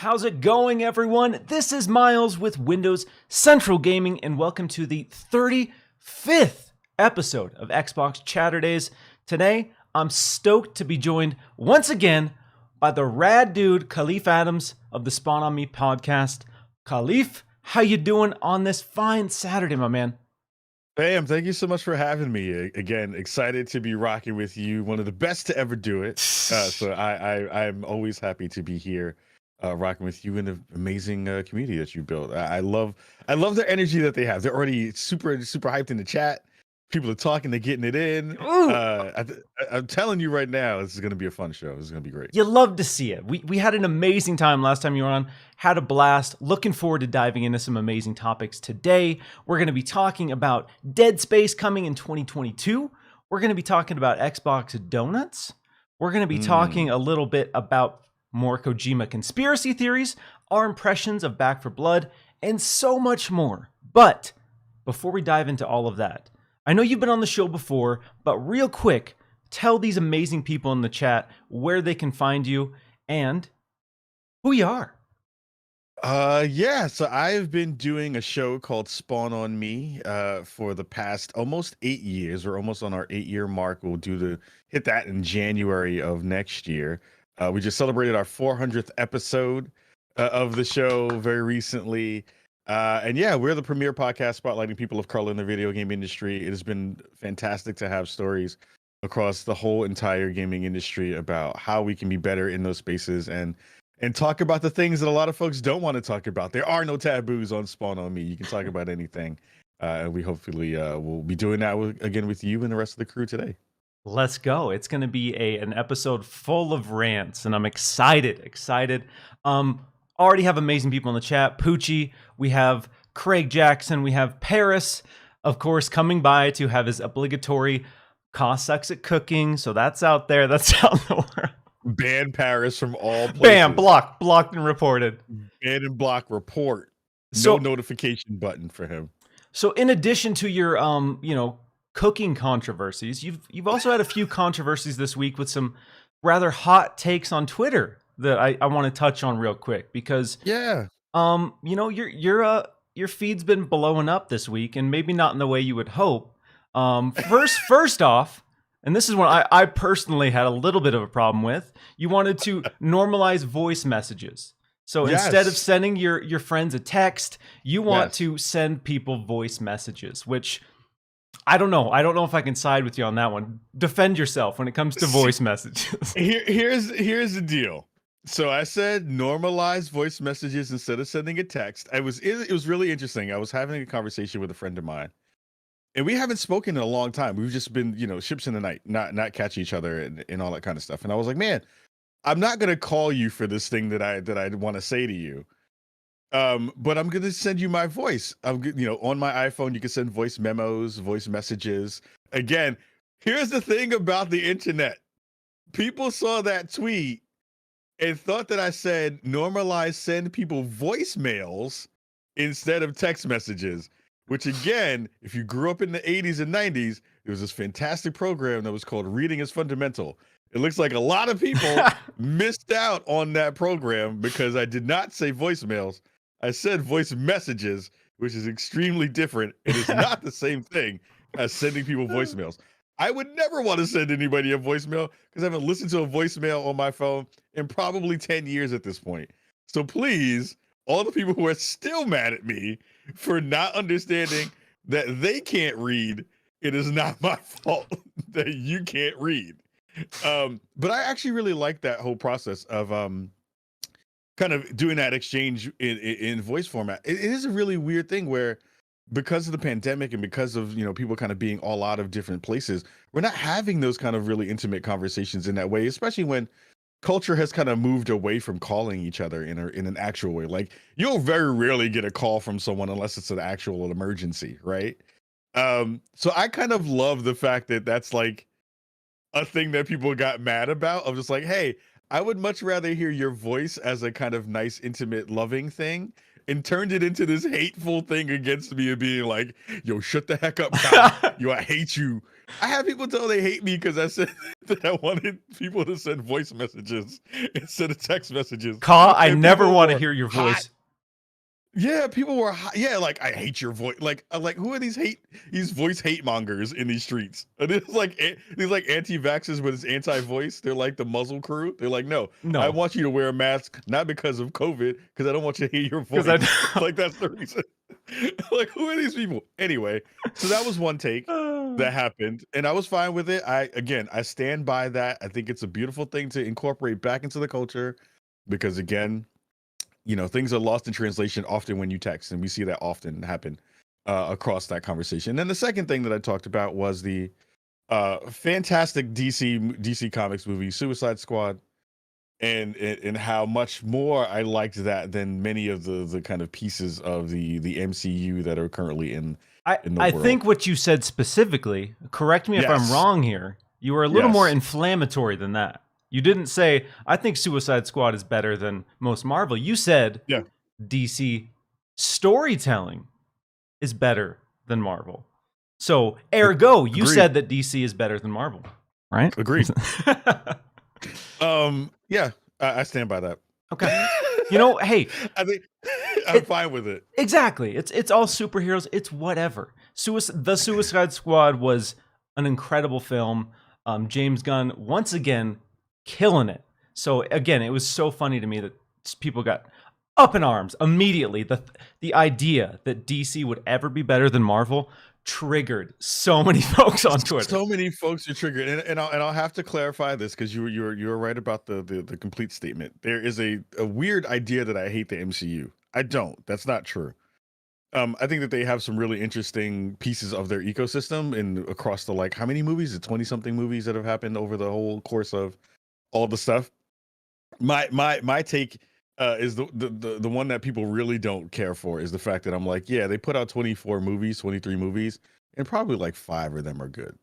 How's it going, everyone? This is Miles with Windows Central Gaming, and welcome to the 35th episode of Xbox Chaturdays. Today, I'm stoked to be joined once again by the rad dude, Kahlief Adams of the Spawn on Me podcast. Kahlief, how you doing on this fine Saturday, my man? Bam, thank you so much for having me. Again, excited to be rocking with you. One of the best to ever do it. So I'm always happy to be here, rocking with you in the amazing community that you built. I love the energy that they have. They're already super hyped in the chat. People are talking, they're getting it in. I'm telling you right now, this is going to be a fun show. This is going to be great. You love to see it. We had an amazing time last time you were on. Had a blast. Looking forward to diving into some amazing topics today. We're going to be talking about Dead Space coming in 2022. We're going to be talking about Xbox Donuts. We're going to be talking a little bit about more Kojima conspiracy theories, our impressions of Back 4 Blood, and so much more. But before we dive into all of that, I know you've been on the show before, but real quick, tell these amazing people in the chat where they can find you and who you are. So I've been doing a show called Spawn on Me for the past almost 8 years. We're almost on our 8-year mark. We'll hit that in January of next year. We just celebrated our 400th episode of the show very recently. And yeah, we're the premier podcast spotlighting people of color in the video game industry. It has been fantastic to have stories across the whole entire gaming industry about how we can be better in those spaces and talk about the things that a lot of folks don't want to talk about. There are no taboos on Spawn on Me. You can talk about anything. And we hopefully will be doing that again with you and the rest of the crew today. Let's go. It's going to be an episode full of rants, and I'm excited. Already have amazing people in the chat. Poochie, we have Craig Jackson, we have Paris, of course, coming by to have his obligatory Cost Sucks at Cooking. So that's out there. That's out in the world. Ban Paris from all places. Bam, blocked and reported. Ban and block report. So, no notification button for him. So in addition to your cooking controversies, you've also had a few controversies this week with some rather hot takes on Twitter that I want to touch on real quick because your feed's been blowing up this week, and maybe not in the way you would hope. First off, and this is one I personally had a little bit of a problem with. You wanted to normalize voice messages. So instead of sending your friends a text, you want to send people voice messages, which I don't know. I don't know if I can side with you on that one. Defend yourself when it comes to voice messages. Here's the deal. So I said normalize voice messages instead of sending a text. It was really interesting. I was having a conversation with a friend of mine, and we haven't spoken in a long time. We've just been, ships in the night, not catch each other and all that kind of stuff. And I was like, man, I'm not gonna call you for this thing that I want to say to you. But I'm gonna send you my voice. On my iPhone, you can send voice memos, voice messages. Again, here's the thing about the internet. People saw that tweet and thought that I said normalize send people voicemails instead of text messages, which again, if you grew up in the 80s and 90s, there was this fantastic program that was called Reading is Fundamental. It looks like a lot of people missed out on that program because I did not say voicemails. I said voice messages, which is extremely different. It is not the same thing as sending people voicemails. I would never want to send anybody a voicemail because I haven't listened to a voicemail on my phone in probably 10 years at this point. So please, all the people who are still mad at me for not understanding that they can't read, it is not my fault that you can't read. But I actually really like that whole process of kind of doing that exchange in voice format. It is a really weird thing where, because of the pandemic and because of people kind of being all out of different places, we're not having those kind of really intimate conversations in that way, especially when culture has kind of moved away from calling each other in an actual way. Like, you'll very rarely get a call from someone unless it's an actual emergency, right? So I kind of love the fact that that's like a thing that people got mad about, of just like, hey, I would much rather hear your voice as a kind of nice, intimate, loving thing and turned it into this hateful thing against me and being like, yo, shut the heck up, Kyle. Yo, I hate you. I had people tell they hate me because I said that I wanted people to send voice messages instead of text messages. Ka, I And never people want to were hear your hot. voice. Yeah, people were yeah, like I hate your voice. Like who are these voice hate mongers in these streets? And it's like these like anti-vaxxers, but it's anti-voice. They're like the muzzle crew. They're like, no, No. I want you to wear a mask not because of COVID, because I don't want you to hear your voice. Like that's the reason. Like who are these people? Anyway, so that was one take that happened, and I was fine with it. I stand by that. I think it's a beautiful thing to incorporate back into the culture, because again, you know, things are lost in translation often when you text, and we see that often happen across that conversation. And then the second thing that I talked about was the fantastic DC Comics movie Suicide Squad, and how much more I liked that than many of the kind of pieces of the MCU that are currently in the I world. think what you said specifically, correct me if I'm Yes. wrong here, you were a little more Yes. inflammatory than that. You didn't say, I think Suicide Squad is better than most Marvel. You said Yeah. DC storytelling is better than Marvel. So, ergo, you Agreed. said that DC is better than Marvel, right? Agreed. Yeah, I stand by that. Okay. You know, hey, I think I'm fine with it. exactly. It's all superheroes. It's whatever. The Suicide Squad was an incredible film. James Gunn once again killing it. So again, it was so funny to me that people got up in arms immediately. The idea that DC would ever be better than Marvel triggered so many folks on Twitter. So many folks are triggered, and I'll have to clarify this, because you were right about the complete statement. There is a weird idea that I hate the MCU. I don't. That's not true. I think that they have some really interesting pieces of their ecosystem and across the, like, how many movies? The 20-something movies that have happened over the whole course of all the stuff. My take is the one that people really don't care for is the fact that I'm like, yeah, they put out 23 movies, and probably like 5 of them are good.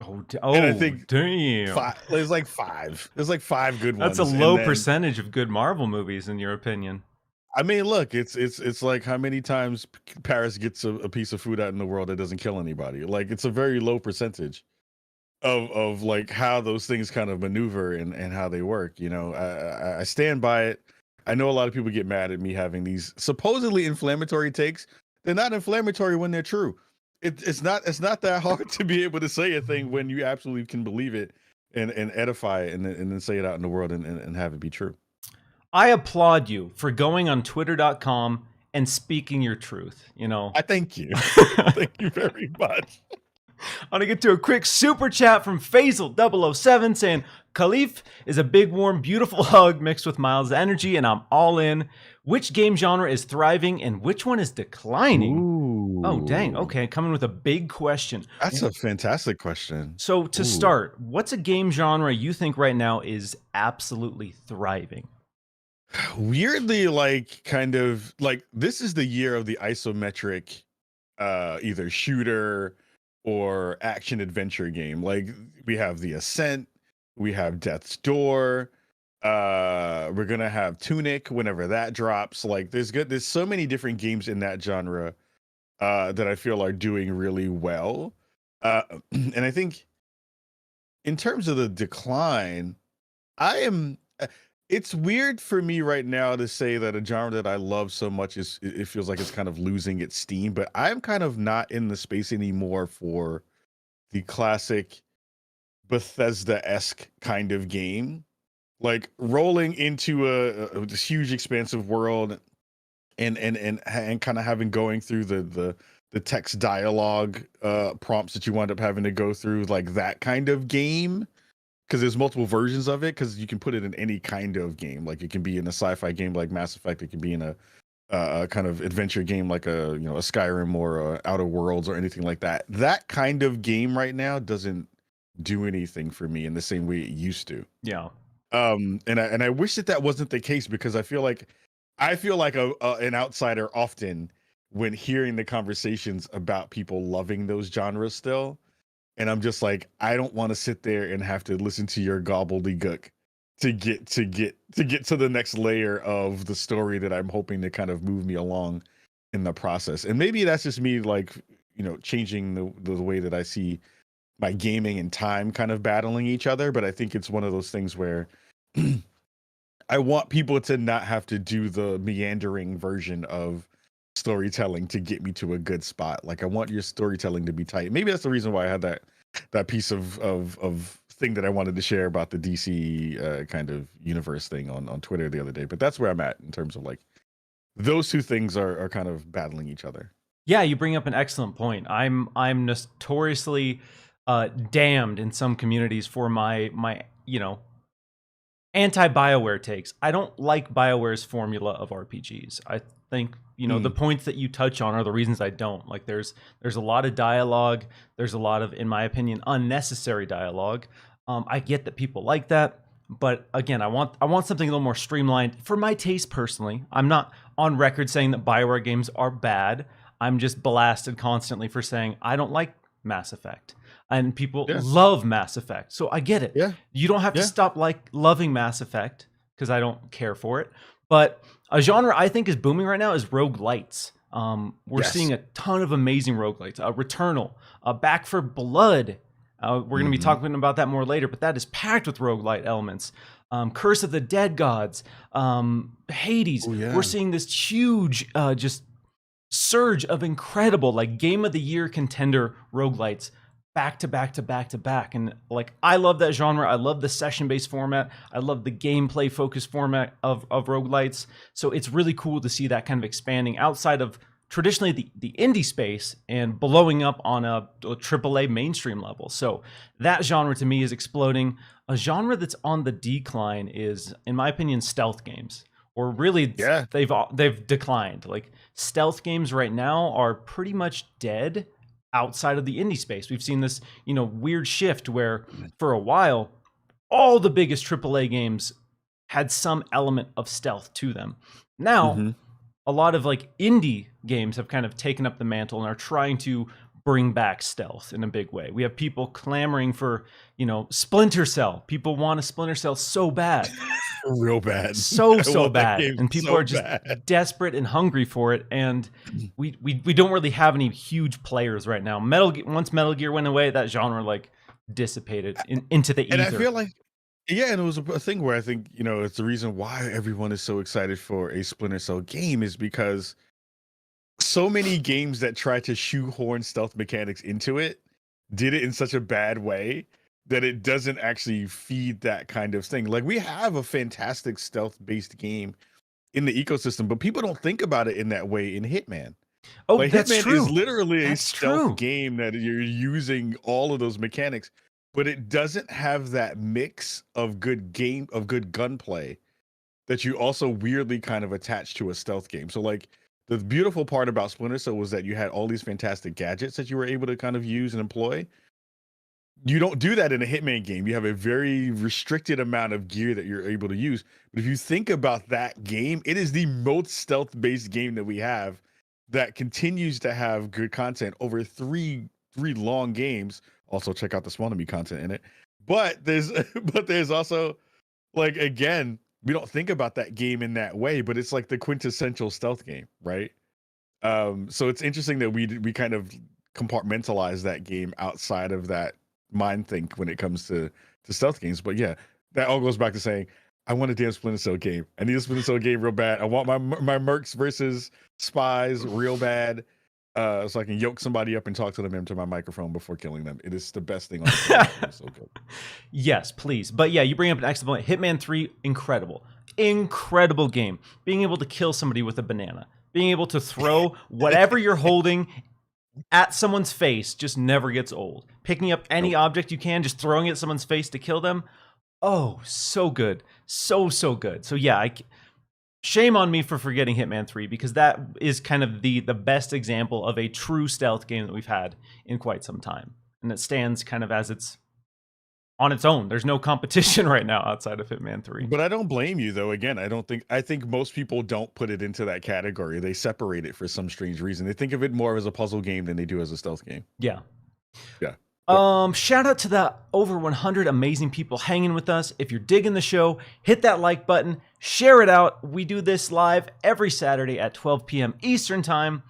And I think damn. there's like 5. There's like 5 good ones. That's a low percentage of good Marvel movies, in your opinion. I mean, look, it's like how many times Paris gets a piece of food out in the world that doesn't kill anybody. Like, it's a very low percentage of like how those things kind of maneuver and how they work. You know, I stand by it. I know a lot of people get mad at me having these supposedly inflammatory takes. They're not inflammatory when they're true. It's not that hard to be able to say a thing when you absolutely can believe it and edify it and then say it out in the world and have it be true. I applaud you for going on twitter.com and speaking your truth, you know. I thank you. Thank you very much. I want to get to a quick super chat from Faisal007 saying, Kahlief is a big, warm, beautiful hug mixed with Miles' energy, and I'm all in. Which game genre is thriving and which one is declining? Ooh. Oh, dang. Okay, coming with a big question. That's a fantastic question. So to start, what's a game genre you think right now is absolutely thriving? Weirdly, like, kind of like, this is the year of the isometric either shooter or action adventure game. Like, we have The Ascent, we have Death's Door, we're gonna have Tunic whenever that drops. Like, there's so many different games in that genre that I feel are doing really well. And I think in terms of the decline, it's weird for me right now to say that a genre that I love so much it feels like it's kind of losing its steam, but I'm kind of not in the space anymore for the classic Bethesda-esque kind of game. Like, rolling into this huge expansive world and kind of having going through the text dialogue prompts that you wind up having to go through, like that kind of game. Because there's multiple versions of it, because you can put it in any kind of game. Like, it can be in a sci-fi game like Mass Effect. It can be in a kind of adventure game like a Skyrim or a Outer Worlds or anything like that. That kind of game right now doesn't do anything for me in the same way it used to. Yeah. And I wish that wasn't the case, because I feel like an outsider often when hearing the conversations about people loving those genres still. And I'm just like, I don't want to sit there and have to listen to your gobbledygook to get to the next layer of the story that I'm hoping to kind of move me along in the process. And maybe that's just me, like, changing the way that I see my gaming and time kind of battling each other. But I think it's one of those things where I want people to not have to do the meandering version of storytelling to get me to a good spot. Like, I want your storytelling to be tight. Maybe that's the reason why I had that piece of thing that I wanted to share about the DC kind of universe thing on Twitter the other day. But that's where I'm at in terms of, like, those two things are kind of battling each other. Yeah, you bring up an excellent point. I'm notoriously damned in some communities for my anti-BioWare takes. I don't like BioWare's formula of RPGs. I think the points that you touch on are the reasons I don't. Like, there's a lot of dialogue. There's a lot of, in my opinion, unnecessary dialogue. I get that people like that, but again, I want something a little more streamlined for my taste personally. I'm not on record saying that BioWare games are bad. I'm just blasted constantly for saying I don't like Mass Effect. And people love Mass Effect. So I get it. Yeah. You don't have to stop loving Mass Effect, because I don't care for it. But a genre I think is booming right now is roguelites. We're seeing a ton of amazing roguelites. Returnal, Back for Blood. We're going to be talking about that more later, but that is packed with roguelite elements. Curse of the Dead Gods, Hades. Oh, yeah. We're seeing this huge just surge of incredible, like, game of the year contender roguelites back to back to back to back. And, like, I love that genre. I love the session-based format. I love the gameplay focused format of roguelites. So it's really cool to see that kind of expanding outside of traditionally the indie space and blowing up on a AAA mainstream level. So that genre to me is exploding. A genre that's on the decline is, in my opinion, stealth games. Or really, they've declined. Like, stealth games right now are pretty much dead outside of the indie space. We've seen this, weird shift where for a while, all the biggest AAA games had some element of stealth to them. Now, a lot of, like, indie games have kind of taken up the mantle and are trying to bring back stealth in a big way. We have people clamoring for, Splinter Cell. People want a Splinter Cell so bad. Real bad. So bad. And people are just desperate and hungry for it. And we don't really have any huge players right now. Once Metal Gear went away, that genre, like, dissipated into the ether. And I feel like, and it was a thing where I think, it's the reason why everyone is so excited for a Splinter Cell game is because so many games that try to shoehorn stealth mechanics into it did it in such a bad way that it doesn't actually feed that kind of thing. Like, we have a fantastic stealth-based game in the ecosystem, but people don't think about it in that way in Hitman. Oh, like, that's Hitman true. is literally That's a stealth true. game that you're using all of those mechanics, but it doesn't have that mix of good gunplay that you also weirdly kind of attach to a stealth game. So, like, the beautiful part about Splinter Cell was that you had all these fantastic gadgets that you were able to kind of use and employ. You don't do that in a Hitman game. You have a very restricted amount of gear that you're able to use. But if you think about that game, it is the most stealth-based game that we have that continues to have good content over three long games. Also, check out the Spawn content in it. But there's also, like, again, we don't think about that game in that way, but it's like the quintessential stealth game, right? So it's interesting that we kind of compartmentalize that game outside of that mind think when it comes to stealth games. But yeah, that all goes back to saying, I want a damn Splinter Cell game. I need a Splinter Cell game real bad. I want my mercs versus spies real bad, so I can yoke somebody up and talk to them into my microphone before killing them. It is the best thing on the planet. It's so good. Yes, please. But yeah, you bring up an excellent point. Hitman 3, incredible game. Being able to kill somebody with a banana, being able to throw whatever you're holding at someone's face just never gets old. Picking up any object you can, just throwing it at someone's face to kill them. Oh, so good. So good. So yeah, shame on me for forgetting Hitman 3, because that is kind of the best example of a true stealth game that we've had in quite some time. And it stands kind of as it's on its own. There's no competition right now outside of Hitman 3. But I don't blame you, though. Again, I think most people don't put it into that category. They separate it for some strange reason. They think of it more as a puzzle game than they do as a stealth game. Yeah. Shout out to the over 100 amazing people hanging with us. If you're digging the show, hit that like button, share it out. We do this live every Saturday at 12 p.m. Eastern time.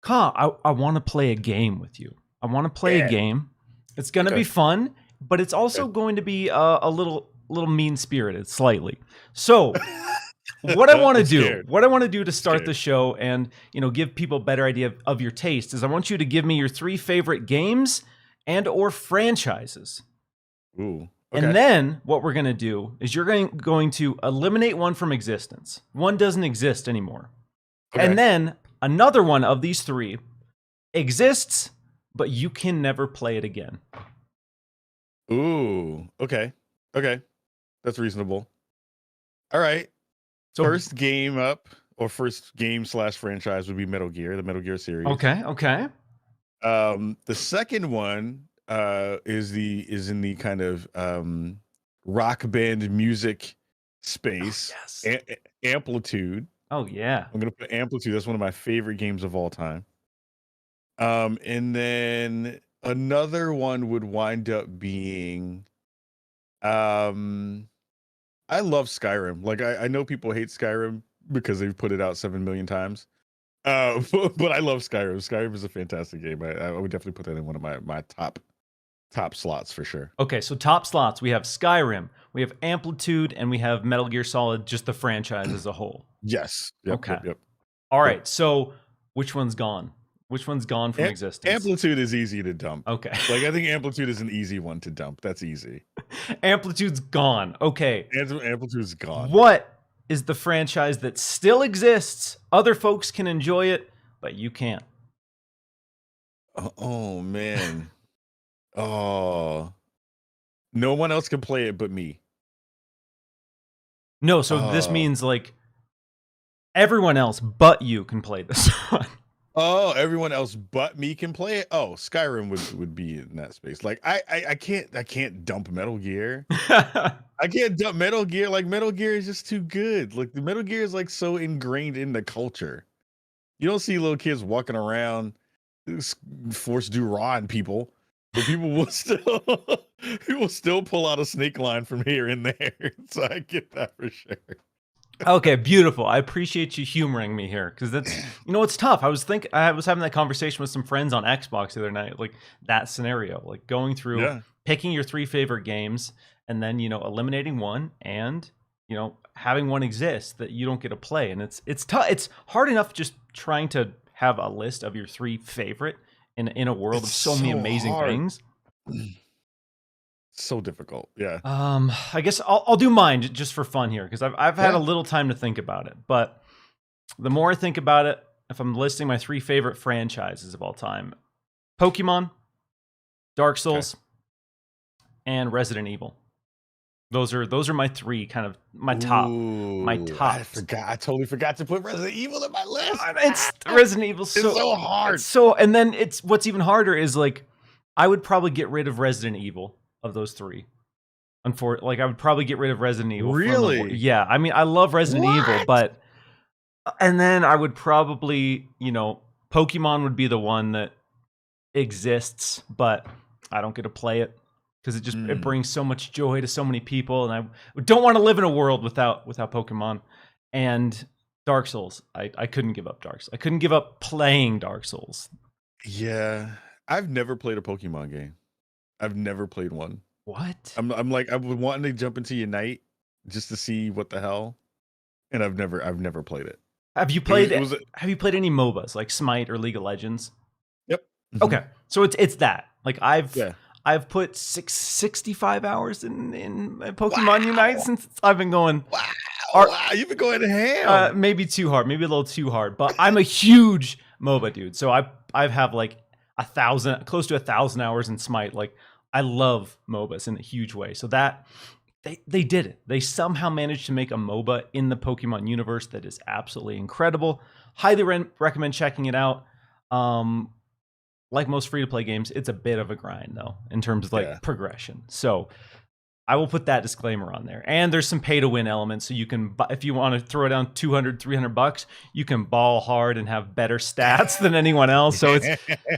I want to play a game with you. I want to play a game. It's going to be fun, but it's also going to be a little mean-spirited, slightly. So what I want to do to start the show and, give people a better idea of your taste is I want you to give me your 3 favorite games and or franchises. Ooh. Okay. And then what we're going to do is you're going to eliminate one from existence. One doesn't exist anymore. Okay. And then another one of these 3 exists, but you can never play it again. Ooh. Okay. That's reasonable. All right. So first game up, or first game / franchise would be Metal Gear, the Metal Gear series. Okay. The second one is in the kind of rock band music space. Oh, yes. Amplitude. Oh yeah. I'm gonna put Amplitude. That's one of my favorite games of all time. And then another one would wind up being I love Skyrim. Like I know people hate Skyrim because they've put it out 7 million times. But I love Skyrim. Skyrim is a fantastic game. I would definitely put that in one of my top slots for sure. Okay, so top slots. We have Skyrim, we have Amplitude, and we have Metal Gear Solid, just the franchise as a whole. Yes. Yep, okay. Yep. All right, so which one's gone? Which one's gone from existence? Amplitude is easy to dump. Okay. Like I think Amplitude is an easy one to dump. That's easy. Amplitude's gone. Okay. Amplitude's gone. What is the franchise that still exists? Other folks can enjoy it, but you can't. Oh man. Oh. No one else can play it but me. No, so this means like everyone else but you can play this one. Oh, everyone else but me can play it. Oh, Skyrim would be in that space. Like I can't dump Metal Gear. I can't dump Metal Gear. Like Metal Gear is just too good. Like the Metal Gear is like so ingrained in the culture. You don't see little kids walking around force do raw on people, but people will still pull out a snake line from here and there. So I get that for sure. Okay, beautiful. I appreciate you humoring me here because that's it's tough. I was having that conversation with some friends on Xbox the other night, like that scenario, like going through picking your 3 favorite games and then eliminating one and having one exist that you don't get to play, and it's tough. It's hard enough just trying to have a list of your 3 favorite in a world of so many amazing things. So difficult. Yeah. I guess I'll do mine just for fun here because I've had a little time to think about it. But the more I think about it, if I'm listing my 3 favorite franchises of all time, Pokemon, Dark Souls, and Resident Evil. Those are my 3 kind of my top. I totally forgot to put Resident Evil in my list. It's Resident Evil. It's so hard. And then it's what's even harder is like I would probably get rid of Resident Evil. Of those 3, I would probably get rid of Resident Evil. Really? Yeah. I mean, I love Resident Evil, but and then I would probably, Pokemon would be the one that exists, but I don't get to play it because it brings so much joy to so many people, and I don't want to live in a world without Pokemon. And Dark Souls, I couldn't give up Dark Souls. I couldn't give up playing Dark Souls. Yeah, I've never played a Pokemon game. I've never played one. What? I'm like I would want to jump into Unite just to see what the hell, and I've never played it. Have you played? Have you played any MOBAs like Smite or League of Legends? Yep. Okay, so it's that. Like I've put 65 hours in Pokemon Unite since I've been going. Wow, you've been going ham. Maybe too hard, maybe a little too hard, but I'm a huge MOBA dude. So I have like close to 1,000 hours in Smite. Like I love MOBAs in a huge way. So that they did it. They somehow managed to make a MOBA in the Pokemon universe that is absolutely incredible. Highly recommend checking it out. Like most free-to-play games, it's a bit of a grind though in terms of progression. So I will put that disclaimer on there. And there's some pay to win elements. So you can, if you want to throw down $200-$300, you can ball hard and have better stats than anyone else. So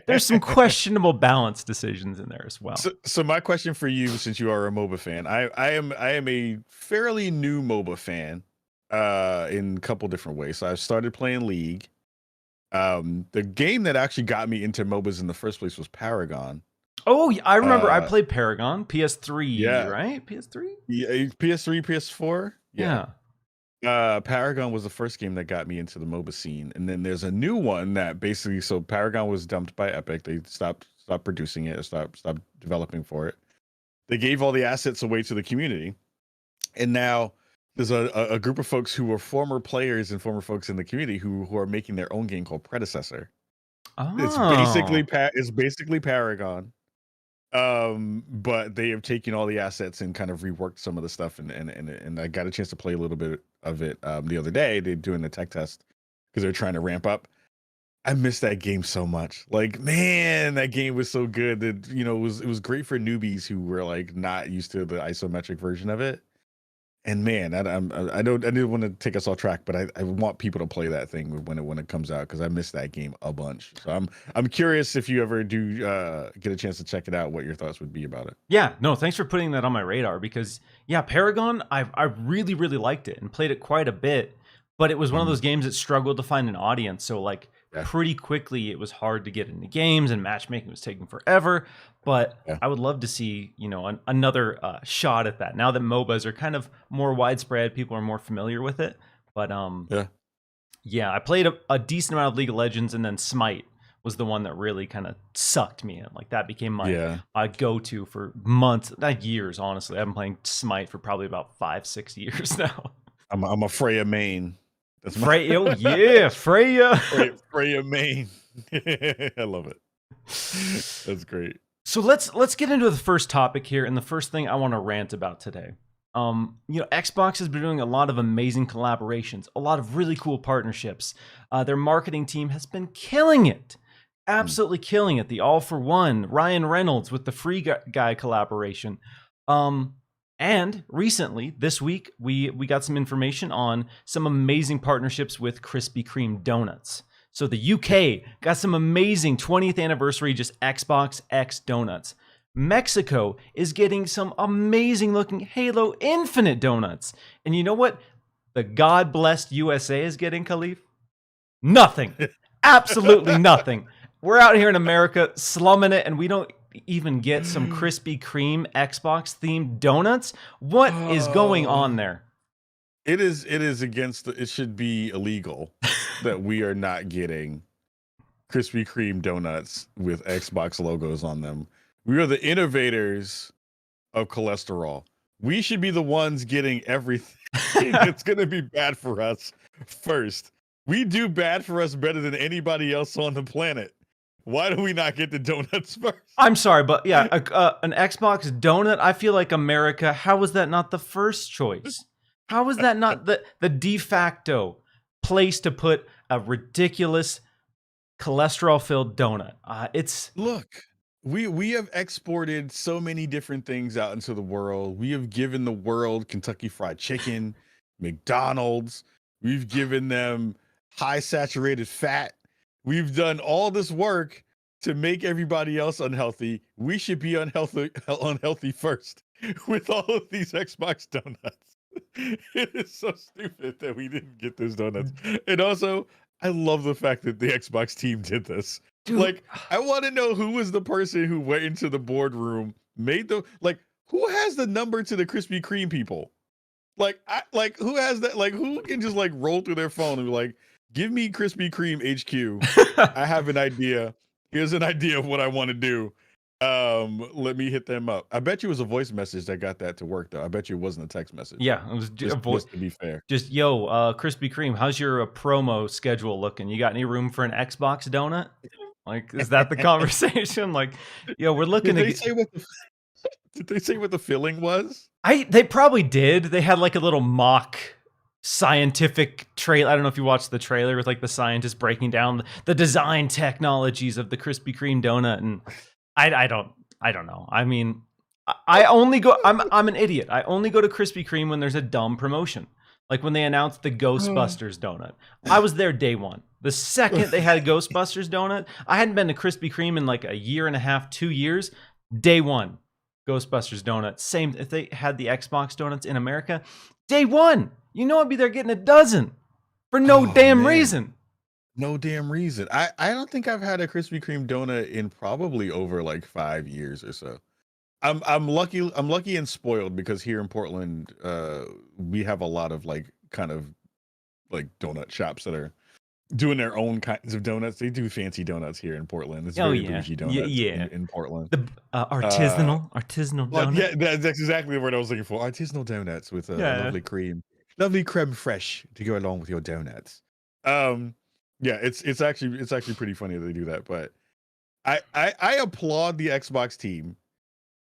there's some questionable balance decisions in there as well. So my question for you, since you are a MOBA fan, I am a fairly new MOBA fan in a couple different ways. So I started playing League. The game that actually got me into MOBAs in the first place was Paragon. Oh, I remember. I played Paragon, PS3, yeah. right? PS3? Yeah, PS3, PS4. Yeah. Paragon was the first game that got me into the MOBA scene, and then there's a new one that basically. So Paragon was dumped by Epic. They stopped producing it, or stopped developing for it. They gave all the assets away to the community, and now there's a group of folks who were former players and former folks in the community who are making their own game called Predecessor. Oh. It's basically Paragon. But they have taken all the assets and kind of reworked some of the stuff, and I got a chance to play a little bit of it the other day. They're doing the tech test because they're trying to ramp up. I missed that game so much. Like, man, that game was so good that, you know, it was great for newbies who were like not used to the isometric version of it. And man, I didn't want to take us off track, but I want people to play that thing when it comes out, because I missed that game a bunch. So I'm curious if you ever do get a chance to check it out, what your thoughts would be about it. Yeah, no, thanks for putting that on my radar, because Paragon, I really liked it and played it quite a bit, but it was one of those games that struggled to find an audience. So like pretty quickly it was hard to get into games, and matchmaking was taking forever. But I would love to see, you know, another shot at that now that MOBAs are kind of more widespread. People are more familiar with it. But I played a decent amount of League of Legends, and then Smite was the one that really kind of sucked me in. Like that became my go-to for months, not years, honestly. I've been playing Smite for probably about 5-6 years now. I'm a Freya main. That's Freya, oh yeah, Freya. Freya main. I love it. That's great. So let's get into the first topic here, and the first thing I want to rant about today. You know, Xbox has been doing a lot of amazing collaborations, a lot of really cool partnerships. Their marketing team has been killing it, absolutely killing it. The All for One, Ryan Reynolds with the Free Guy collaboration. And recently, this week, we got some information on some amazing partnerships with Krispy Kreme donuts. So the UK got some amazing 20th anniversary just Xbox X donuts. Mexico is getting some amazing looking Halo Infinite donuts. And you know what the God-blessed USA is getting, Kahlief? Nothing. Absolutely nothing. We're out here in America slumming it, and we don't even get some Krispy Kreme Xbox themed donuts. What is going on there? It is against it should be illegal that we are not getting Krispy Kreme donuts with Xbox logos on them. We are the innovators of cholesterol. We should be the ones getting everything that's going to be bad for us first. We do bad for us better than anybody else on the planet. Why do we not get the donuts first? I'm sorry, but yeah, an Xbox donut, I feel like America, how was that not the first choice? How was that not the de facto place to put a ridiculous cholesterol-filled donut? Look, we have exported so many different things out into the world. We have given the world Kentucky Fried Chicken, McDonald's. We've given them high saturated fat. We've done all this work to make everybody else unhealthy. We should be unhealthy first with all of these Xbox donuts. It is so stupid that we didn't get those donuts. And also, I love the fact that the Xbox team did this. Dude. Like, I want to know who was the person who went into the boardroom, who has the number to the Krispy Kreme people? Who has that? Like, who can just like roll through their phone and be like, give me Krispy Kreme HQ. I have an idea. Here's an idea of what I want to do. Let me hit them up. I bet you it was a voice message that got that to work, though. I bet you it wasn't a text message. Yeah, it was just a voice. To be fair, just Krispy Kreme, how's your promo schedule looking? You got any room for an Xbox donut? Like, is that the conversation? Like, we're looking. Did they say what the filling was? They probably did. They had like a little mock scientific trailer. I don't know if you watched the trailer with like the scientists breaking down the design technologies of the Krispy Kreme donut, and I don't know. I mean, I only go. I'm an idiot. I only go to Krispy Kreme when there's a dumb promotion, like when they announced the Ghostbusters donut. I was there day one. The second they had a Ghostbusters donut, I hadn't been to Krispy Kreme in like a year and a half, 2 years. Day one, Ghostbusters donut. Same if they had the Xbox donuts in America. Day one, I'd be there getting a dozen for no damn reason. No damn reason. I don't think I've had a Krispy Kreme donut in probably over like 5 years or so. I'm lucky and spoiled because here in Portland, we have a lot of like kind of like donut shops that are doing their own kinds of donuts. They do fancy donuts here in Portland. It's very bougie donuts in Portland. The artisanal donuts. Yeah, that's exactly the word I was looking for. Artisanal donuts with a lovely creme fraiche to go along with your donuts. Yeah, it's actually pretty funny that they do that. But I applaud the Xbox team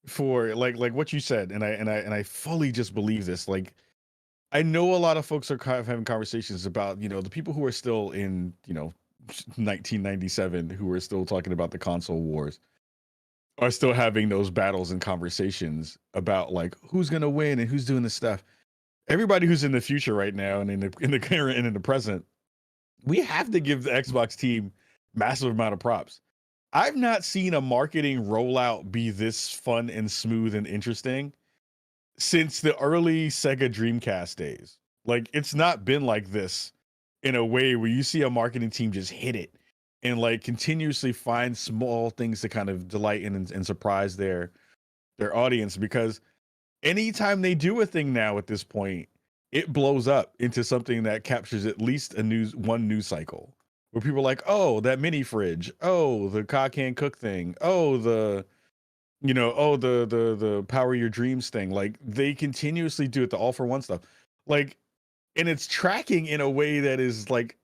for like what you said, and I fully just believe this. Like, I know a lot of folks are kind of having conversations about the people who are still in 1997 who are still talking about the console wars are still having those battles and conversations about like who's gonna win and who's doing this stuff. Everybody who's in the future right now and in the current and in the present, we have to give the Xbox team massive amount of props. I've not seen a marketing rollout be this fun and smooth and interesting since the early Sega Dreamcast days. Like, it's not been like this in a way where you see a marketing team just hit it and like continuously find small things to kind of delight and surprise their audience, because anytime they do a thing now at this point, it blows up into something that captures at least one news cycle where people are like, oh, that mini fridge, oh, the cock can cook thing, oh, the power your dreams thing. Like, they continuously do it, the all for one stuff. Like, and it's tracking in a way that is like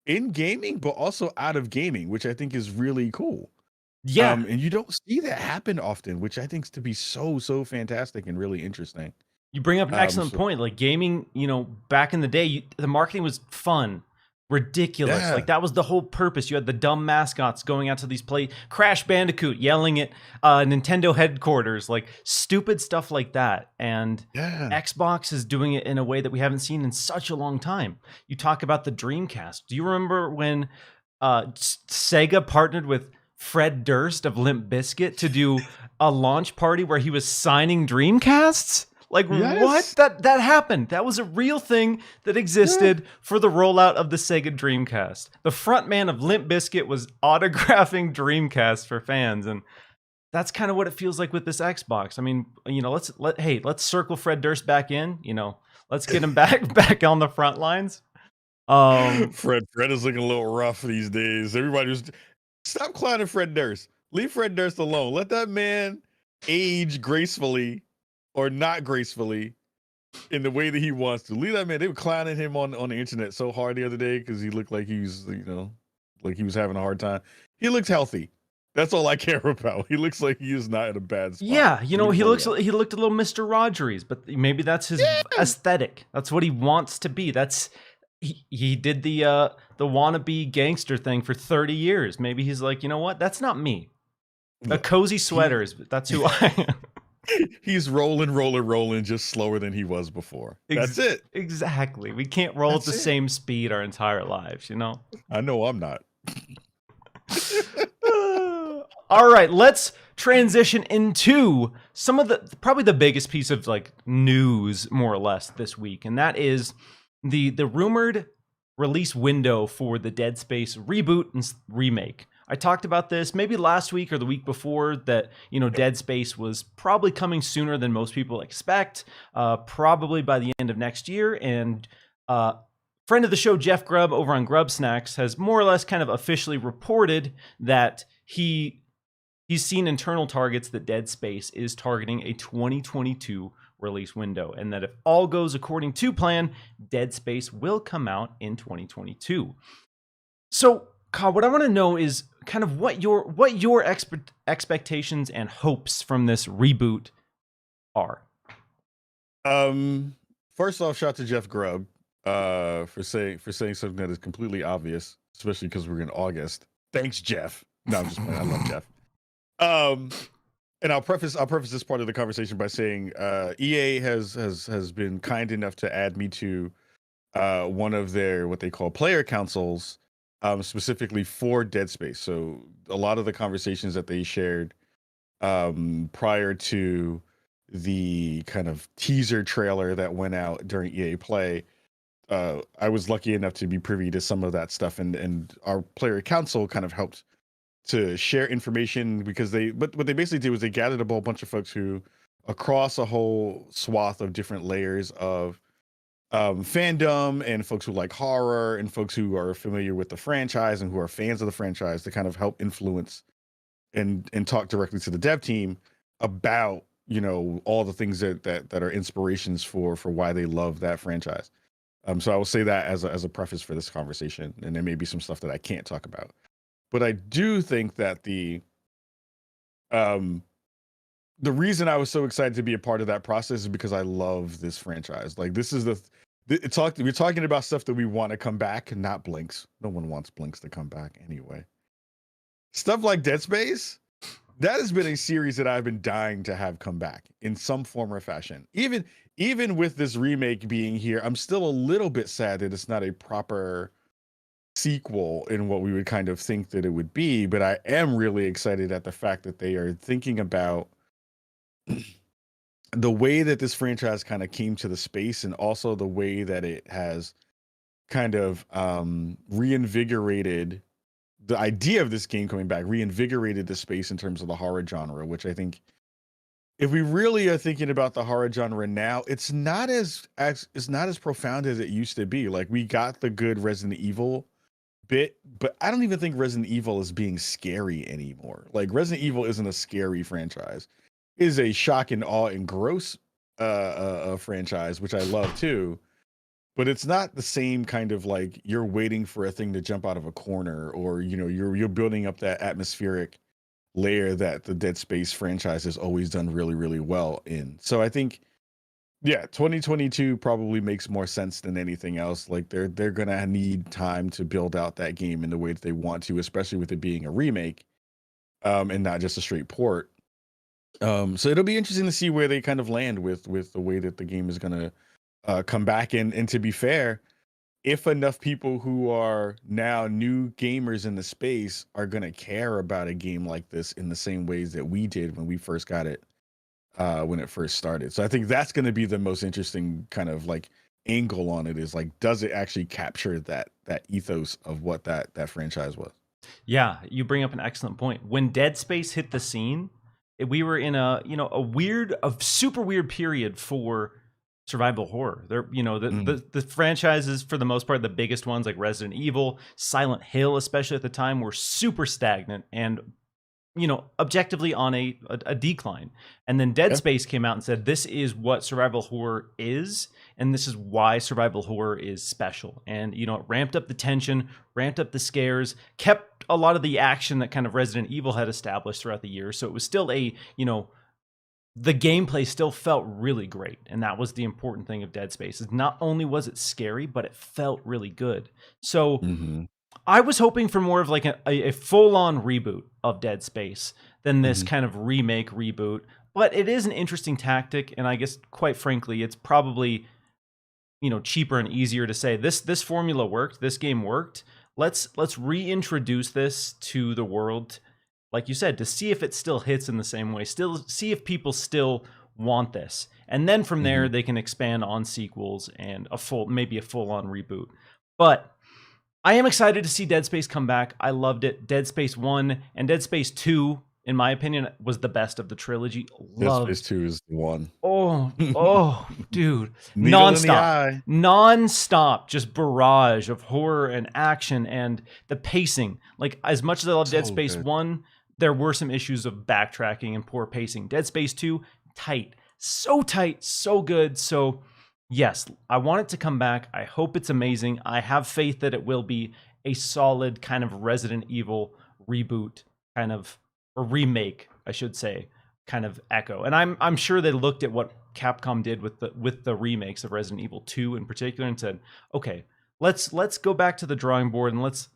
in gaming, but also out of gaming, which I think is really cool. Yeah. And you don't see that happen often, which I think is to be so fantastic and really interesting. You bring up an excellent point. Like, gaming, back in the day, the marketing was fun, ridiculous. Yeah. Like, that was the whole purpose. You had the dumb mascots going out to these Crash Bandicoot yelling at Nintendo headquarters, like stupid stuff like that. And Xbox is doing it in a way that we haven't seen in such a long time. You talk about the Dreamcast. Do you remember when Sega partnered with Fred Durst of Limp Bizkit to do a launch party where he was signing Dreamcasts? Like, what? That happened. That was a real thing that existed for the rollout of the Sega Dreamcast. The frontman of Limp Bizkit was autographing Dreamcast for fans, and that's kind of what it feels like with this Xbox. I mean, let's circle Fred Durst back in. Let's get him back on the front lines. Fred is looking a little rough these days. Stop clowning Fred Durst. Leave Fred Durst alone. Let that man age gracefully, or not gracefully, in the way that he wants to. Leave that man. They were clowning him on the internet so hard the other day because he looked like he was, like he was having a hard time. He looks healthy. That's all I care about. He looks like he is not in a bad spot. Yeah, he looked a little Mr. Rogers, but maybe that's his aesthetic. That's what he wants to be. He did the wannabe gangster thing for 30 years. Maybe he's like, you know what? That's not me. A cozy sweaters, that's who I am. He's rolling just slower than he was before. That's it. Exactly. We can't roll at the same speed our entire lives, I know I'm not. All right, let's transition into some of probably the biggest piece of like news, more or less, this week, and that is the rumored release window for the Dead Space reboot and remake. I talked about this maybe last week or the week before that, Dead Space was probably coming sooner than most people expect, probably by the end of next year. And friend of the show, Jeff Grubb over on Grub Snacks, has more or less kind of officially reported that he's seen internal targets that Dead Space is targeting a 2022 release window, and that if all goes according to plan, Dead Space will come out in 2022. So, Kyle, what I want to know is kind of what your expectations and hopes from this reboot are. First off, shout out to Jeff Grubb for saying something that is completely obvious, especially because we're in August. Thanks, Jeff. No, I'm just playing. I love Jeff. And I'll preface this part of the conversation by saying EA has been kind enough to add me to one of their what they call player councils, specifically for Dead Space. So a lot of the conversations that they shared prior to the kind of teaser trailer that went out during EA Play, I was lucky enough to be privy to some of that stuff, and our player council kind of helped to share information because but what they basically did was they gathered a whole bunch of folks who across a whole swath of different layers of fandom and folks who like horror and folks who are familiar with the franchise and who are fans of the franchise to kind of help influence and talk directly to the dev team about all the things that are inspirations for why they love that franchise. So I will say that as a preface for this conversation, and there may be some stuff that I can't talk about, but I do think that the reason I was so excited to be a part of that process is because I love this franchise. Like this is we're talking about stuff that we want to come back, not Blinks. No one wants Blinks to come back anyway. Stuff like Dead Space, that has been a series that I've been dying to have come back in some form or fashion. Even with this remake being here, I'm still a little bit sad that it's not a proper sequel in what we would kind of think that it would be. But I am really excited at the fact that they are thinking about the way that this franchise kind of came to the space, and also the way that it has kind of reinvigorated the idea of this game coming back, reinvigorated the space in terms of the horror genre, which I think if we really are thinking about the horror genre now, it's not as profound as it used to be. Like we got the good Resident Evil bit, but I don't even think Resident Evil is being scary anymore. Like Resident Evil isn't a scary franchise. It is a shock and awe and gross franchise, which I love too. But it's not the same kind of like you're waiting for a thing to jump out of a corner, or you're building up that atmospheric layer that the Dead Space franchise has always done really, really well in. So I think, yeah, 2022 probably makes more sense than anything else. Like they're gonna need time to build out that game in the way that they want to, especially with it being a remake, and not just a straight port. So it'll be interesting to see where they kind of land with the way that the game is gonna come back. And to be fair, if enough people who are now new gamers in the space are going to care about a game like this in the same ways that we did when we first got it, when it first started. So I think that's going to be the most interesting kind of like angle on it, is like, does it actually capture that ethos of what that franchise was? Yeah, you bring up an excellent point. When Dead Space hit the scene, we were in a super weird period for survival horror. There, the franchises, for the most part, the biggest ones like Resident Evil, Silent Hill, especially at the time, were super stagnant and objectively on a decline. And then Dead Space came out and said, this is what survival horror is, and this is why survival horror is special. And it ramped up the tension, ramped up the scares, kept a lot of the action that kind of Resident Evil had established throughout the years. So it was still the gameplay still felt really great, and that was the important thing of Dead Space. Is not only was it scary, but it felt really good. So I was hoping for more of like a full-on reboot of Dead Space than this kind of remake reboot. But it is an interesting tactic, and I guess quite frankly, it's probably cheaper and easier to say this formula worked, this game worked. Let's reintroduce this to the world, like you said, to see if it still hits in the same way, still see if people still want this. And then from there, they can expand on sequels and maybe a full-on reboot. But I am excited to see Dead Space come back. I loved it. Dead Space 1 and Dead Space 2, in my opinion, was the best of the trilogy. Dead Space 2 is the one. Oh, dude. Needle in the eye. Non-stop, just barrage of horror and action and the pacing. Like, as much as I love Dead Space 1, there were some issues of backtracking and poor pacing. Dead Space 2, tight, so good. So yes, I want it to come back. I hope it's amazing. I have faith that it will be a solid kind of Resident Evil reboot, kind of, or remake, I should say, kind of echo. And I'm sure they looked at what Capcom did with the remakes of Resident Evil 2 in particular and said, okay, let's go back to the drawing board and let's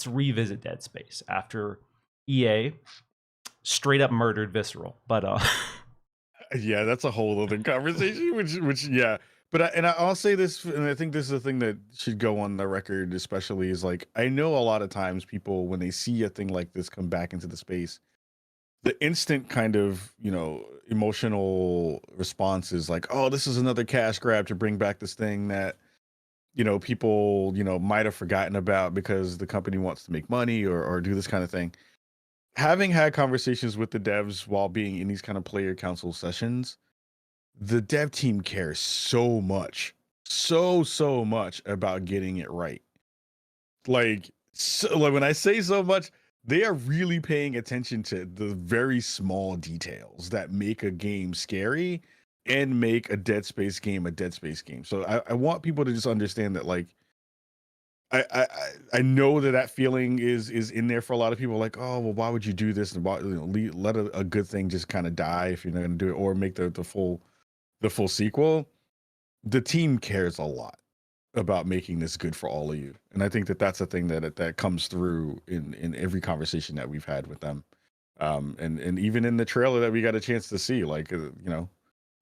revisit Dead Space after EA straight up murdered Visceral. But Yeah, that's a whole other conversation. Which yeah. But I'll say this, and I think this is a thing that should go on the record, especially is like I know a lot of times people when they see a thing like this come back into the space, the instant kind of emotional response is like, oh, this is another cash grab to bring back this thing that people might have forgotten about because the company wants to make money or do this kind of thing. Having had conversations with the devs while being in these kind of player council sessions, the dev team cares so much, so much about getting it right. Like when I say so much, they are really paying attention to the very small details that make a game scary and make a Dead Space game a Dead Space game. So I want people to just understand that, like, I know that feeling is in there for a lot of people. Like, oh, well, why would you do this? And why, let a good thing just kind of die if you're not going to do it, or make the full sequel. The team cares a lot about making this good for all of you, and I think that's a thing that comes through in every conversation that we've had with them, and even in the trailer that we got a chance to see, like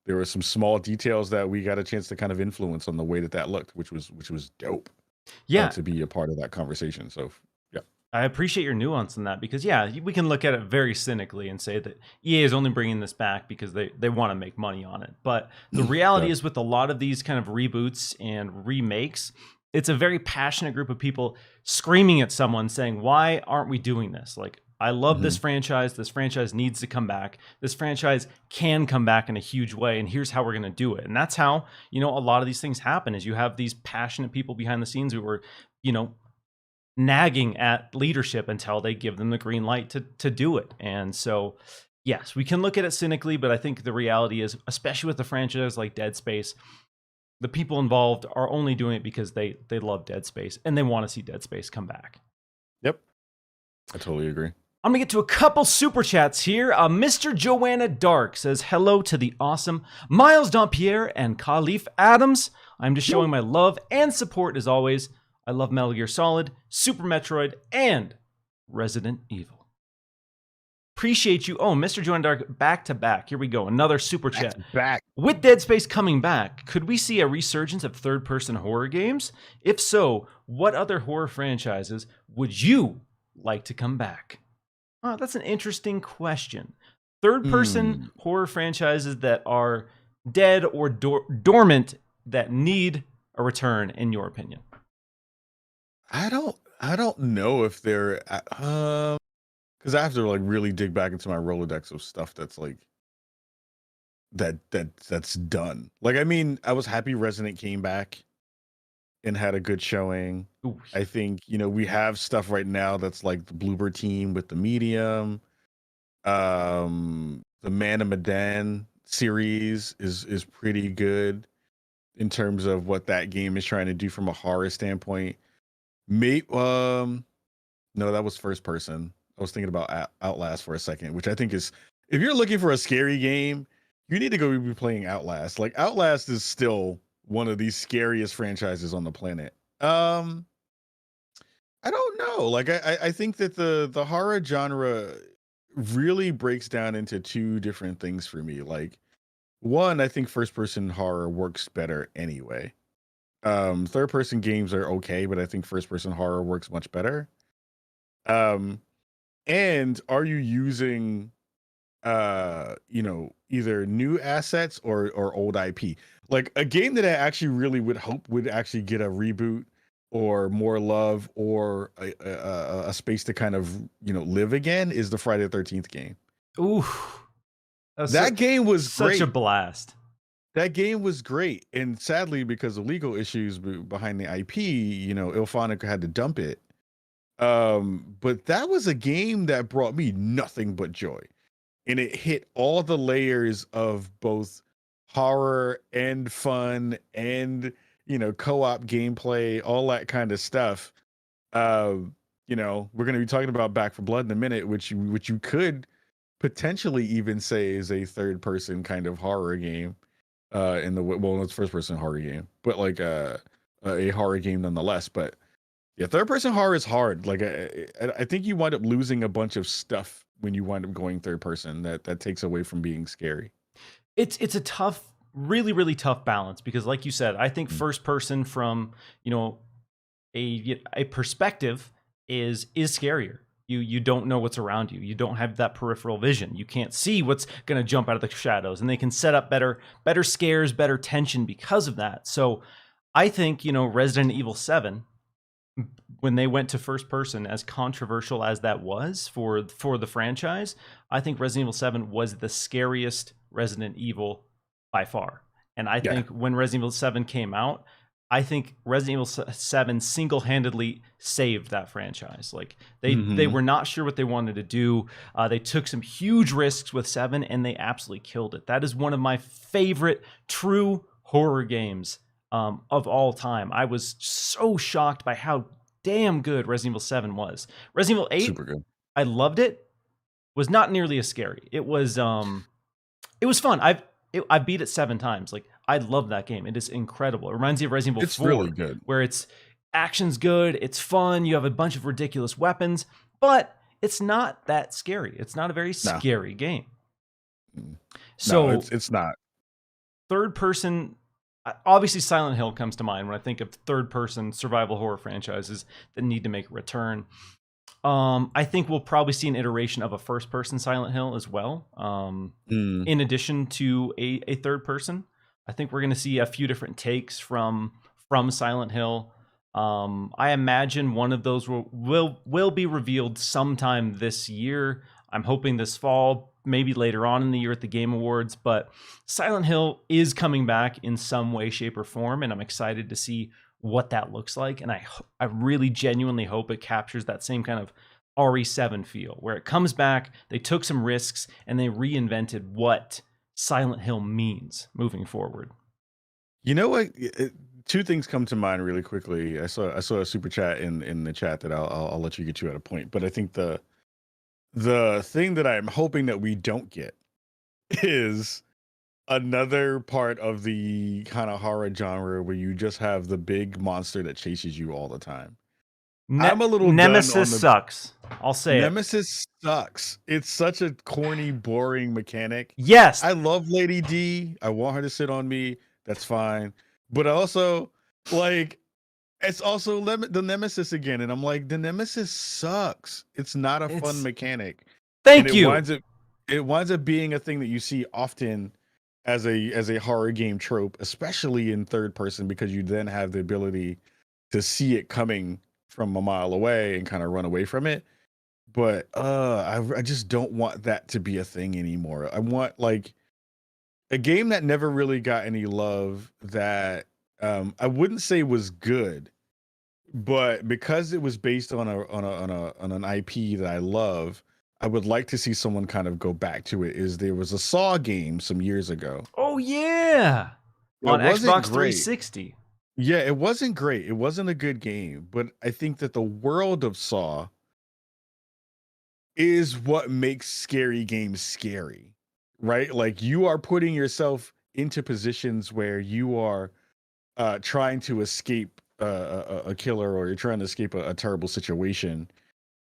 there were some small details that we got a chance to kind of influence on the way that looked, which was dope. Yeah, to be a part of that conversation. So yeah, I appreciate your nuance in that, because we can look at it very cynically and say that EA is only bringing this back because they want to make money on it. But the reality is, with a lot of these kind of reboots and remakes, it's a very passionate group of people screaming at someone saying, why aren't we doing this? Like, I love this franchise. This franchise needs to come back. This franchise can come back in a huge way, and here's how we're going to do it. And that's how, a lot of these things happen, is you have these passionate people behind the scenes who are, nagging at leadership until they give them the green light to do it. And so, yes, we can look at it cynically, but I think the reality is, especially with the franchise like Dead Space, the people involved are only doing it because they love Dead Space and they want to see Dead Space come back. Yep, I totally agree. I'm going to get to a couple super chats here. Mr. Joanna Dark says, hello to the awesome Miles Dompier and Kahlief Adams. I'm just showing my love and support as always. I love Metal Gear Solid, Super Metroid, and Resident Evil. Appreciate you. Oh, Mr. Joanna Dark, back to back. Here we go. Another super chat. Back. With Dead Space coming back, could we see a resurgence of third-person horror games? If so, what other horror franchises would you like to come back? Oh, that's an interesting question. Third-person horror franchises that are dead or dormant that need a return, in your opinion. I don't know if they're because I have to like really dig back into my Rolodex of stuff that's like that's done. Like, I mean, I was happy Resident came back and had a good showing. Ooh. I think, we have stuff right now that's like the Bloober team with the Medium. The Man of Medan series is pretty good in terms of what that game is trying to do from a horror standpoint. No, that was first person. I was thinking about Outlast for a second, which I think is, if you're looking for a scary game, you need to go be playing Outlast. Like, Outlast is still one of the scariest franchises on the planet. I don't know. Like, I think that the horror genre really breaks down into two different things for me. Like, one, I think first person horror works better anyway. Third person games are okay, but I think first person horror works much better. And are you using either new assets or old IP? Like, a game that I actually really would hope would actually get a reboot or more love or a space to kind of live again is the Friday the 13th game. Ooh, that game was such a blast. That game was great, and sadly, because of legal issues behind the IP, Ilphonic had to dump it. But that was a game that brought me nothing but joy, and it hit all the layers of both horror and fun and co-op gameplay, all that kind of stuff. We're going to be talking about Back 4 Blood in a minute, which you could potentially even say is a third-person kind of horror game. It's first-person horror game, but like a horror game nonetheless. But yeah, third-person horror is hard. Like, I think you wind up losing a bunch of stuff when you wind up going third person. That takes away from being scary. It's a tough, really, really tough balance because, like you said, I think Mm. first person from, a perspective is scarier. You don't know what's around you. You don't have that peripheral vision. You can't see what's going to jump out of the shadows, and they can set up better scares, better tension because of that. So I think, Resident Evil 7, when they went to first person, as controversial as that was for the franchise, I think Resident Evil 7 was the scariest Resident Evil by far. And I Yeah. think when Resident Evil 7 came out, I think Resident Evil 7 single-handedly saved that franchise. Like they were not sure what they wanted to do. They took some huge risks with 7, and they absolutely killed it. That is one of my favorite true horror games of all time. I was so shocked by how damn good Resident Evil 7 was. Resident Evil 8, Super good. I loved it. Was not nearly as scary. It was fun. I beat it 7 times. Like, I love that game. It is incredible. It reminds me of Resident Evil 4, really good. where it's action's good, it's fun, you have a bunch of ridiculous weapons, but it's not that scary. It's not a very scary game. So no, it's not. Third person, obviously Silent Hill comes to mind when I think of third person survival horror franchises that need to make a return. I think we'll probably see an iteration of a first person Silent Hill as well. In addition to a third person, I think we're going to see a few different takes from Silent Hill. I imagine one of those will be revealed sometime this year. I'm hoping this fall, maybe later on in the year at the Game Awards, but Silent Hill is coming back in some way, shape, or form, and I'm excited to see what that looks like. And I really genuinely hope it captures that same kind of RE7 feel, where it comes back, they took some risks, and they reinvented what Silent Hill means moving forward. You know what? Two things come to mind really quickly. I saw a super chat in the chat that I'll let you get you at a point. But I think the thing that I'm hoping that we don't get is another part of the kind of horror genre where you just have the big monster that chases you all the time. I'm a little Nemesis sucks. I'll say Nemesis sucks. It's such a corny, boring mechanic. Yes. I love Lady D. I want her to sit on me. That's fine. But also, like, it's also the Nemesis again. And I'm like, the Nemesis sucks. It's not a fun mechanic. Thank you. It winds up being a thing that you see often as a horror game trope, especially in third person, because you then have the ability to see it coming from a mile away and kind of run away from it. But I just don't want that to be a thing anymore. I want like a game that never really got any love, that I wouldn't say was good, but because it was based on an IP that I love, I would like to see someone kind of go back to it. There was a Saw game some years ago. Oh yeah. On Xbox 360. Yeah, it wasn't great. It wasn't a good game, but I think that the world of Saw is what makes scary games scary, right? Like, you are putting yourself into positions where you are trying to escape a killer, or you're trying to escape a terrible situation.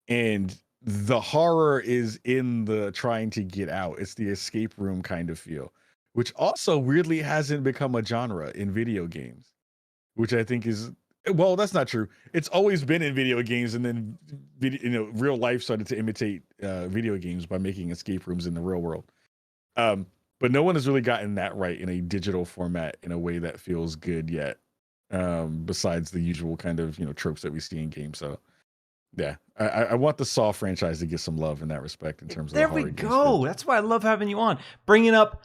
And the horror is in the trying to get out. It's the escape room kind of feel, which also weirdly hasn't become a genre in video games, which I think is, well, that's not true. It's always been in video games, and then real life started to imitate video games by making escape rooms in the real world. But no one has really gotten that right in a digital format in a way that feels good yet. Besides the usual kind of tropes that we see in games. So yeah, I want the Saw franchise to get some love in that respect in terms of there we go. That's why I love having you on, bringing up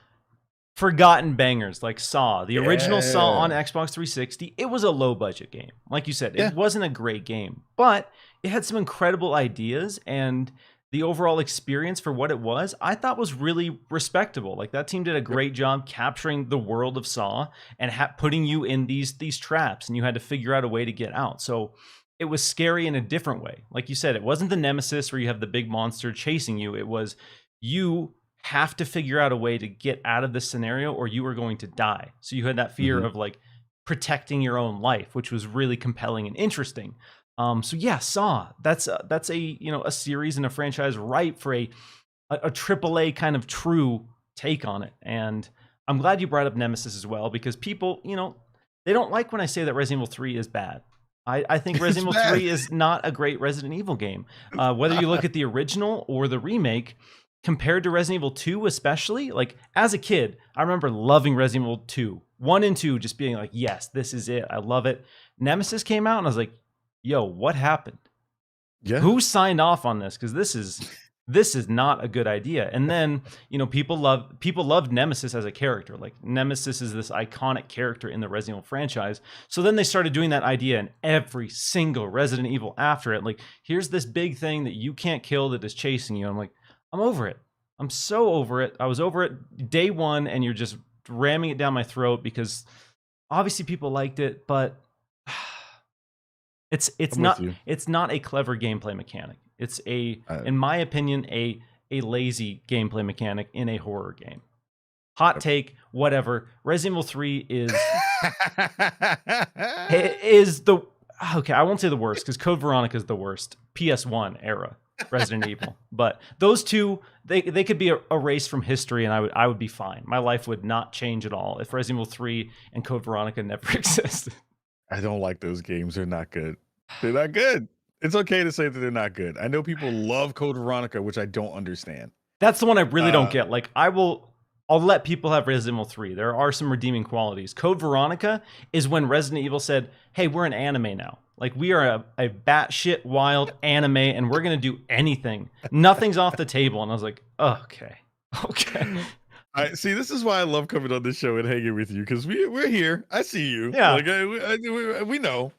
forgotten bangers like Saw, the original Saw on Xbox 360. It was a low budget game. Like you said, it wasn't a great game, but it had some incredible ideas, and the overall experience for what it was, I thought was really respectable. Like, that team did a great job capturing the world of Saw and putting you in these traps, and you had to figure out a way to get out. So it was scary in a different way. Like you said, it wasn't the Nemesis where you have the big monster chasing you. It was, you have to figure out a way to get out of this scenario or you are going to die. So you had that fear of like protecting your own life, which was really compelling and interesting. So yeah, Saw. That's a a series and a franchise ripe for a AAA kind of true take on it. And I'm glad you brought up Nemesis as well, because people, they don't like when I say that Resident Evil 3 is bad. I think It's Resident Evil bad. 3 is not a great Resident Evil game. Whether you look at the original or the remake, compared to Resident Evil 2 especially, like as a kid, I remember loving Resident Evil 2. 1 and 2 just being like, yes, this is it. I love it. Nemesis came out and I was like, yo, what happened? Yeah. Who signed off on this? Because this is not a good idea. And then, people loved Nemesis as a character. Like Nemesis is this iconic character in the Resident Evil franchise. So then they started doing that idea in every single Resident Evil after it. Like, here's this big thing that you can't kill that is chasing you. I'm like, I'm over it. I'm so over it. I was over it day one, and you're just ramming it down my throat because obviously people liked it, but it's I'm with you. not a clever gameplay mechanic. It's in my opinion, a lazy gameplay mechanic in a horror game. Hot take, whatever. Resident Evil 3 is the okay. I won't say the worst because Code Veronica is the worst. PS1 era Resident Evil, but those two they could be erased from history, and I would be fine. My life would not change at all if Resident Evil 3 and Code Veronica never existed. I don't like those games. They're not good. They're not good. It's okay to say that they're not good. I know people love Code Veronica, which I don't understand. That's the one I really don't get. Like I'll let people have Resident Evil 3. There are some redeeming qualities. Code Veronica is when Resident Evil said, hey, we're an anime now. Like we are a batshit wild anime, and we're going to do anything. Nothing's off the table. And I was like, oh, okay. I see. This is why I love coming on this show and hanging with you, because we're here. I see you. Yeah. Like, we know.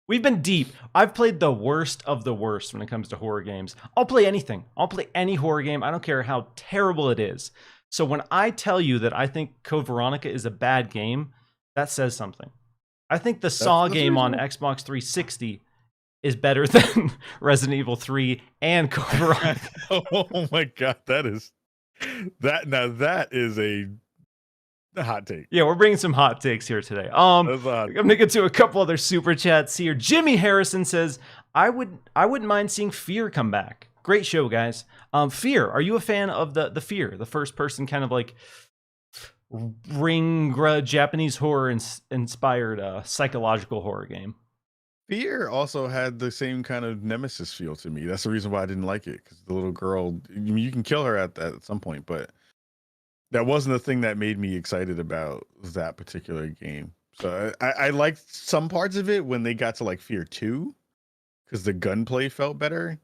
We've been deep. I've played the worst of the worst when it comes to horror games. I'll play anything. I'll play any horror game. I don't care how terrible it is. So when I tell you that I think Code Veronica is a bad game, that says something. I think the Saw game on Xbox 360 is better than Resident Evil 3 and Code Veronica. Oh my god, that is a hot take. Yeah, we're bringing some hot takes here today. I'm gonna get to a couple other super chats here. Jimmy Harrison says, I wouldn't mind seeing Fear come back. Great show, guys. Fear, are you a fan of the Fear, the first person kind of like Japanese horror inspired psychological horror game? Fear also had the same kind of Nemesis feel to me. That's the reason why I didn't like it, because the little girl, you can kill her at some point, but that wasn't the thing that made me excited about that particular game. So I liked some parts of it when they got to like Fear 2, because the gunplay felt better,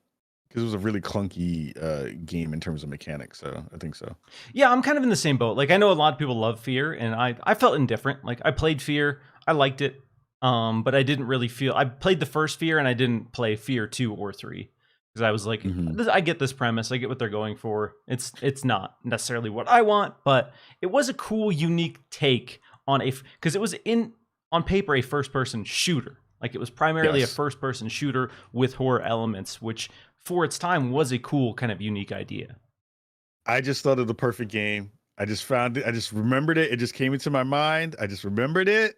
because it was a really clunky game in terms of mechanics. So I think so. Yeah, I'm kind of in the same boat. Like I know a lot of people love Fear, and I felt indifferent. Like I played Fear, I liked it, but I didn't really feel. I played the first Fear, and I didn't play Fear 2 or 3. Because I was like, I get this premise. I get what they're going for. It's not necessarily what I want, but it was a cool, unique take on because it was on paper a first-person shooter. Like it was primarily a first-person shooter with horror elements, which for its time was a cool kind of unique idea. I just thought of the perfect game. I just found it. I just remembered it. It just came into my mind. I just remembered it.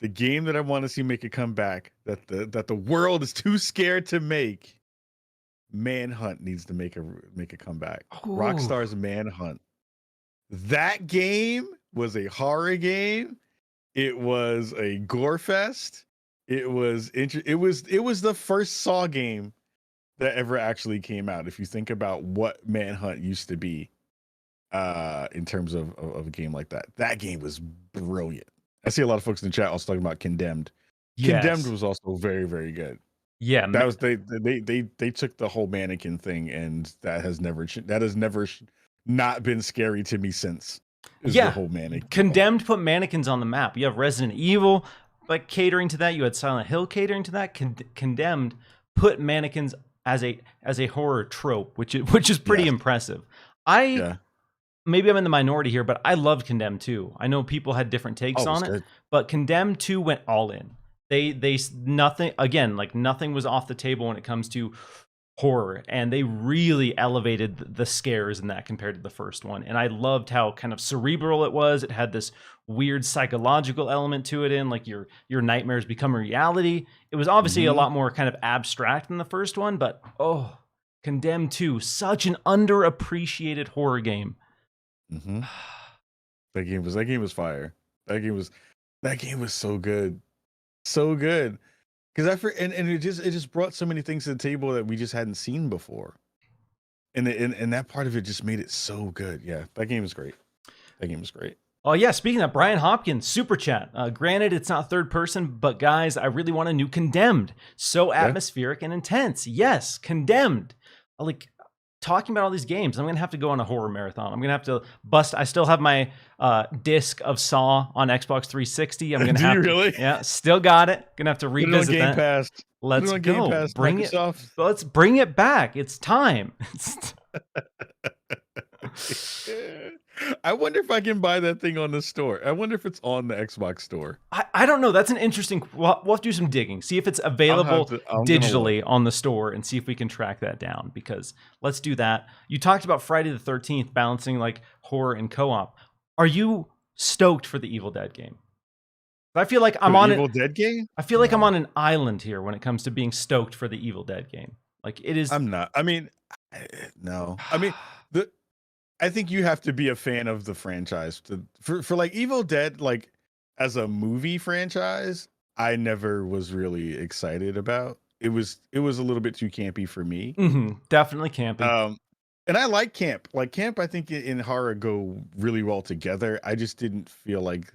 The game that I want to see make a comeback, that the world is too scared to make. Manhunt needs to make a comeback. Ooh. Rockstar's Manhunt. That game was a horror game. It was a gore fest. It was the first Saw game that ever actually came out. If you think about what Manhunt used to be, in terms of a game like that game was brilliant. I see a lot of folks in the chat also talking about Condemned. Yes. Condemned was also very, very good. Yeah, that was they took the whole mannequin thing, and that has never not been scary to me since. The whole mannequin. Condemned put mannequins on the map. You have Resident Evil, like catering to that. You had Silent Hill catering to that. Condemned put mannequins as a horror trope, which is pretty impressive. Maybe I'm in the minority here, but I loved Condemned 2. I know people had different takes on it, but Condemned 2 went all in. They nothing was off the table when it comes to horror, and they really elevated the scares in that compared to the first one. And I loved how kind of cerebral it was. It had this weird psychological element to it, in like your nightmares become a reality. It was obviously a lot more kind of abstract than the first one, but Condemned 2, such an underappreciated horror game. That game was fire. That game was so good. So good. Because and it just brought so many things to the table that we just hadn't seen before. And that part of it just made it so good. Yeah, that game was great. Oh yeah, speaking of Brian Hopkins, super chat. Granted, it's not third person, but guys, I really want a new Condemned. So atmospheric and intense. Yes, Condemned. Like, talking about all these games, I'm gonna have to go on a horror marathon. I'm gonna have to bust. I still have my disc of Saw on Xbox 360. I'm gonna Do have you to, really? Yeah, still got it. Gonna have to revisit Game that. Pass. Let's Game go. Pass, Bring Microsoft. it. Let's bring it back. It's time. I wonder if I can buy that thing on the store. I wonder if it's on the Xbox store. I don't know. That's an interesting. We'll have to do some digging. See if it's available digitally on the store, and see if we can track that down. Because let's do that. You talked about Friday the 13th balancing like horror and co-op. Are you stoked for the Evil Dead game? I feel like I'm on Evil Dead game. I feel like I'm on an island here when it comes to being stoked for the Evil Dead game. Like, it is. I'm not. I mean, no. I mean, I think you have to be a fan of the franchise for like Evil Dead, like as a movie franchise. I never was really excited about. It was a little bit too campy for me. Definitely campy. And I like camp. Like camp, I think in horror go really well together. I just didn't feel like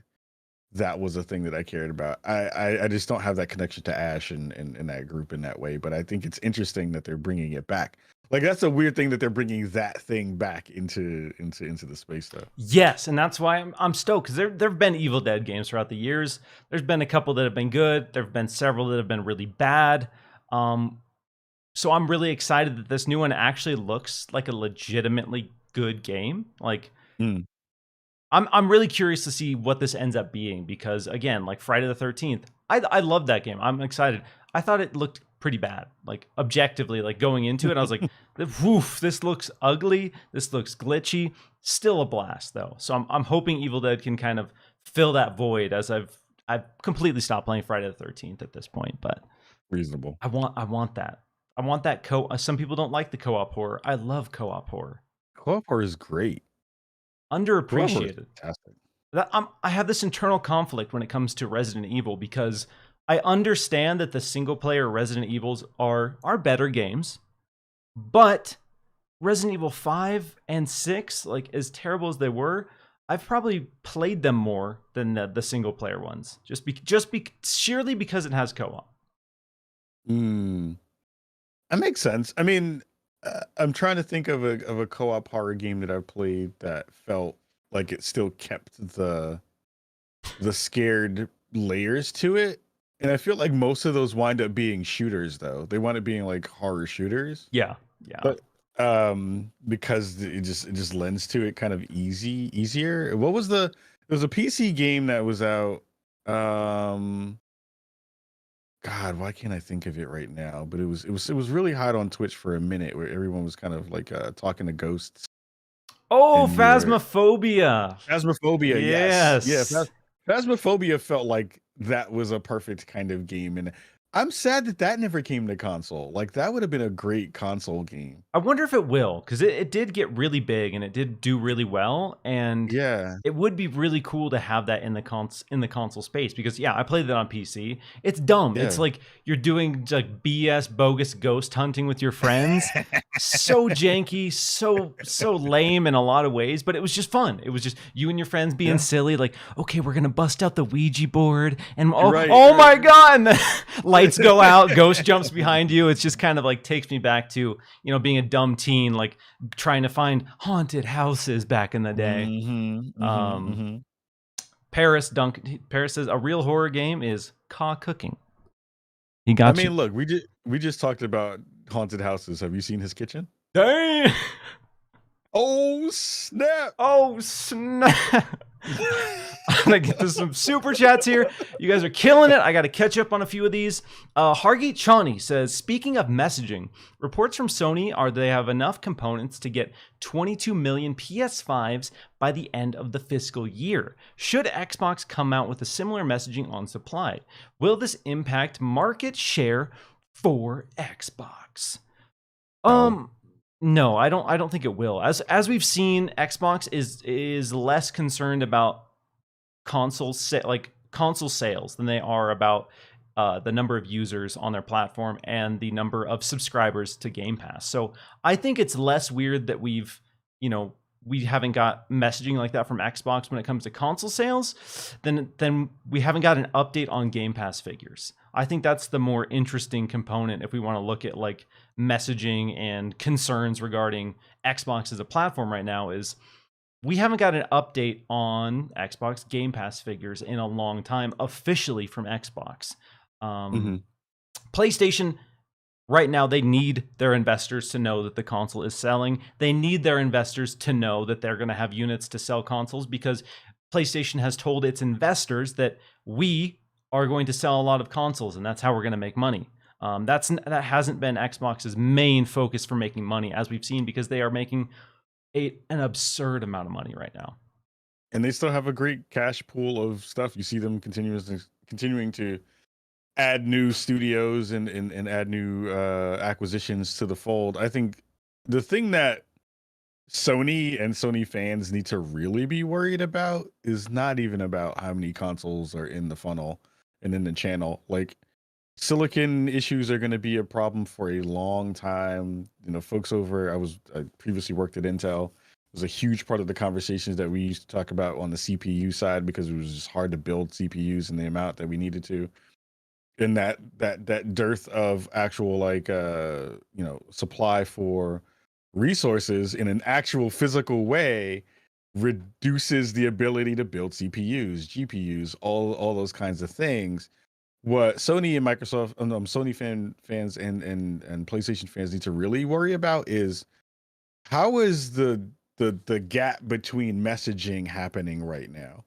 that was a thing that I cared about. I just don't have that connection to Ash and that group in that way. But I think it's interesting that they're bringing it back. Like, that's a weird thing that they're bringing that thing back into the space, though. Yes, and that's why I'm stoked, because there have been Evil Dead games throughout the years. There's been a couple that have been good. There have been several that have been really bad. So I'm really excited that this new one actually looks like a legitimately good game. Like, I'm really curious to see what this ends up being, because again, like Friday the 13th, I love that game. I'm excited. I thought it looked pretty bad, like objectively, like going into it, I was like, woof, this looks ugly, this looks glitchy. Still a blast though. So I'm hoping Evil Dead can kind of fill that void, as I've completely stopped playing Friday the 13th at this point. But reasonable. I want that. Some people don't like the co-op horror. I love co-op horror. Co-op horror is great. Underappreciated. Fantastic. I have this internal conflict when it comes to Resident Evil, because I understand that the single player Resident Evils are better games, but Resident Evil 5 and 6, like as terrible as they were, I've probably played them more than the single player ones, sheerly because it has co-op. That makes sense. I mean, I'm trying to think of a co-op horror game that I've played that felt like it still kept the scared layers to it. And I feel like most of those wind up being shooters, though. They wind up being like horror shooters. Yeah. But because it just lends to it kind of easier. What was there was a PC game that was out. God, why can't I think of it right now? But it was really hot on Twitch for a minute, where everyone was kind of like talking to ghosts. Oh, Phasmophobia. Phasmophobia, yes. Yeah, Phasmophobia felt like that was a perfect kind of game, and I'm sad that never came to console. Like, that would have been a great console game. I wonder if it will, because it did get really big and it did do really well, and yeah, it would be really cool to have that in the console space, because I played that on PC. It's dumb. It's like you're doing like BS bogus ghost hunting with your friends. So janky, so lame in a lot of ways, but it was just fun. It was just you and your friends being silly, like, okay, we're gonna bust out the Ouija board, and my god, and lights go out, ghost jumps behind you. It's just kind of like takes me back to, being a dumb teen, like trying to find haunted houses back in the day. Paris says a real horror game is cooking. He got you. I mean, look, we just talked about haunted houses. Have you seen his kitchen? Dang! Oh snap! Oh snap! gotta get to some super chats here. You guys are killing it. I gotta catch up on a few of these. Hargate Chani says, speaking of messaging, reports from Sony are they have enough components to get 22 million PS5s by the end of the fiscal year. Should Xbox come out with a similar messaging on supply? Will this impact market share for Xbox? No, I don't think it will. As we've seen, Xbox is less concerned about console sales than they are about the number of users on their platform and the number of subscribers to Game Pass. So I think it's less weird that we haven't got messaging like that from Xbox when it comes to console sales than we haven't got an update on Game Pass figures. I think that's the more interesting component if we want to look at like messaging and concerns regarding Xbox as a platform right now is we haven't got an update on Xbox Game Pass figures in a long time officially from Xbox. PlayStation right now, they need their investors to know that the console is selling. They need their investors to know that they're going to have units to sell consoles because PlayStation has told its investors that we are going to sell a lot of consoles and that's how we're going to make money. That hasn't been Xbox's main focus for making money, as we've seen, because they are making an absurd amount of money right now. And they still have a great cash pool of stuff. You see them continuing to add new studios and add new acquisitions to the fold. I think the thing that Sony and Sony fans need to really be worried about is not even about how many consoles are in the funnel and in the channel. Like, silicon issues are going to be a problem for a long time. Folks I previously worked at Intel. It was a huge part of the conversations that we used to talk about on the CPU side because it was just hard to build CPUs in the amount that we needed to. And that dearth of actual supply for resources in an actual physical way reduces the ability to build CPUs, GPUs, all those kinds of things. What Sony and Microsoft, Sony fans and PlayStation fans need to really worry about is how is the gap between messaging happening right now?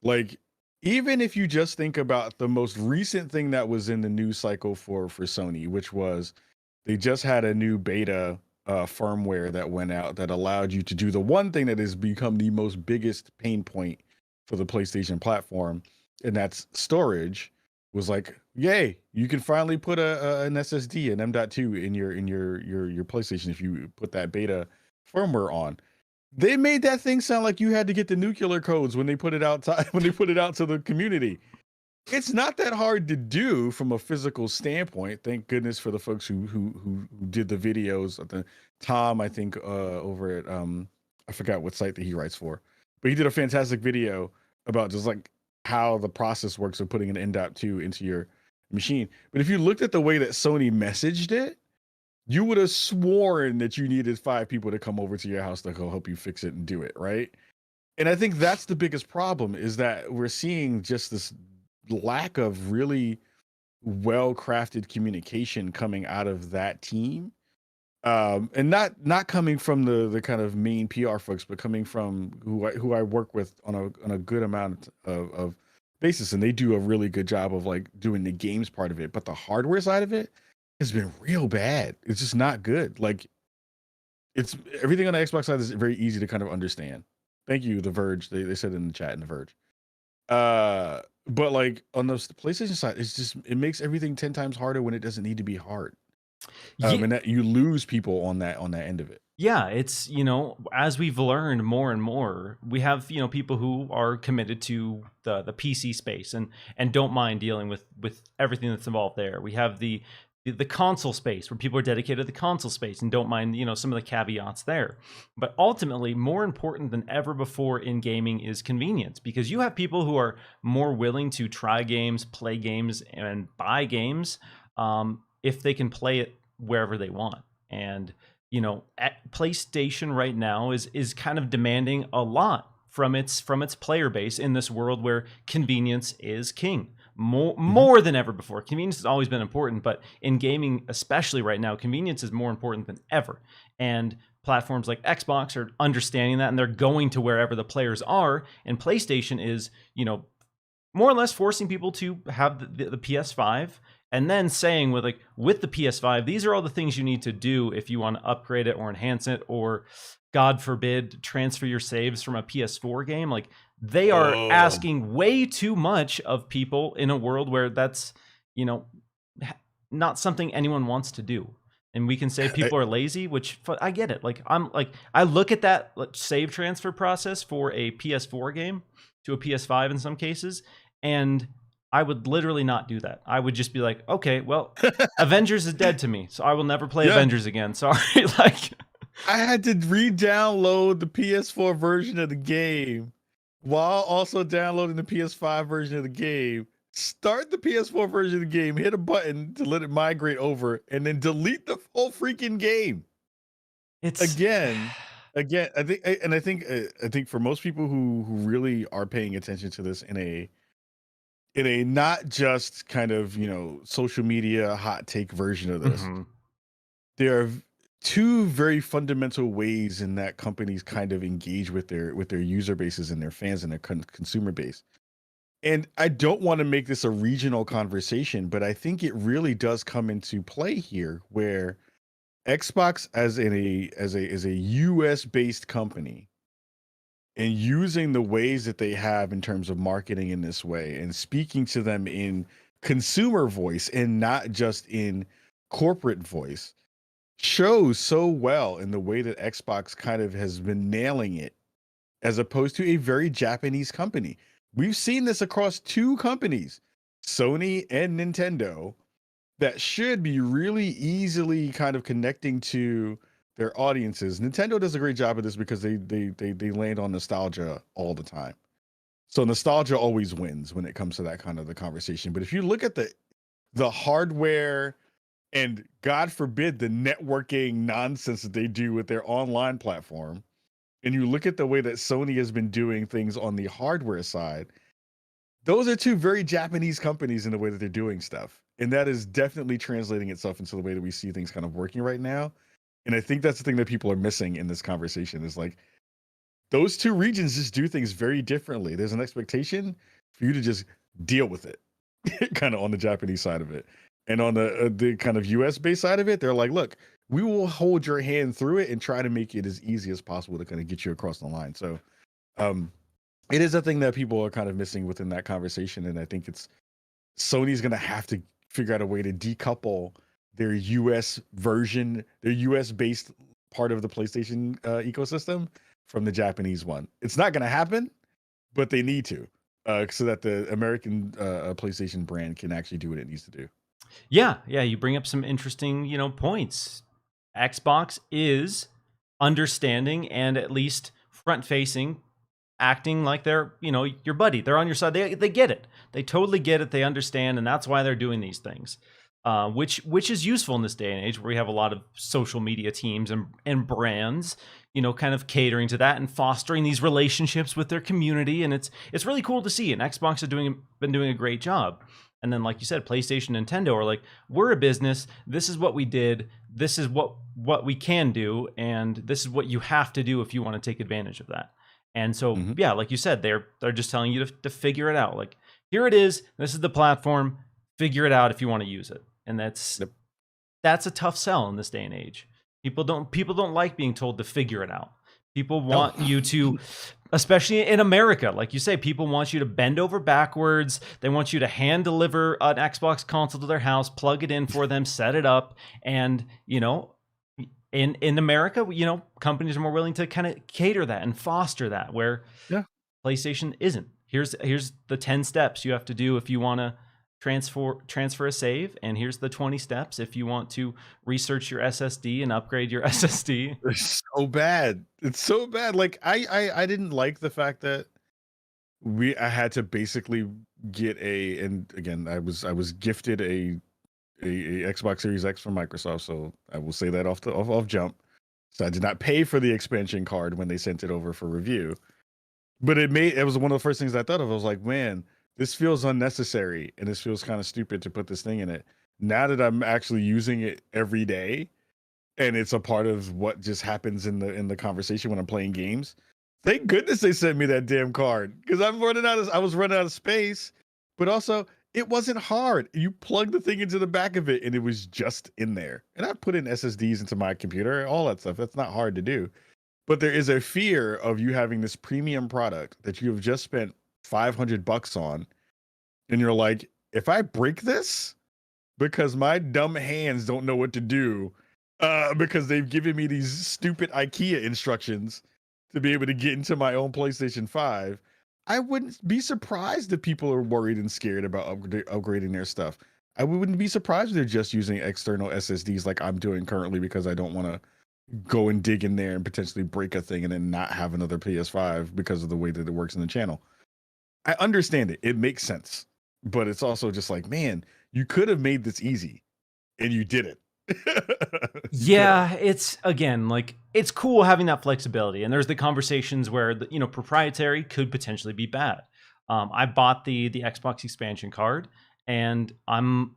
Like, even if you just think about the most recent thing that was in the news cycle for Sony, which was they just had a new beta firmware that went out that allowed you to do the one thing that has become the most biggest pain point for the PlayStation platform, and that's storage. Was like, yay, you can finally put an SSD, an M.2 in your PlayStation if you put that beta firmware on. They made that thing sound like you had to get the nuclear codes when they put it out to the community. It's not that hard to do from a physical standpoint. Thank goodness for the folks who did the videos. Tom, I think, over at I forgot what site that he writes for, but he did a fantastic video about just like how the process works of putting an M.2 into your machine. But if you looked at the way that Sony messaged it, you would have sworn that you needed 5 people to come over to your house to go help you fix it and do it, right? And I think that's the biggest problem, is that we're seeing just this lack of really well-crafted communication coming out of that team. And not coming from the kind of main PR folks, but coming from who I work with on a good amount of basis, and they do a really good job of like doing the games part of it. But the hardware side of it has been real bad. It's just not good. Like, it's everything on the Xbox side is very easy to kind of understand. Thank you, The Verge. They said in the chat in The Verge. But like on the PlayStation side, it makes everything 10 times harder when it doesn't need to be hard. And that you lose people on that end of it. Yeah, it's, as we've learned more and more, we have, people who are committed to the PC space and don't mind dealing with everything that's involved there. We have the console space where people are dedicated to the console space and don't mind, some of the caveats there. But ultimately, more important than ever before in gaming is convenience, because you have people who are more willing to try games, play games, and buy games if they can play it wherever they want. And at PlayStation right now is kind of demanding a lot from its player base in this world where convenience is king. More than ever before. Convenience has always been important, but in gaming, especially right now, convenience is more important than ever. And platforms like Xbox are understanding that, and they're going to wherever the players are. And PlayStation is, more or less forcing people to have the PS5, and then saying with the PS5, these are all the things you need to do if you want to upgrade it or enhance it, or God forbid, transfer your saves from a PS4 game. Like, they are asking way too much of people in a world where that's, not something anyone wants to do. And we can say people are lazy, which I get it. Like, I look at that save transfer process for a PS4 game to a PS5 in some cases, and I would literally not do that. I would just be like, okay, well, Avengers is dead to me, so I will never play Avengers again. Sorry. Like, I had to re-download the PS4 version of the game while also downloading the PS5 version of the game. Start the PS4 version of the game, hit a button to let it migrate over, and then delete the whole freaking game. It's again. I think for most people who really are paying attention to this in a not just kind of social media hot take version of this, there are two very fundamental ways in that companies kind of engage with their user bases and their fans and their consumer base. And I don't want to make this a regional conversation, but I think it really does come into play here, where Xbox as a US based company, and using the ways that they have in terms of marketing in this way and speaking to them in consumer voice and not just in corporate voice, shows so well in the way that Xbox kind of has been nailing it, as opposed to a very Japanese company. We've seen this across two companies, Sony and Nintendo, that should be really easily kind of connecting to their audiences. Nintendo does a great job of this because they land on nostalgia all the time. So nostalgia always wins when it comes to that kind of the conversation. But if you look at the hardware and, God forbid, the networking nonsense that they do with their online platform, and you look at the way that Sony has been doing things on the hardware side, those are two very Japanese companies in the way that they're doing stuff. And that is definitely translating itself into the way that we see things kind of working right now. And I think that's the thing that people are missing in this conversation, is like, those two regions just do things very differently. There's an expectation for you to just deal with it kind of on the Japanese side of it. And on the kind of US based side of it, they're like, look, we will hold your hand through it and try to make it as easy as possible to kind of get you across the line. So it is a thing that people are kind of missing within that conversation. And I think Sony's going to have to figure out a way to decouple their US version, their US based part of the PlayStation ecosystem from the Japanese one. It's not going to happen, but they need to, so that the American PlayStation brand can actually do what it needs to do. Yeah, you bring up some interesting, points. Xbox is understanding and at least front-facing, acting like they're, your buddy. They're on your side. They get it. They totally get it. They understand, and that's why they're doing these things. Which is useful in this day and age where we have a lot of social media teams and brands, kind of catering to that and fostering these relationships with their community. And it's really cool to see. And Xbox has been doing a great job. And then, like you said, PlayStation, Nintendo are like, we're a business. This is what we did. This is what we can do. And this is what you have to do if you want to take advantage of that. And so, yeah, like you said, they're just telling you to figure it out. Like, here it is. This is the platform. Figure it out if you want to use it. And that's a tough sell in this day and age. People don't like being told to figure it out. People want you to, especially in America, like you say, people want you to bend over backwards. They want you to hand deliver an Xbox console to their house, plug it in for them, set it up. And, in America, companies are more willing to kind of cater that and foster that, where PlayStation isn't. Here's the 10 steps you have to do if you want to transfer a save, and here's the 20 steps if you want to research your SSD and upgrade your SSD. It's so bad. It's so bad. Like, I didn't like the fact that I had to basically get and again, I was gifted a Xbox Series X from Microsoft, so I will say that off jump. So I did not pay for the expansion card when they sent it over for review, but it was one of the first things I thought of. I was like, man, this feels unnecessary, and this feels kind of stupid to put this thing in it. Now that I'm actually using it every day, and it's a part of what just happens in the conversation when I'm playing games. Thank goodness they sent me that damn card, because I was running out of space, but also it wasn't hard. You plug the thing into the back of it and it was just in there. And I put in SSDs into my computer, all that stuff. That's not hard to do. But there is a fear of you having this premium product that you have just spent $500 on, and you're like, if I break this because my dumb hands don't know what to do, because they've given me these stupid IKEA instructions to be able to get into my own PlayStation 5, I wouldn't be surprised if people are worried and scared about upgrading their stuff. I wouldn't be surprised if they're just using external SSDs like I'm doing currently, because I don't want to go and dig in there and potentially break a thing and then not have another PS5 because of the way that it works in the channel. I understand it. It makes sense. But it's also just like, man, you could have made this easy and you did it. Yeah, it's again, like, it's cool having that flexibility. And there's the conversations where proprietary could potentially be bad. I bought the Xbox expansion card, and I'm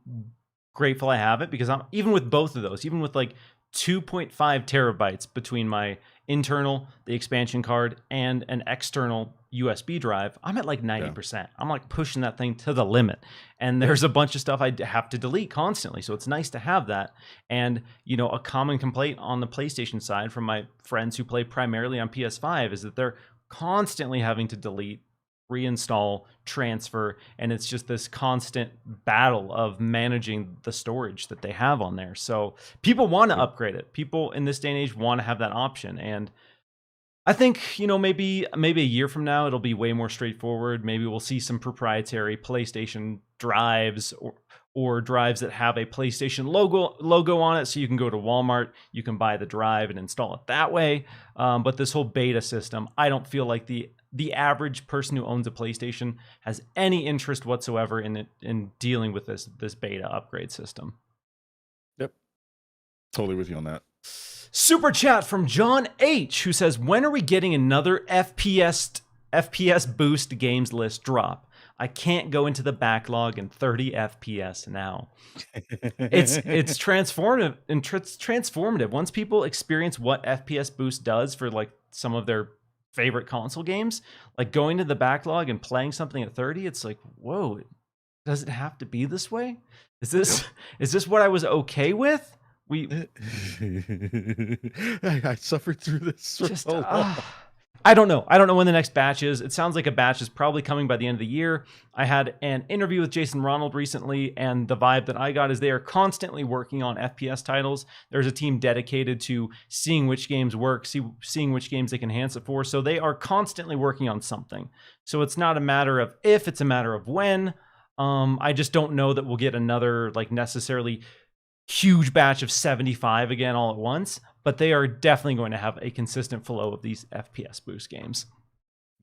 grateful I have it, because even with both of those, even with like 2.5 terabytes between my internal, the expansion card, and an external USB drive, I'm at like 90%. Yeah. I'm like pushing that thing to the limit. And there's a bunch of stuff I have to delete constantly. So it's nice to have that. And, a common complaint on the PlayStation side from my friends who play primarily on PS5 is that they're constantly having to delete, reinstall, transfer, and it's just this constant battle of managing the storage that they have on there. So people want to upgrade it. People in this day and age want to have that option. And I think, maybe a year from now, it'll be way more straightforward. Maybe we'll see some proprietary PlayStation drives or drives that have a PlayStation logo on it. So you can go to Walmart, you can buy the drive and install it that way. But this whole beta system, I don't feel like the average person who owns a PlayStation has any interest whatsoever in dealing with this beta upgrade system. Yep. Totally with you on that. Super chat from John H, who says, when are we getting another FPS Boost games list drop? I can't go into the backlog in 30 FPS now. It's transformative, and it's transformative. Once people experience what FPS Boost does for like some of their favorite console games, like going to the backlog and playing something at 30, it's like, whoa, does it have to be this way? Is this what I was okay with? I suffered through this for so long. I don't know. I don't know when the next batch is. It sounds like a batch is probably coming by the end of the year. I had an interview with Jason Ronald recently, and the vibe that I got is they are constantly working on FPS titles. There's a team dedicated to seeing which games work, seeing which games they can enhance it for. So they are constantly working on something. So it's not a matter of if, it's a matter of when. I just don't know that we'll get another like necessarily huge batch of 75 again all at once, but they are definitely going to have a consistent flow of these FPS Boost games.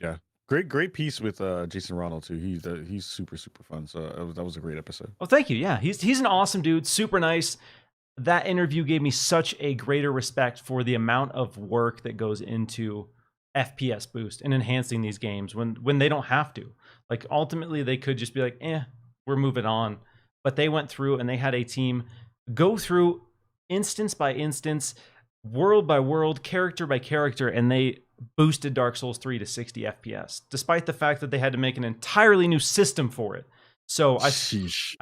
Yeah, great piece with Jason Ronald too. He's super fun. So that was a great episode. Oh, thank you. Yeah, he's an awesome dude, super nice. That interview gave me such a greater respect for the amount of work that goes into FPS Boost and enhancing these games when they don't have to. Like ultimately they could just be like, we're moving on. But they went through and they had a team go through instance by instance, world by world, character by character, and they boosted Dark Souls 3 to 60 FPS, despite the fact that they had to make an entirely new system for it. So I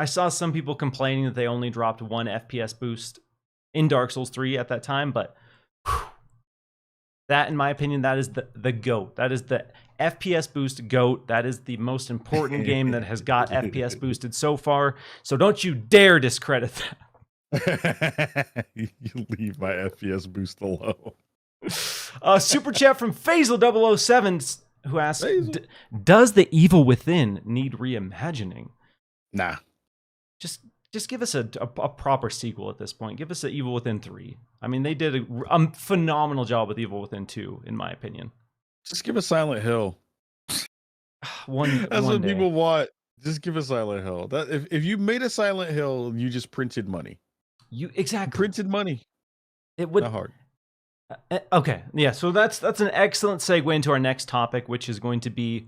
saw some people complaining that they only dropped one FPS boost in Dark Souls 3 at that time, but that, in my opinion, that is the GOAT. That is the FPS Boost GOAT. That is the most important game that has got FPS boosted so far. So don't you dare discredit that. You leave my FPS Boost alone. Super chat from Faisal007, who asks, does the Evil Within need reimagining? Nah. Just give us a proper sequel at this point. Give us an Evil Within 3. I mean, they did a phenomenal job with Evil Within 2, in my opinion. Just give us Silent Hill. That's what people want. Just give us Silent Hill. That if you made a Silent Hill, you just printed money. You exactly printed money. It would not hard. Okay, yeah. So that's an excellent segue into our next topic, which is going to be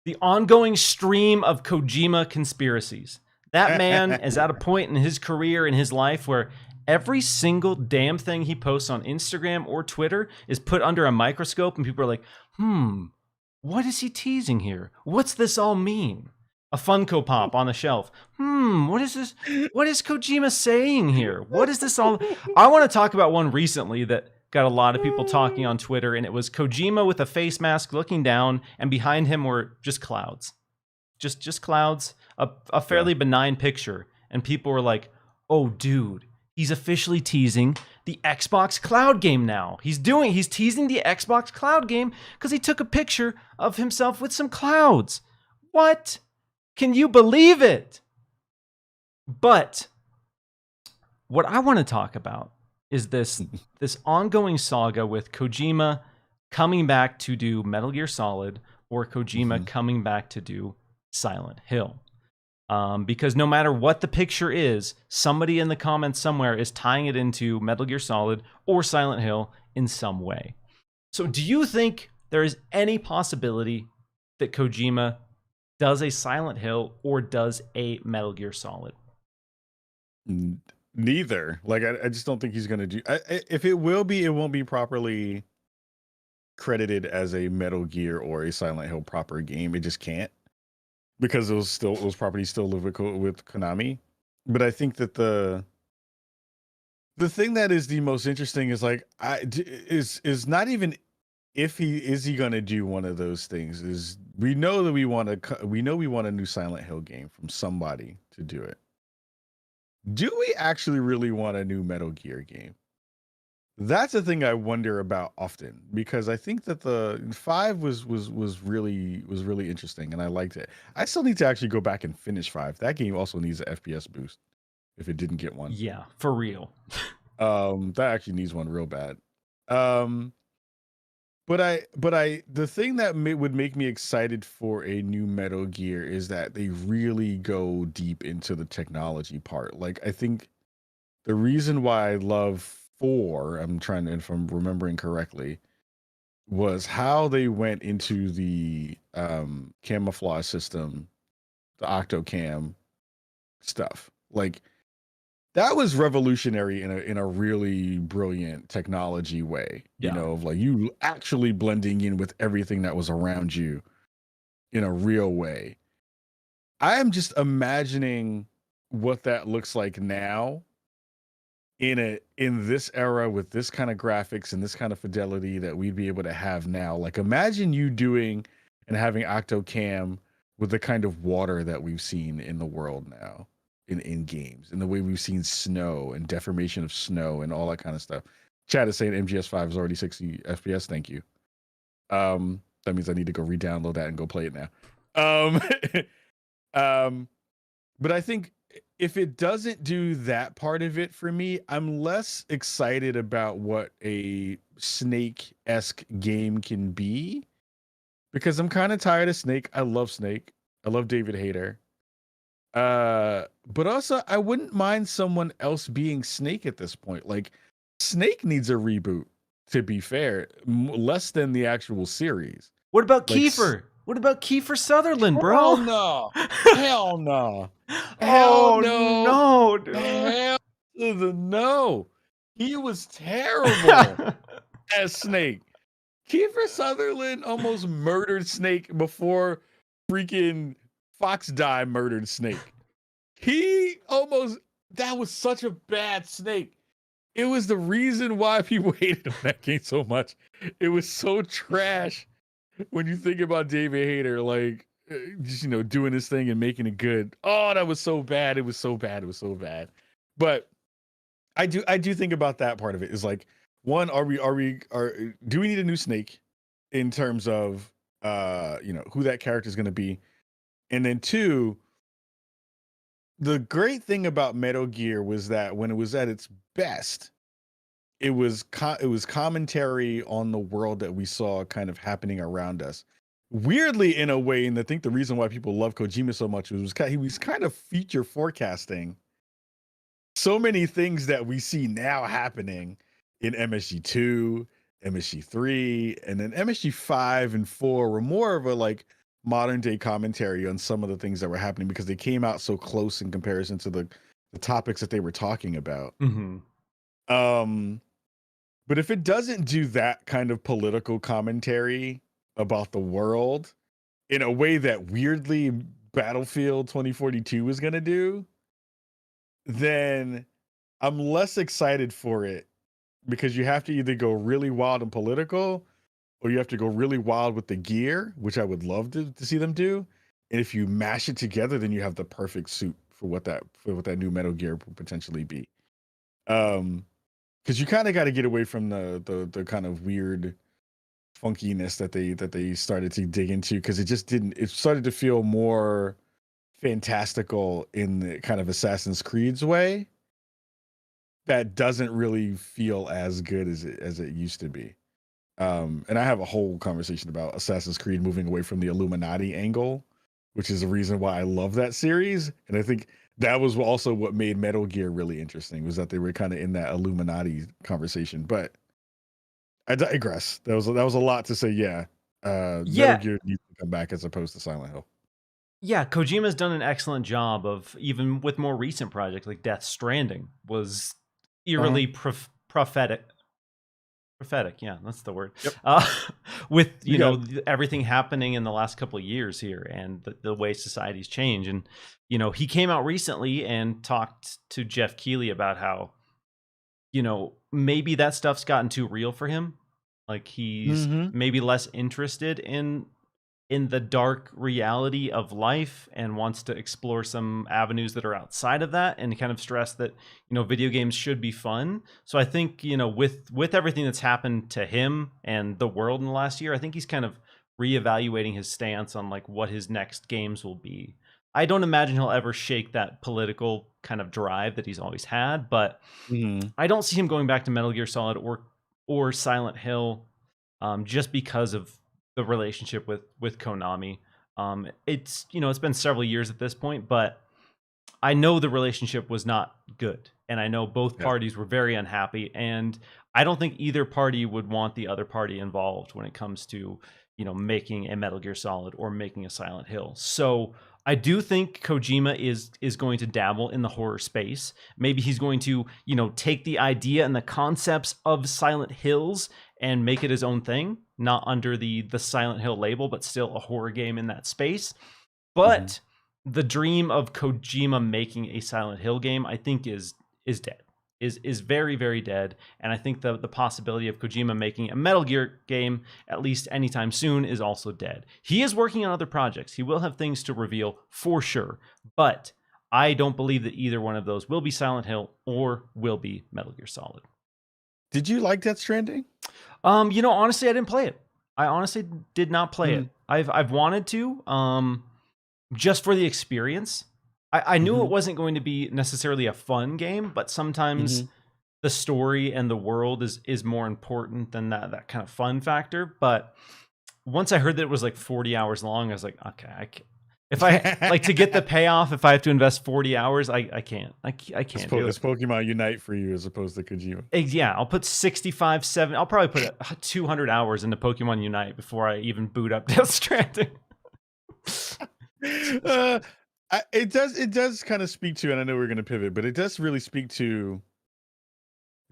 the ongoing stream of Kojima Conspiracies. That man is at a point in his career, in his life, where every single damn thing he posts on Instagram or Twitter is put under a microscope, and people are like, what is he teasing here? What's this all mean? A Funko Pop on the shelf. What is this? What is Kojima saying here? What is this all? I want to talk about one recently that got a lot of people talking on Twitter, and it was Kojima with a face mask looking down, and behind him were just clouds. Just clouds, a fairly benign picture. And people were like, oh, dude, he's officially teasing the Xbox Cloud game now. He's teasing the Xbox Cloud game because he took a picture of himself with some clouds. What? Can you believe it? But what I want to talk about is this ongoing saga with Kojima coming back to do Metal Gear Solid or Kojima coming back to do Silent Hill. Because no matter what the picture is, somebody in the comments somewhere is tying it into Metal Gear Solid or Silent Hill in some way. So do you think there is any possibility that Kojima does a Silent Hill or does a Metal Gear Solid? Neither. Like, I just don't think he's going to do... if it will be, it won't be properly credited as a Metal Gear or a Silent Hill proper game. It just can't. Because those properties still live with Konami. But I think that the thing that is the most interesting is like is not even if he going to do one of those things. Is we know that we want a new Silent Hill game from somebody to do it. Do we actually really want a new Metal Gear game? That's the thing I wonder about often, because I think that the 5 was really interesting and I liked it. I still need to actually go back and finish 5. That game also needs an FPS boost if it didn't get one. Yeah, for real. That actually needs one real bad. But the thing that would make me excited for a new Metal Gear is that they really go deep into the technology part. Like, I think the reason why I love 4, if I'm remembering correctly, was how they went into the camouflage system, the Octocam stuff. Like, that was revolutionary in a really brilliant technology way. You know, of like you actually blending in with everything that was around you in a real way. I am just imagining what that looks like now in this era with this kind of graphics and this kind of fidelity that we'd be able to have now. Like, imagine you doing and having Octocam with the kind of water that we've seen in the world now in games, and the way we've seen snow and deformation of snow and all that kind of stuff. Chad is saying MGS5 is already 60 FPS. Thank you. That means I need to go re-download that and go play it now. But I think if it doesn't do that part of it for me, I'm less excited about what a Snake-esque game can be, because I'm kind of tired of Snake. I love Snake. I love David Hayter. But also I wouldn't mind someone else being Snake at this point. Like, Snake needs a reboot, to be fair, less than the actual series. What about Kiefer? What about Kiefer Sutherland, bro? Hell no. Hell no. Hell no, dude. Hell to the no. He was terrible as Snake. Kiefer Sutherland almost murdered Snake before freaking Fox Die murdered Snake. That was such a bad Snake. It was the reason why people hated him that game so much. It was so trash. When you think about David Hayter, like, just, doing his thing and making it good. Oh, that was so bad. It was so bad. It was so bad. But I do think about that part of it is like, one, do we need a new Snake in terms of, who that character is going to be? And then 2, the great thing about Metal Gear was that when it was at its best, it was commentary on the world that we saw kind of happening around us. Weirdly, in a way, and I think the reason why people love Kojima so much was he was kind of future forecasting so many things that we see now happening in MSG2, MSG3, and then MSG5 and 4 were more of a like modern day commentary on some of the things that were happening because they came out so close in comparison to the topics that they were talking about. Um, but if it doesn't do that kind of political commentary about the world in a way that weirdly Battlefield 2042 is going to do, then I'm less excited for it, because you have to either go really wild and political, or you have to go really wild with the gear, which I would love to see them do. And if you mash it together, then you have the perfect suit for what that new Metal Gear would potentially be. Because you kind of got to get away from the kind of weird funkiness that they started to dig into, because it started to feel more fantastical in the kind of Assassin's Creed's way that doesn't really feel as good as it used to be. And I have a whole conversation about Assassin's Creed moving away from the Illuminati angle, which is the reason why I love that series. And I think that was also what made Metal Gear really interesting, was that they were kind of in that Illuminati conversation. But I digress. That was a lot to say. Yeah, Metal Gear needs to come back as opposed to Silent Hill. Yeah, Kojima's done an excellent job of, even with more recent projects like Death Stranding, was eerily prophetic. Prophetic, yeah, that's the word. Yep. With everything happening in the last couple of years here, and the way society's changed, and he came out recently and talked to Jeff Keighley about how maybe that stuff's gotten too real for him. Like he's maybe less interested in the dark reality of life and wants to explore some avenues that are outside of that, and kind of stress that video games should be fun. So I think with everything that's happened to him and the world in the last year, I think he's kind of reevaluating his stance on like what his next games will be. I don't imagine he'll ever shake that political kind of drive that he's always had, but I don't see him going back to Metal Gear Solid or Silent Hill, just because of the relationship with Konami. It's it's been several years at this point, but I know the relationship was not good, and I know both parties were very unhappy, and I don't think either party would want the other party involved when it comes to making a Metal Gear Solid or making a Silent Hill. So I do think Kojima is going to dabble in the horror space. Maybe he's going to take the idea and the concepts of Silent Hills and make it his own thing, not under the Silent Hill label, but still a horror game in that space. But the dream of Kojima making a Silent Hill game, I think, is dead. Is very, very dead. And I think the possibility of Kojima making a Metal Gear game, at least anytime soon, is also dead. He is working on other projects. He will have things to reveal for sure. But I don't believe that either one of those will be Silent Hill or will be Metal Gear Solid. Did you like Death Stranding? Honestly, I didn't play it. I honestly did not play it. I've wanted to, just for the experience. I knew it wasn't going to be necessarily a fun game, but sometimes the story and the world is more important than that kind of fun factor. But once I heard that it was like 40 hours long, I was like, okay, if I like to get the payoff, if I have to invest 40 hours, I can't. I can't do it. It's Pokemon Unite for you as opposed to Kojima. Yeah, I'll put 65, 70. I'll probably put 200 hours into Pokemon Unite before I even boot up Death Stranding. It does kind of speak to, and I know we're going to pivot, but it does really speak to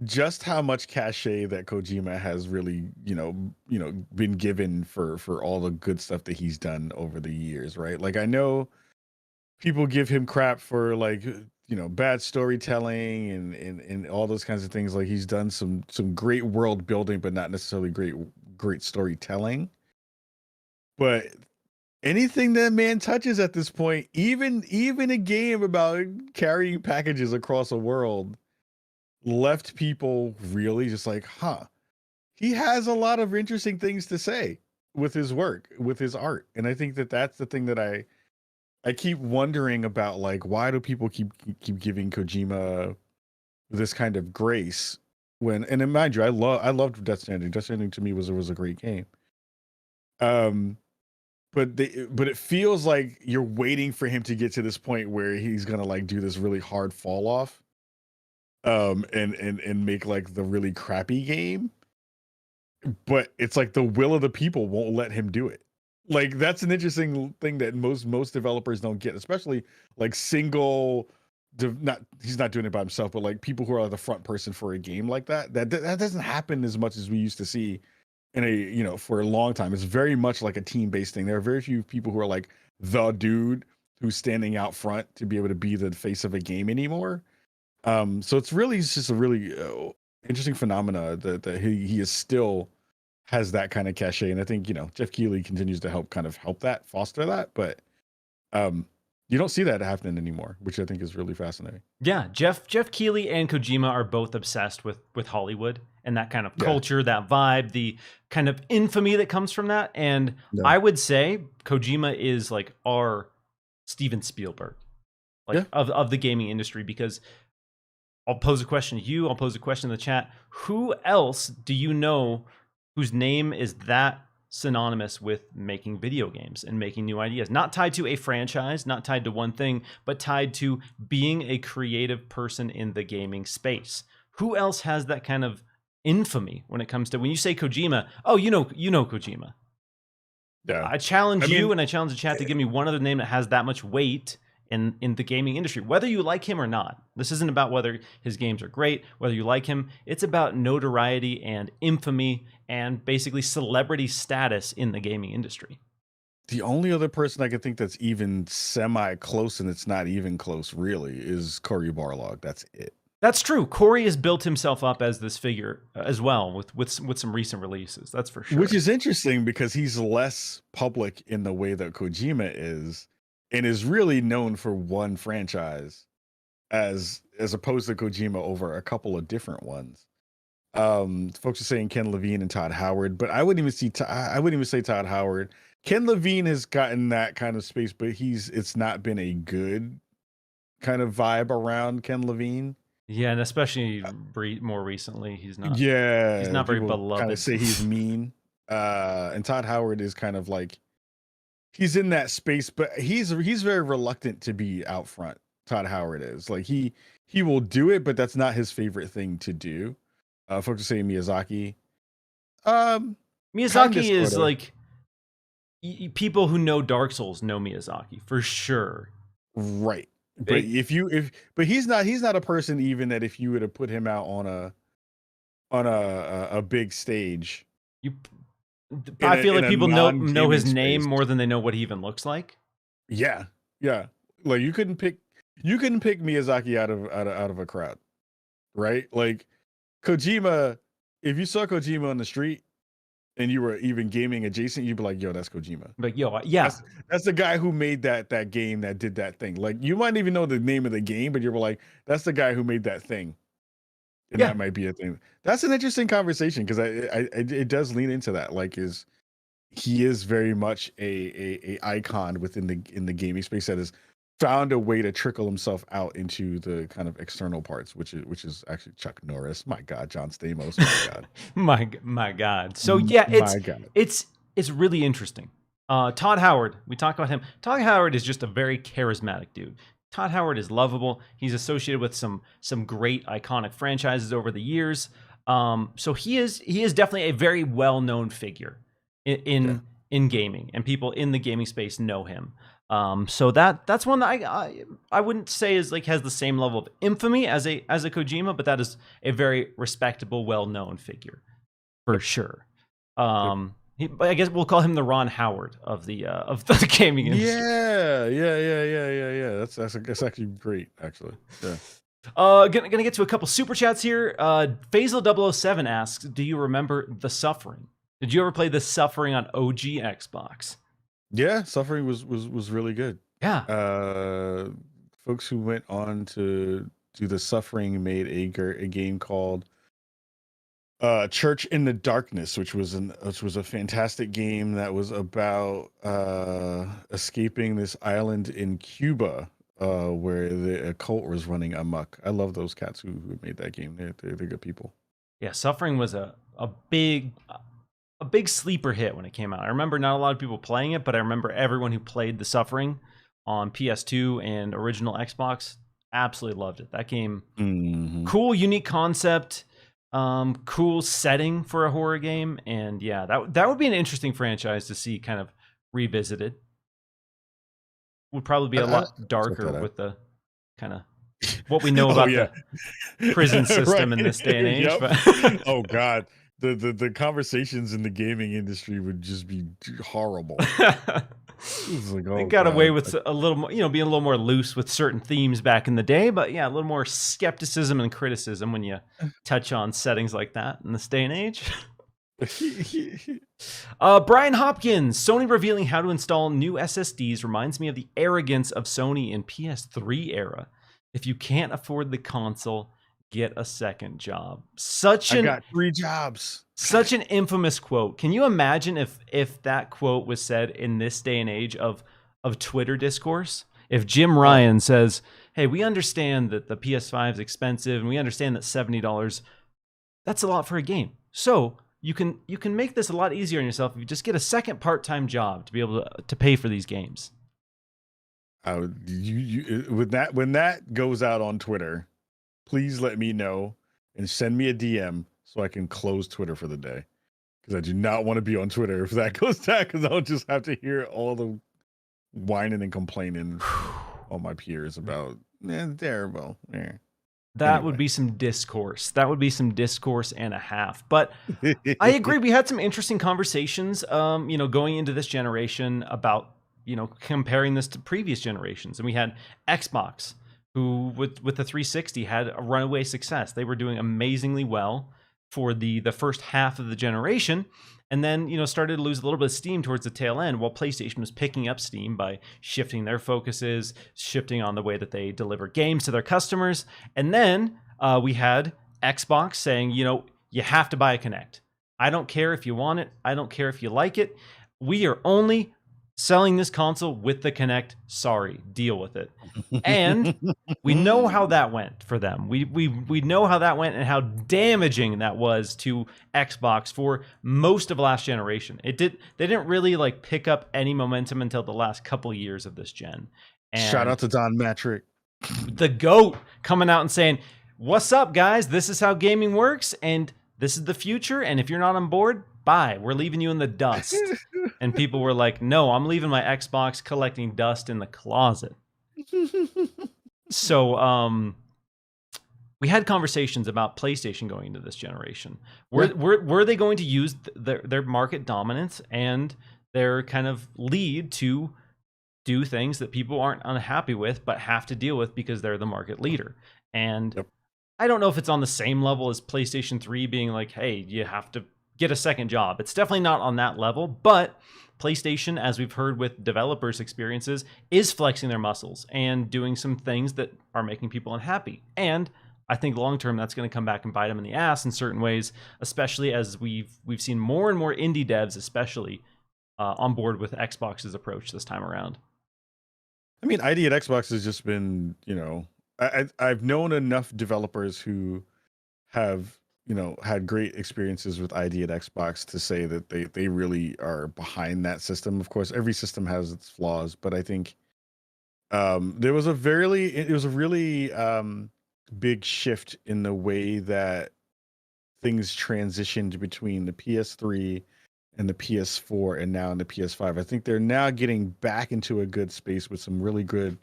just how much cachet that Kojima has really, been given for all the good stuff that he's done over the years, right? Like, I know people give him crap for like, bad storytelling and all those kinds of things. Like, he's done some great world building, but not necessarily great storytelling. But anything that man touches at this point, even a game about carrying packages across a world, left people really just like, he has a lot of interesting things to say with his work, with his art. And I think that that's the thing that I keep wondering about, like, why do people keep giving Kojima this kind of grace when, and mind you, I loved Death Stranding. Death Stranding to me was a great game. But it feels like you're waiting for him to get to this point where he's gonna like do this really hard fall off, and make like the really crappy game. But it's like the will of the people won't let him do it. Like, that's an interesting thing that most developers don't get, especially like single not he's not doing it by himself, but like people who are the front person for a game like that doesn't happen as much as we used to see in for a long time. It's very much like a team-based thing. There are very few people who are like the dude who's standing out front to be able to be the face of a game anymore. So it's just a really interesting phenomena that he is still has that kind of cachet, and I think Jeff Keighley continues to help that foster that, but you don't see that happening anymore, which I think is really fascinating. Yeah, Jeff Keighley and Kojima are both obsessed with Hollywood and that kind of culture, that vibe, the kind of infamy that comes from that. And I would say Kojima is like our Steven Spielberg, of the gaming industry, because I'll pose a question to you, I'll pose a question in the chat. Who else do you know whose name is that synonymous with making video games and making new ideas, not tied to a franchise, not tied to one thing, but tied to being a creative person in the gaming space? Who else has that kind of infamy when it comes to, when you say Kojima, oh, you know Kojima. Yeah. I challenge you and I challenge the chat to give me one other name that has that much weight in the gaming industry, whether you like him or not. This isn't about whether his games are great, whether you like him. It's about notoriety and infamy and basically celebrity status in the gaming industry. The only other person I could think that's even semi-close, and it's not even close really, is Cory Barlog. That's it. That's true. Corey has built himself up as this figure as well with some recent releases. That's for sure. Which is interesting because he's less public in the way that Kojima is, and is really known for one franchise as opposed to Kojima over a couple of different ones. Folks are saying Ken Levine and Todd Howard, but I wouldn't even say Todd Howard. Ken Levine has gotten that kind of space, but it's not been a good kind of vibe around Ken Levine. Yeah, and especially more recently, he's not. Yeah, he's not very beloved. Kind of say he's mean. And Todd Howard is kind of like, he's in that space, but he's very reluctant to be out front. Todd Howard is like he will do it, but that's not his favorite thing to do. Folks are saying Miyazaki. Miyazaki is like, people who know Dark Souls know Miyazaki for sure. Right. But but he's not a person even that if you were to put him out on a big stage, I feel like people know his name more than they know what he even looks like. Yeah. Like you couldn't pick Miyazaki out of a crowd, right? Like Kojima, if you saw Kojima on the street and you were even gaming adjacent, you'd be like, yo, that's Kojima. Like, yo, yeah. That's the guy who made that game that did that thing. Like you might even know the name of the game, but you're like, that's the guy who made that thing. And that might be a thing. That's an interesting conversation because it does lean into that. Like he is very much a icon in the gaming space that has found a way to trickle himself out into the kind of external parts, which is actually Chuck Norris. My God, John Stamos. My God. my God. So yeah, it's really interesting. Todd Howard, we talk about him. Todd Howard is just a very charismatic dude. Todd Howard is lovable. He's associated with some great iconic franchises over the years. So he is definitely a very well-known figure in gaming, and people in the gaming space know him. So that's one that I wouldn't say is like has the same level of infamy as a Kojima, but that is a very respectable, well-known figure for sure. I guess we'll call him the Ron Howard of the gaming industry. Yeah. That's actually great, actually. Yeah. Gonna get to a couple super chats here. Faisal007 asks, "Do you remember The Suffering? Did you ever play The Suffering on OG Xbox?" Yeah, Suffering was really good. Yeah. Folks who went on to do The Suffering made a game called Church in the Darkness, which was a fantastic game that was about escaping this island in Cuba where the cult was running amok. I love those cats who made that game. They're good people. Yeah, Suffering was a big sleeper hit when it came out. I remember not a lot of people playing it, but I remember everyone who played The Suffering on PS2 and original Xbox absolutely loved it. That game, cool, unique concept. Cool setting for a horror game, and yeah, that would be an interesting franchise to see kind of revisited. Would probably be a lot darker with the kind of what we know Oh about yeah, the prison system right. in this day and age. Yep. But Oh God, the conversations in the gaming industry would just be horrible. It's like, they oh got away God. with a little more, being a little more loose with certain themes back in the day. But yeah, a little more skepticism and criticism when you touch on settings like that in this day and age. Brian Hopkins, Sony revealing how to install new SSDs reminds me of the arrogance of Sony in PS3 era. If you can't afford the console, get a second job. I got 3 jobs. Such an infamous quote. Can you imagine if that quote was said in this day and age of Twitter discourse? If Jim Ryan says, "Hey, we understand that the PS5 is expensive, and we understand that $70, that's a lot for a game. So you can make this a lot easier on yourself if you just get a second part-time job to be able to pay for these games." When that goes out on Twitter, please let me know and send me a DM so I can close Twitter for the day, because I do not want to be on Twitter if that goes down, because I'll just have to hear all the whining and complaining on my peers about terrible. That would be some discourse. That would be some discourse and a half. But I agree. We had some interesting conversations, going into this generation about, comparing this to previous generations. And we had Xbox, who with the 360 had a runaway success. They were doing amazingly well for the first half of the generation, and then started to lose a little bit of steam towards the tail end, while PlayStation was picking up steam by shifting their focuses, shifting on the way that they deliver games to their customers. And then we had Xbox saying, you have to buy a Kinect. I don't care if you want it. I don't care if you like it. We are only selling this console with the Kinect. Sorry, deal with it. And we know how that went for them. We know how that went and how damaging that was to Xbox for most of last generation. They didn't really pick up any momentum until the last couple of years of this gen. And shout out to Don Matrick, the GOAT, coming out and saying, "What's up, guys? This is how gaming works, and this is the future. And if you're not on board, bye. We're leaving you in the dust." And people were like, "No, I'm leaving my Xbox collecting dust in the closet." So we had conversations about PlayStation going into this generation. Were they going to use their market dominance and their kind of lead to do things that people aren't unhappy with but have to deal with because they're the market leader? And I don't know if it's on the same level as PlayStation 3 being like, "Hey, you have to get a second job." It's definitely not on that level, but PlayStation, as we've heard with developers' experiences, is flexing their muscles and doing some things that are making people unhappy. And I think long term that's going to come back and bite them in the ass in certain ways, especially as we've seen more and more indie devs, especially on board with Xbox's approach this time around. I mean, ID at Xbox has just been, I've known enough developers who have had great experiences with ID at Xbox to say that they really are behind that system. Of course, every system has its flaws, but I think it was a really big shift in the way that things transitioned between the PS3 and the PS4 and now in the PS5. I think they're now getting back into a good space with some really good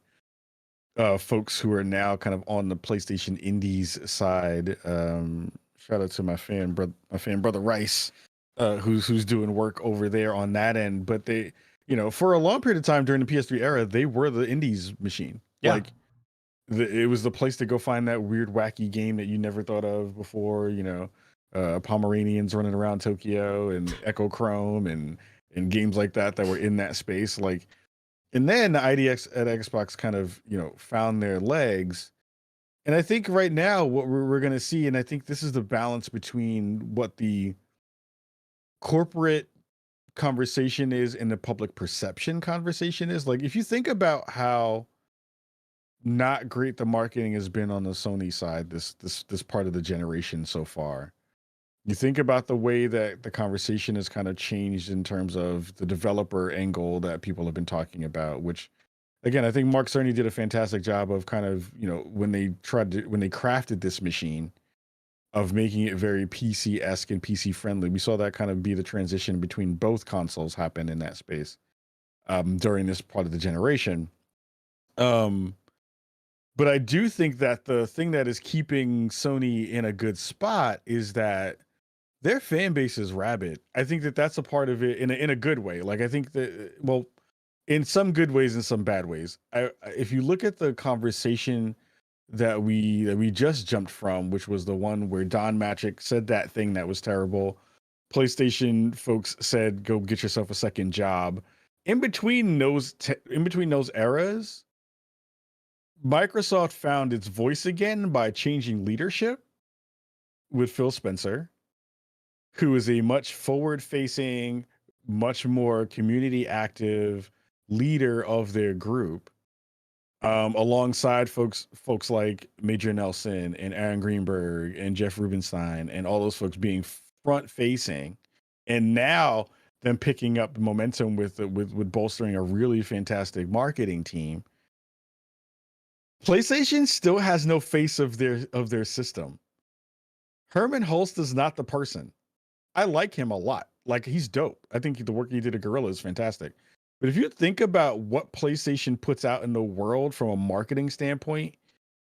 folks who are now kind of on the PlayStation Indies side. Shout out to my fan brother Rice, who's doing work over there on that end. But they, for a long period of time during the PS3 era, they were the indies machine. Yeah. It was the place to go find that weird, wacky game that you never thought of before. Pomeranians running around Tokyo and Echo Chrome and games like that were in that space. And then the IDX at Xbox kind of found their legs. And I think right now what we're going to see, and I think this is the balance between what the corporate conversation is and the public perception conversation is. If you think about how not great the marketing has been on the Sony side, this part of the generation so far, you think about the way that the conversation has kind of changed in terms of the developer angle that people have been talking about, which, again, I think Mark Cerny did a fantastic job of kind of, when they crafted this machine, of making it very PC-esque and PC friendly. We saw that kind of be the transition between both consoles happen in that space during this part of the generation. But I do think that the thing that is keeping Sony in a good spot is that their fan base is rabid. I think that that's a part of it in a good way. Like I think that well, in some good ways and some bad ways. If you look at the conversation that we just jumped from, which was the one where Don Matrick said that thing that was terrible. PlayStation folks said, "Go get yourself a second job." In between those eras, Microsoft found its voice again by changing leadership with Phil Spencer, who is a much forward-facing, much more community active leader of their group, alongside folks like Major Nelson and Aaron Greenberg and Jeff Rubenstein and all those folks being front facing, and now them picking up momentum with bolstering a really fantastic marketing team. PlayStation still has no face of their system. Herman Hulst is not the person. I like him a lot. Like he's dope. I think the work he did at Gorilla is fantastic. But if you think about what PlayStation puts out in the world from a marketing standpoint,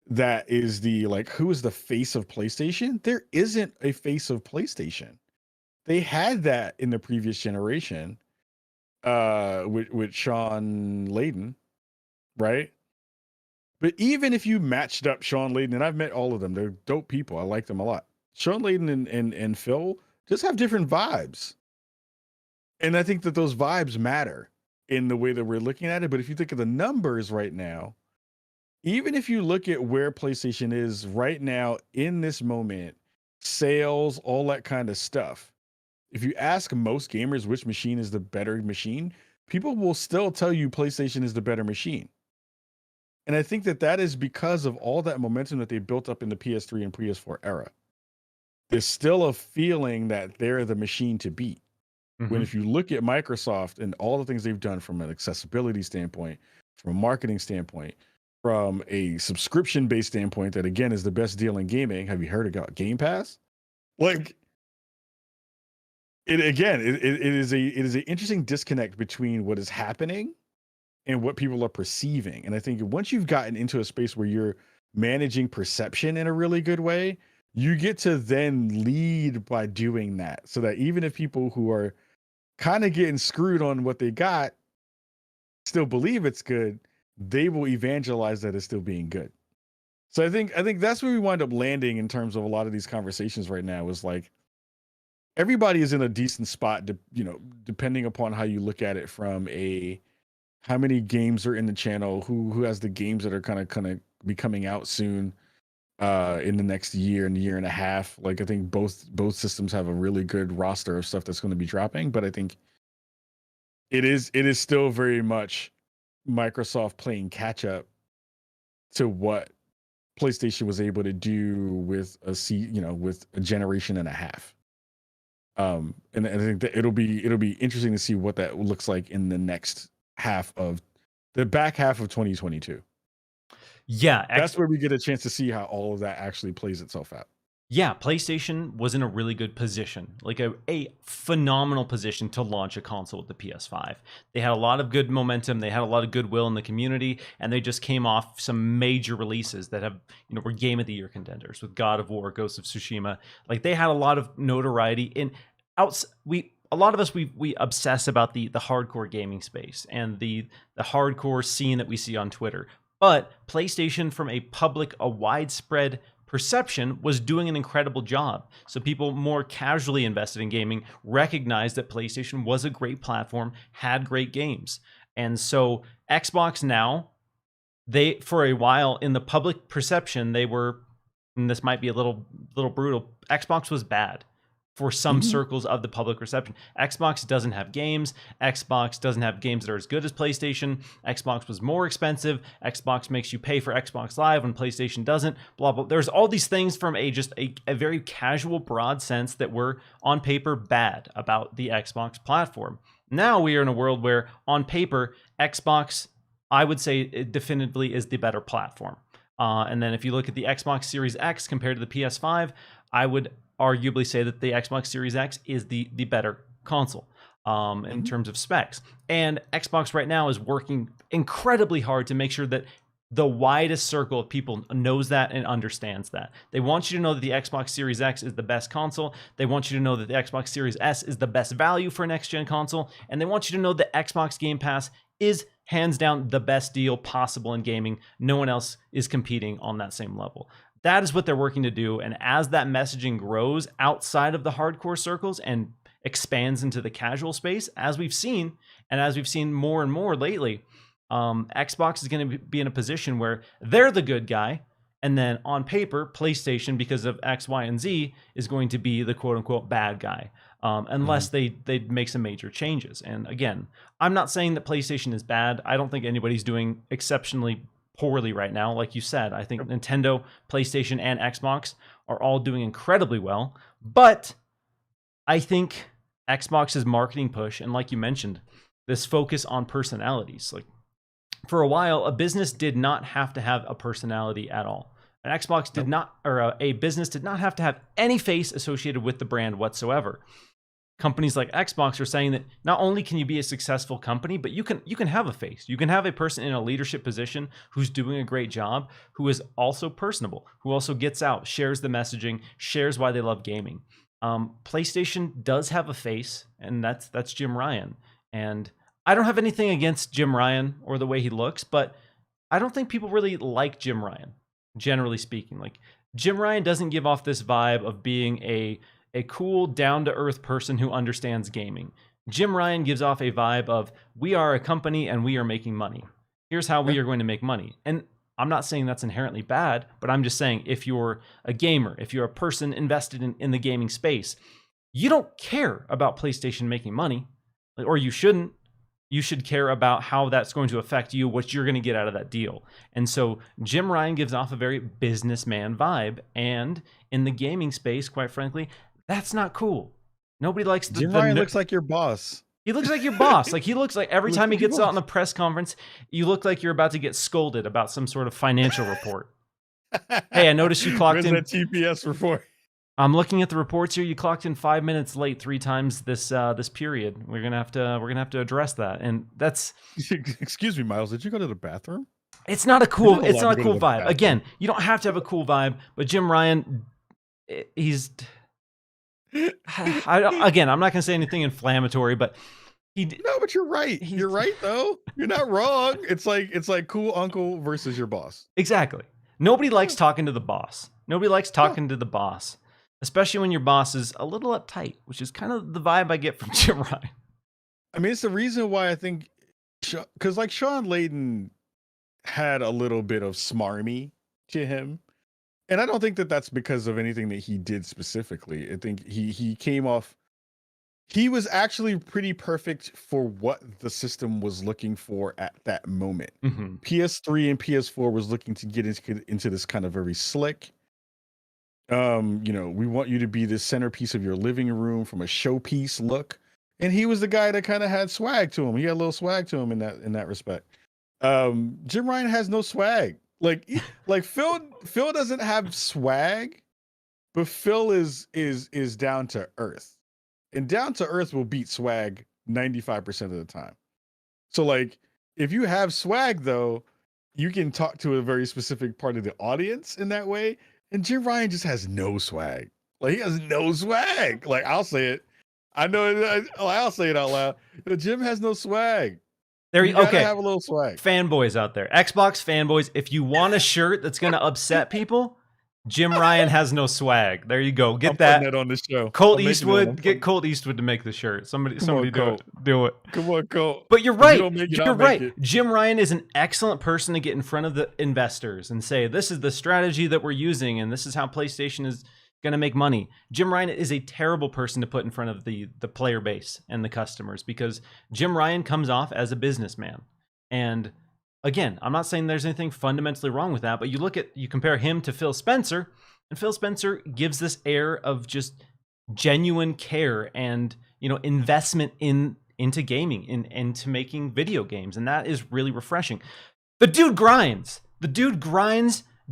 that is who is the face of PlayStation? There isn't a face of PlayStation. They had that in the previous generation, with Sean Layden, right? But even if you matched up Sean Layden, and I've met all of them, they're dope people. I like them a lot. Sean Layden and Phil just have different vibes. And I think that those vibes matter in the way that we're looking at it. But if you think of the numbers right now, even if you look at where PlayStation is right now in this moment, sales, all that kind of stuff, if you ask most gamers which machine is the better machine, people will still tell you PlayStation is the better machine. And I think that that is because of all that momentum that they built up in the PS3 and PS4 era. There's still a feeling that they're the machine to beat. When if you look at Microsoft and all the things they've done from an accessibility standpoint, from a marketing standpoint, from a subscription-based standpoint, that again is the best deal in gaming. Have you heard about Game Pass? Like it again, it is an interesting disconnect between what is happening and what people are perceiving. And I think once you've gotten into a space where you're managing perception in a really good way, you get to then lead by doing that. So that even if people who are kind of getting screwed on what they got still believe it's good, they will evangelize that it's still being good. So I think that's where we wind up landing in terms of a lot of these conversations right now, is like everybody is in a decent spot, depending upon how you look at it from a how many games are in the channel, who has the games that are kind of be coming out soon, in the next year and year and a half. Like I think both systems have a really good roster of stuff that's going to be dropping, but I think it is still very much Microsoft playing catch up to what PlayStation was able to do with with a generation and a half. And I think that it'll be interesting to see what that looks like in the next back half of 2022. Yeah, that's where we get a chance to see how all of that actually plays itself out. Yeah, PlayStation was in a really good position, like a phenomenal position to launch a console with the PS5. They had a lot of good momentum, they had a lot of goodwill in the community, and they just came off some major releases that have, were Game of the Year contenders with God of War, Ghost of Tsushima. Like they had a lot of notoriety. A lot of us we obsess about the hardcore gaming space and the hardcore scene that we see on Twitter. But PlayStation, from a widespread perception, was doing an incredible job. So people more casually invested in gaming recognized that PlayStation was a great platform, had great games. And so Xbox now, for a while in the public perception, they were, and this might be a little brutal, Xbox was bad for some circles of the public reception. Xbox doesn't have games. Xbox doesn't have games that are as good as PlayStation. Xbox was more expensive. Xbox makes you pay for Xbox Live when PlayStation doesn't. Blah, blah. There's all these things from a very casual, broad sense that were on paper bad about the Xbox platform. Now we are in a world where on paper, Xbox, I would say it definitively is the better platform. And then if you look at the Xbox Series X compared to the PS5, I would arguably say that the Xbox Series X is the better console in terms of specs. And Xbox right now is working incredibly hard to make sure that the widest circle of people knows that and understands that. They want you to know that the Xbox Series X is the best console. They want you to know that the Xbox Series S is the best value for a next-gen console. And they want you to know that Xbox Game Pass is hands down the best deal possible in gaming. No one else is competing on that same level. That is what they're working to do. And as that messaging grows outside of the hardcore circles and expands into the casual space, as we've seen, and as we've seen more and more lately, Xbox is going to be in a position where they're the good guy, and then on paper, PlayStation, because of X, Y, and Z, is going to be the quote-unquote bad guy, unless they make some major changes. And again, I'm not saying that PlayStation is bad. I don't think anybody's doing exceptionally poorly right now. Like you said, I think Nintendo, PlayStation, and Xbox are all doing incredibly well. But I think Xbox's marketing push, and like you mentioned, this focus on personalities, like, for a while, a business did not have to have a personality at all. An Xbox did not, or a business did not have to have any face associated with the brand whatsoever. Companies like Xbox are saying that not only can you be a successful company, but you can have a face. You can have a person in a leadership position who's doing a great job, who is also personable, who also gets out, shares the messaging, shares why they love gaming. PlayStation does have a face, and that's Jim Ryan. And I don't have anything against Jim Ryan or the way he looks, but I don't think people really like Jim Ryan, generally speaking. Like, Jim Ryan doesn't give off this vibe of being a cool, down-to-earth person who understands gaming. Jim Ryan gives off a vibe of, we are a company and we are making money. Here's how we are going to make money. And I'm not saying that's inherently bad, but I'm just saying if you're a gamer, if you're a person invested in the gaming space, you don't care about PlayStation making money, or you shouldn't. You should care about how that's going to affect you, what you're going to get out of that deal. And so Jim Ryan gives off a very businessman vibe. And in the gaming space, quite frankly, that's not cool. Nobody likes Jim Ryan looks like your boss. He looks like your boss. Like, he looks like every time he gets out in a press conference, you look like you're about to get scolded about some sort of financial report. Hey, I noticed you clocked in. Where's that TPS report? I'm looking at the reports here. You clocked in 5 minutes late 3 times this period. We're gonna have to address that, and that's. Excuse me, Miles. Did you go to the bathroom? It's not a cool vibe. Bathroom. Again, you don't have to have a cool vibe, but Jim Ryan, he's. I'm not gonna say anything inflammatory, but No, but you're right. You're right though. You're not wrong. It's like cool uncle versus your boss. Exactly. Nobody likes talking to the boss. Nobody likes talking to the boss. Especially when your boss is a little uptight, which is kind of the vibe I get from Jim Ryan. I mean, it's the reason why I think, because like Sean Layden had a little bit of smarmy to him, and I don't think that that's because of anything that he did specifically. I think he came off. He was actually pretty perfect for what the system was looking for at that moment. Mm-hmm. PS3 and PS4 was looking to get into this kind of very slick. We want you to be the centerpiece of your living room from a showpiece look. And he was the guy that kind of had swag to him. He had a little swag to him in that respect. Jim Ryan has no swag. Like Phil doesn't have swag, but Phil is down to earth. And down to earth will beat swag 95% of the time. So like, if you have swag though, you can talk to a very specific part of the audience in that way. And Jim Ryan just has no swag. Like, he has no swag. Like, I'll say it. I know it. I'll say it out loud. Jim has no swag. You gotta have a little swag. Fanboys out there, Xbox fanboys, if you want a shirt that's going to upset people, Jim Ryan has no swag. There you go. Get that on the show. Colt Eastwood. Get Colt Eastwood to make the shirt. Somebody do it. Come on, Colt. But you're right. You're right. Jim Ryan is an excellent person to get in front of the investors and say, this is the strategy that we're using, and this is how PlayStation is going to make money. Jim Ryan is a terrible person to put in front of the player base and the customers, because Jim Ryan comes off as a businessman. And again, I'm not saying there's anything fundamentally wrong with that, but you compare him to Phil Spencer, and Phil Spencer gives this air of just genuine care and, investment into gaming, into making video games. And that is really refreshing. The dude grinds.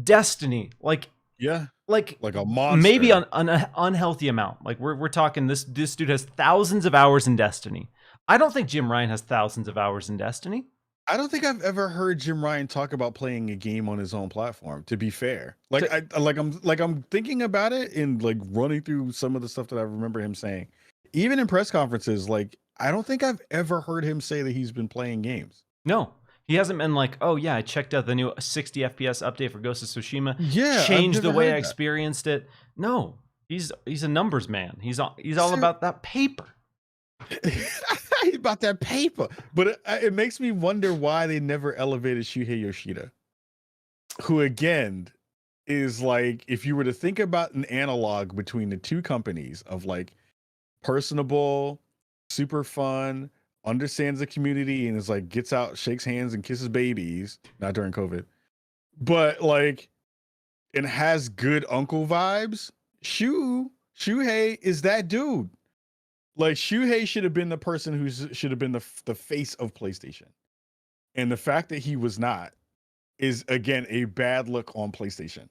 Destiny. Like a monster. Maybe an unhealthy amount. Like we're talking this dude has thousands of hours in Destiny. I don't think Jim Ryan has thousands of hours in Destiny. I don't think I've ever heard Jim Ryan talk about playing a game on his own platform, to be fair. Like To- I'm thinking about it and like running through some of the stuff that I remember him saying. Even in press conferences, like I don't think I've ever heard him say that he's been playing games. no, he hasn't been like, oh yeah, I checked out the new 60 FPS update for Ghost of Tsushima, Yeah, I've changed the never way I heard that. experienced it. No, he's a numbers man. He's all about that paper. About that paper. But it makes me wonder why they never elevated Shuhei Yoshida, who again is like, if you were to think about an analog between the two companies of like personable, super fun, understands the community, and is like gets out, shakes hands, and kisses babies, not during COVID, but like, and has good uncle vibes. Shuhei is that dude. Like Shuhei should have been the person who should have been the face of PlayStation, and the fact that he was not is again a bad look on PlayStation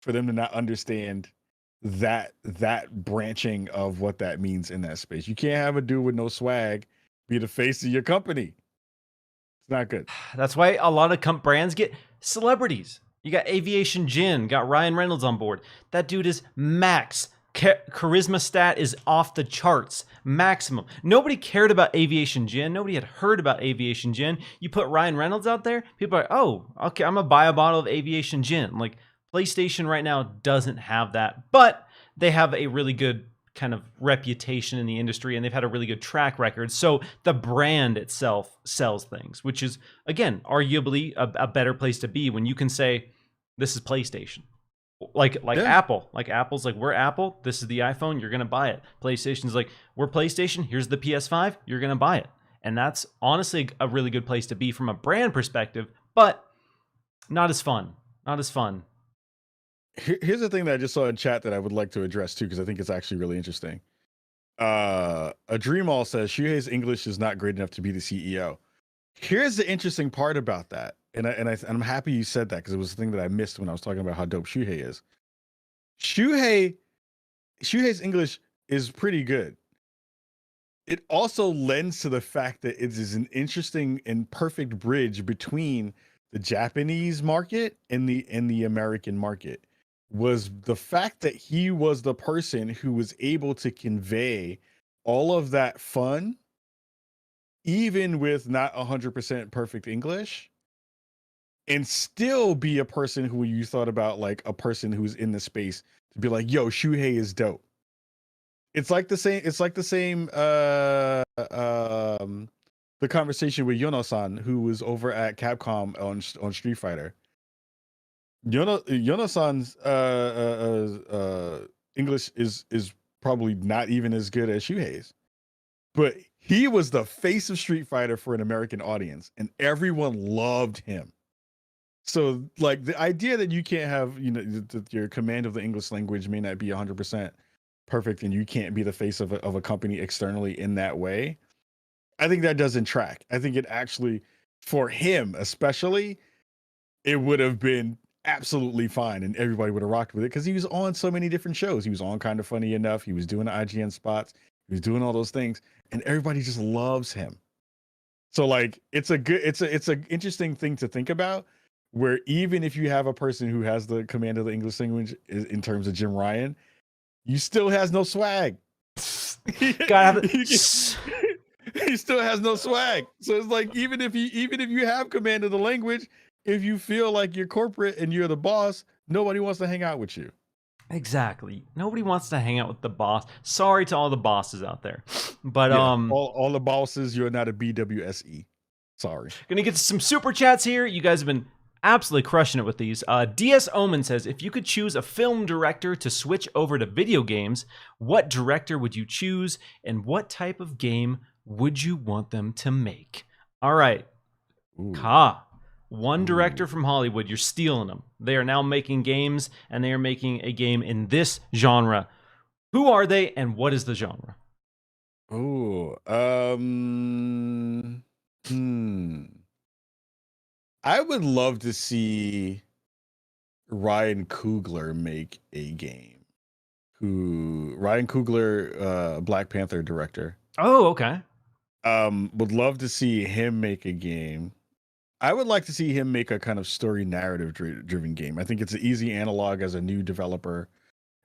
for them to not understand that branching of what that means in that space. You can't have a dude with no swag be the face of your company. It's not good. That's why a lot of brands get celebrities. You got Aviation Gin, got Ryan Reynolds on board. That dude is max. Charisma stat is off the charts, maximum. Nobody cared about Aviation Gin. Nobody had heard about Aviation Gin. You put Ryan Reynolds out there, people are like, oh, okay, I'm gonna buy a bottle of Aviation Gin. Like PlayStation right now doesn't have that, but they have a really good kind of reputation in the industry, and they've had a really good track record. So the brand itself sells things, which is again arguably a better place to be when you can say this is PlayStation. Like Yeah. Apple. Like Apple's like, we're Apple, this is the iPhone, you're gonna buy it. PlayStation's like, we're PlayStation, here's the PS5, you're gonna buy it. And that's honestly a really good place to be from a brand perspective, but not as fun. Not as fun. Here's the thing that I just saw in chat that I would like to address too, because I think it's actually really interesting. A Dreamall says Shuhei's English is not great enough to be the CEO. Here's the interesting part about that, and I'm happy you said that, because it was the thing that I missed when I was talking about how dope Shuhei is. Shuhei's English is pretty good. It also lends to the fact that it is an interesting and perfect bridge between the Japanese market and the American market. Was the fact that he was the person who was able to convey all of that fun, even with not 100% perfect English, and still be a person who you thought about like a person who's in the space to be like, yo, Shuhei is dope. It's like the same the conversation with Yono-san, who was over at Capcom on Street Fighter. Yono-san's English is probably not even as good as Shuhei's, but he was the face of Street Fighter for an American audience, and everyone loved him. So, like, the idea that you can't have, that your command of the English language may not be 100% perfect, and you can't be the face of a company externally in that way, I think that doesn't track. I think it actually, for him especially, it would have been absolutely fine, and everybody would have rocked with it, because he was on so many different shows. He was on Kind of Funny Enough. He was doing the IGN spots. He was doing all those things, and everybody just loves him. So, like, it's an interesting thing to think about, where even if you have a person who has the command of the English language in terms of Jim Ryan, you still has no swag. Gotta have he still has no swag. So it's like, even if you have command of the language, if you feel like you're corporate and you're the boss, nobody wants to hang out with you. Exactly. Nobody wants to hang out with the boss. Sorry to all the bosses out there. But yeah, all the bosses, you're not a BWSE. Sorry. Gonna get to some super chats here. You guys have been absolutely crushing it with these. DS Omen says, if you could choose a film director to switch over to video games, what director would you choose, and what type of game would you want them to make? All right. Ka. One director from Hollywood, you're stealing them. They are now making games, and they are making a game in this genre. Who are they, and what is the genre? I would love to see Ryan Coogler make a game. Ryan Coogler, Black Panther director. Oh, okay. Would love to see him make a game. I would like to see him make a kind of story narrative driven game. I think it's an easy analog as a new developer,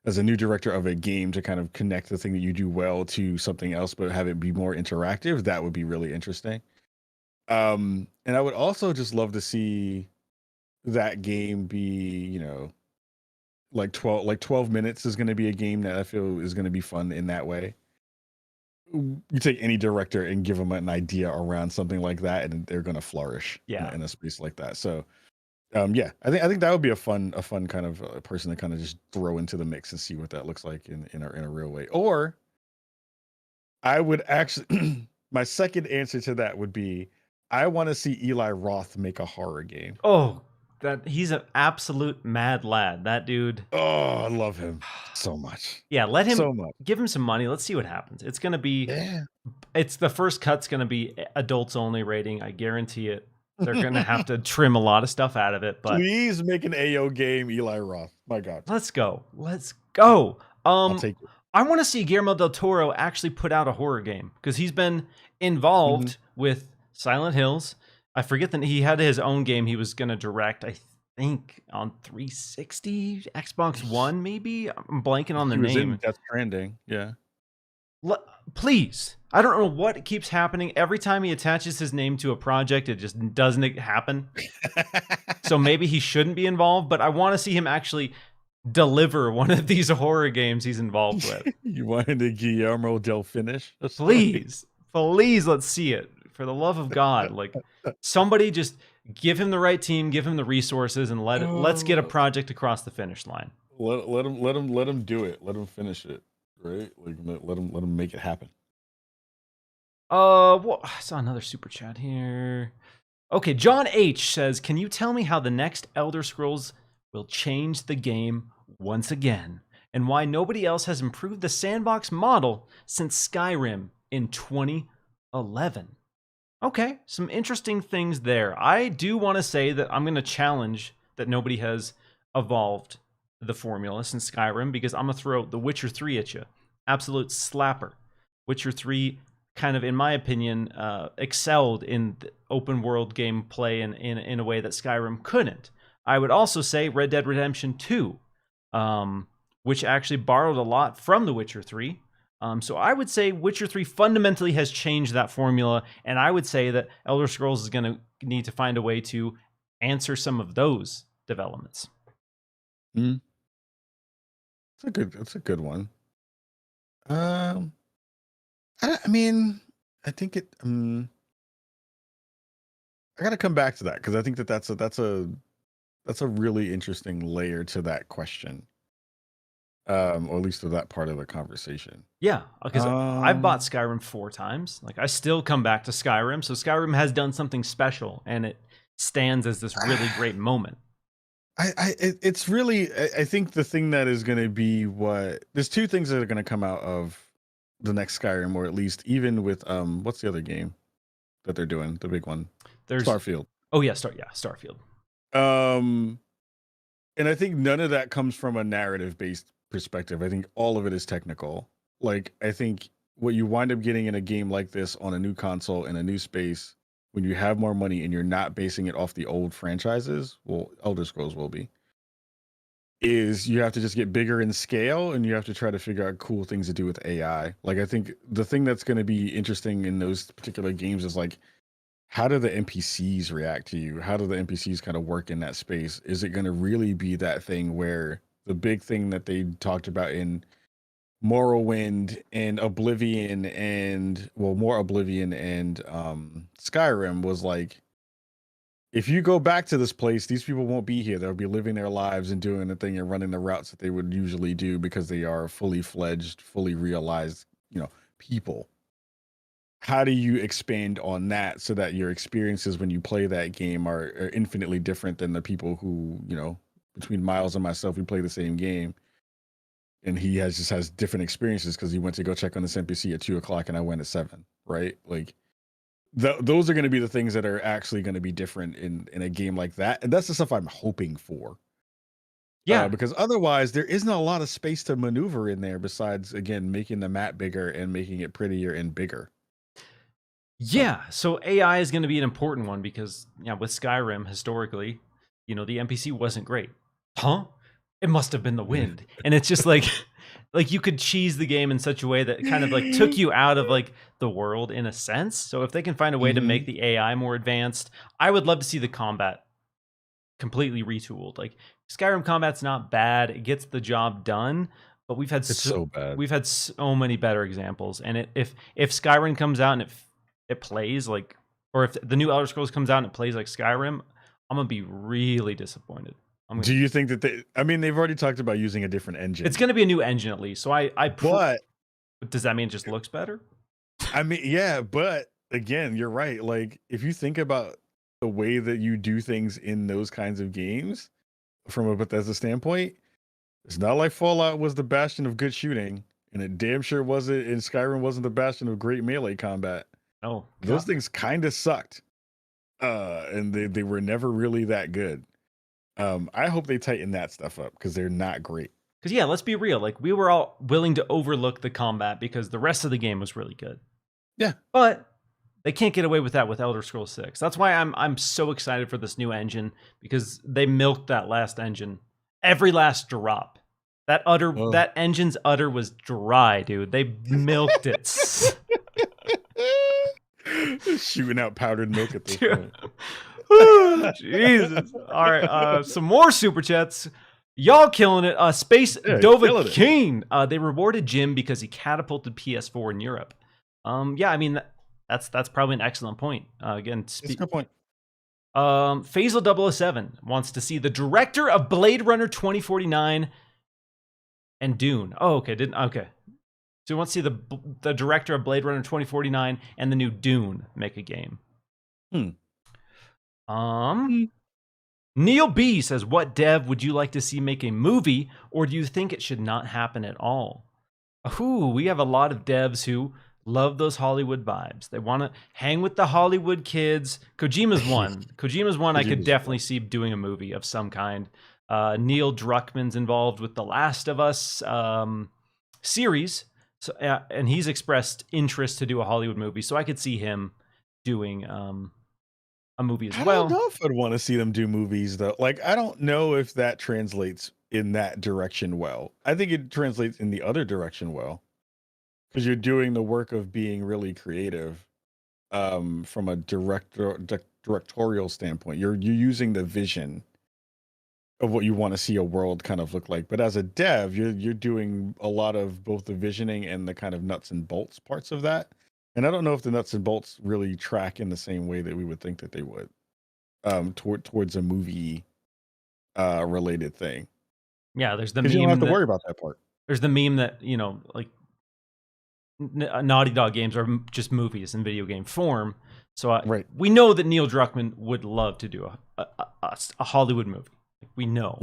as a new director of a game to kind of connect the thing that you do well to something else, but have it be more interactive. That would be really interesting. And I would also just love to see that game be, like 12 minutes is going to be a game that I feel is going to be fun in that way. You take any director and give them an idea around something like that, and they're going to flourish in a space like that. So, yeah, I think that would be a fun kind of person to kind of just throw into the mix and see what that looks like in a real way. Or I would actually, my second answer to that would be, I want to see Eli Roth make a horror game. Oh, that he's an absolute mad lad. That dude. Oh, I love him so much. Yeah, let him so much. Give him some money. Let's see what happens. It's gonna be. It's the first cut's gonna be adults only rating. I guarantee it. They're gonna have to trim a lot of stuff out of it. But please make an AO game, Eli Roth. My God. Let's go. I'll take it. I want to see Guillermo del Toro actually put out a horror game because he's been involved with Silent Hills. I forget that he had his own game he was going to direct, I think, on 360, Xbox One, maybe? I'm blanking on the name. In Death Stranding, yeah. Please. I don't know what keeps happening. Every time he attaches his name to a project, it just doesn't happen. So maybe he shouldn't be involved, but I want to see him actually deliver one of these horror games he's involved with. You wanted a Guillermo del finish? Please, let's see it. For the love of God, like somebody just give him the right team, give him the resources, and let's get a project across the finish line. Let him do it. Let him finish it. Right? Like let him make it happen. Well, I saw another super chat here. Okay, John H says, "Can you tell me how the next Elder Scrolls will change the game once again, and why nobody else has improved the sandbox model since Skyrim in 2011?" Okay, some interesting things there. I do want to say that I'm going to challenge that nobody has evolved the formula since Skyrim, because I'm going to throw The Witcher 3 at you. Absolute slapper. Witcher 3 kind of, in my opinion, excelled in the open world gameplay in a way that Skyrim couldn't. I would also say Red Dead Redemption 2, which actually borrowed a lot from The Witcher 3. So I would say Witcher 3 fundamentally has changed that formula, and I would say that Elder Scrolls is going to need to find a way to answer some of those developments. That's a good one. I mean, I think it. I got to come back to that because I think that's a really interesting layer to that question. Or at least to that part of the conversation. Yeah, because I've bought Skyrim 4 times. Like, I still come back to Skyrim, so Skyrim has done something special, and it stands as this really great moment. It's really, I think the thing that is going to be there's two things that are going to come out of the next Skyrim, or at least even with what's the other game that they're doing, the big one? There's Starfield. Oh yeah, Starfield. And I think none of that comes from a narrative based perspective. I think all of it is technical. Like, I think what you wind up getting in a game like this on a new console in a new space, when you have more money and you're not basing it off the old franchises, well, Elder Scrolls will be, is you have to just get bigger in scale, and you have to try to figure out cool things to do with AI. Like, I think the thing that's going to be interesting in those particular games is like, how do the NPCs react to you? How do the NPCs kind of work in that space? Is it going to really be that thing where the big thing that they talked about in Morrowind and Oblivion and, well, more Oblivion and Skyrim was like, if you go back to this place, these people won't be here. They'll be living their lives and doing the thing and running the routes that they would usually do because they are fully fledged, fully realized, people. How do you expand on that so that your experiences when you play that game are infinitely different than the people who, between Miles and myself, we play the same game, and he just has different experiences because he went to go check on this NPC at 2:00 and I went at 7, right? Like, those are going to be the things that are actually going to be different in a game like that. And that's the stuff I'm hoping for. Yeah. Because otherwise there isn't a lot of space to maneuver in there besides, again, making the map bigger and making it prettier and bigger. Yeah, so AI is going to be an important one because with Skyrim historically, the NPC wasn't great. Huh? It must have been the wind. And it's just like like you could cheese the game in such a way that it kind of like took you out of like the world in a sense. So if they can find a way to make the AI more advanced, I would love to see the combat completely retooled. Like Skyrim combat's not bad. It gets the job done, but It's so bad. we've had so many better examples. And if Skyrim comes out and it plays like, or if the new Elder Scrolls comes out and it plays like Skyrim, I'm gonna be really disappointed. Do you think that they've already talked about using a different engine. It's gonna be a new engine at least. So but does that mean it just looks better? I mean, yeah, but again, you're right. Like if you think about the way that you do things in those kinds of games from a Bethesda standpoint, it's not like Fallout was the bastion of good shooting, and it damn sure wasn't, and Skyrim wasn't the bastion of great melee combat. Oh, Those things kind of sucked. And they were never really that good. I hope they tighten that stuff up because they're not great. Because let's be real. Like we were all willing to overlook the combat because the rest of the game was really good. Yeah, but they can't get away with that with Elder Scrolls 6. That's why I'm so excited for this new engine because they milked that last engine, every last drop. That engine's udder was dry, dude. They milked it. Shooting out powdered milk at this point. Jesus. All right, some more super chats. Y'all killing it. Space Dova King. They rewarded Jim because he catapulted PS4 in Europe. I mean that's probably an excellent point. Again, it's a good point. Faisal 007 wants to see the director of Blade Runner 2049 and Dune. Oh, okay. So we want to see the director of Blade Runner 2049 and the new Dune make a game. Neil B says, what dev would you like to see make a movie, or do you think it should not happen at all? We have a lot of devs who love those Hollywood vibes. They want to hang with the Hollywood kids. Kojima's one I could definitely see doing a movie of some kind. Neil Druckmann's involved with the Last of Us series. So, and he's expressed interest to do a Hollywood movie, so I could see him doing a movie as well. I don't know if I'd want to see them do movies though. Like I don't know if that translates in that direction well. I think it translates in the other direction well, because you're doing the work of being really creative from a directorial standpoint. You're using the vision of what you want to see a world kind of look like. But as a dev, you're doing a lot of both the visioning and the kind of nuts and bolts parts of that. And I don't know if the nuts and bolts really track in the same way that we would think that they would towards a movie related thing. Yeah, there's the meme. You don't have to worry about that part. There's the meme that, like Naughty Dog games are just movies in video game form. So we know that Neil Druckmann would love to do a Hollywood movie. We know.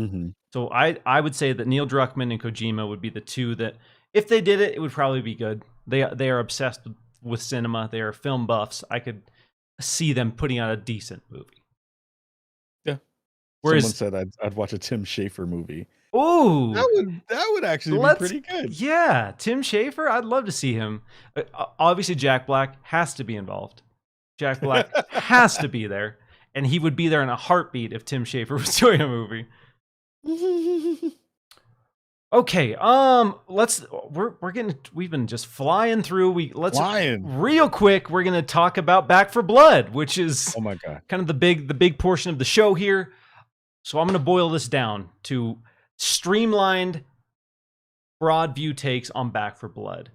So I would say that Neil Druckmann and Kojima would be the two that, if they did it, it would probably be good. They are obsessed with cinema. They are film buffs. I could see them putting out a decent movie. Yeah. Whereas someone said I'd watch a Tim Schafer movie. Ooh, that would actually be pretty good. Yeah, Tim Schafer. I'd love to see him. Obviously, Jack Black has to be involved. Jack Black has to be there, and he would be there in a heartbeat if Tim Schafer was doing a movie. Okay, we've been just flying through. Real quick, we're gonna talk about Back 4 Blood, which is oh my god, kind of the big portion of the show here. So I'm gonna boil this down to streamlined, broad view takes on Back 4 Blood.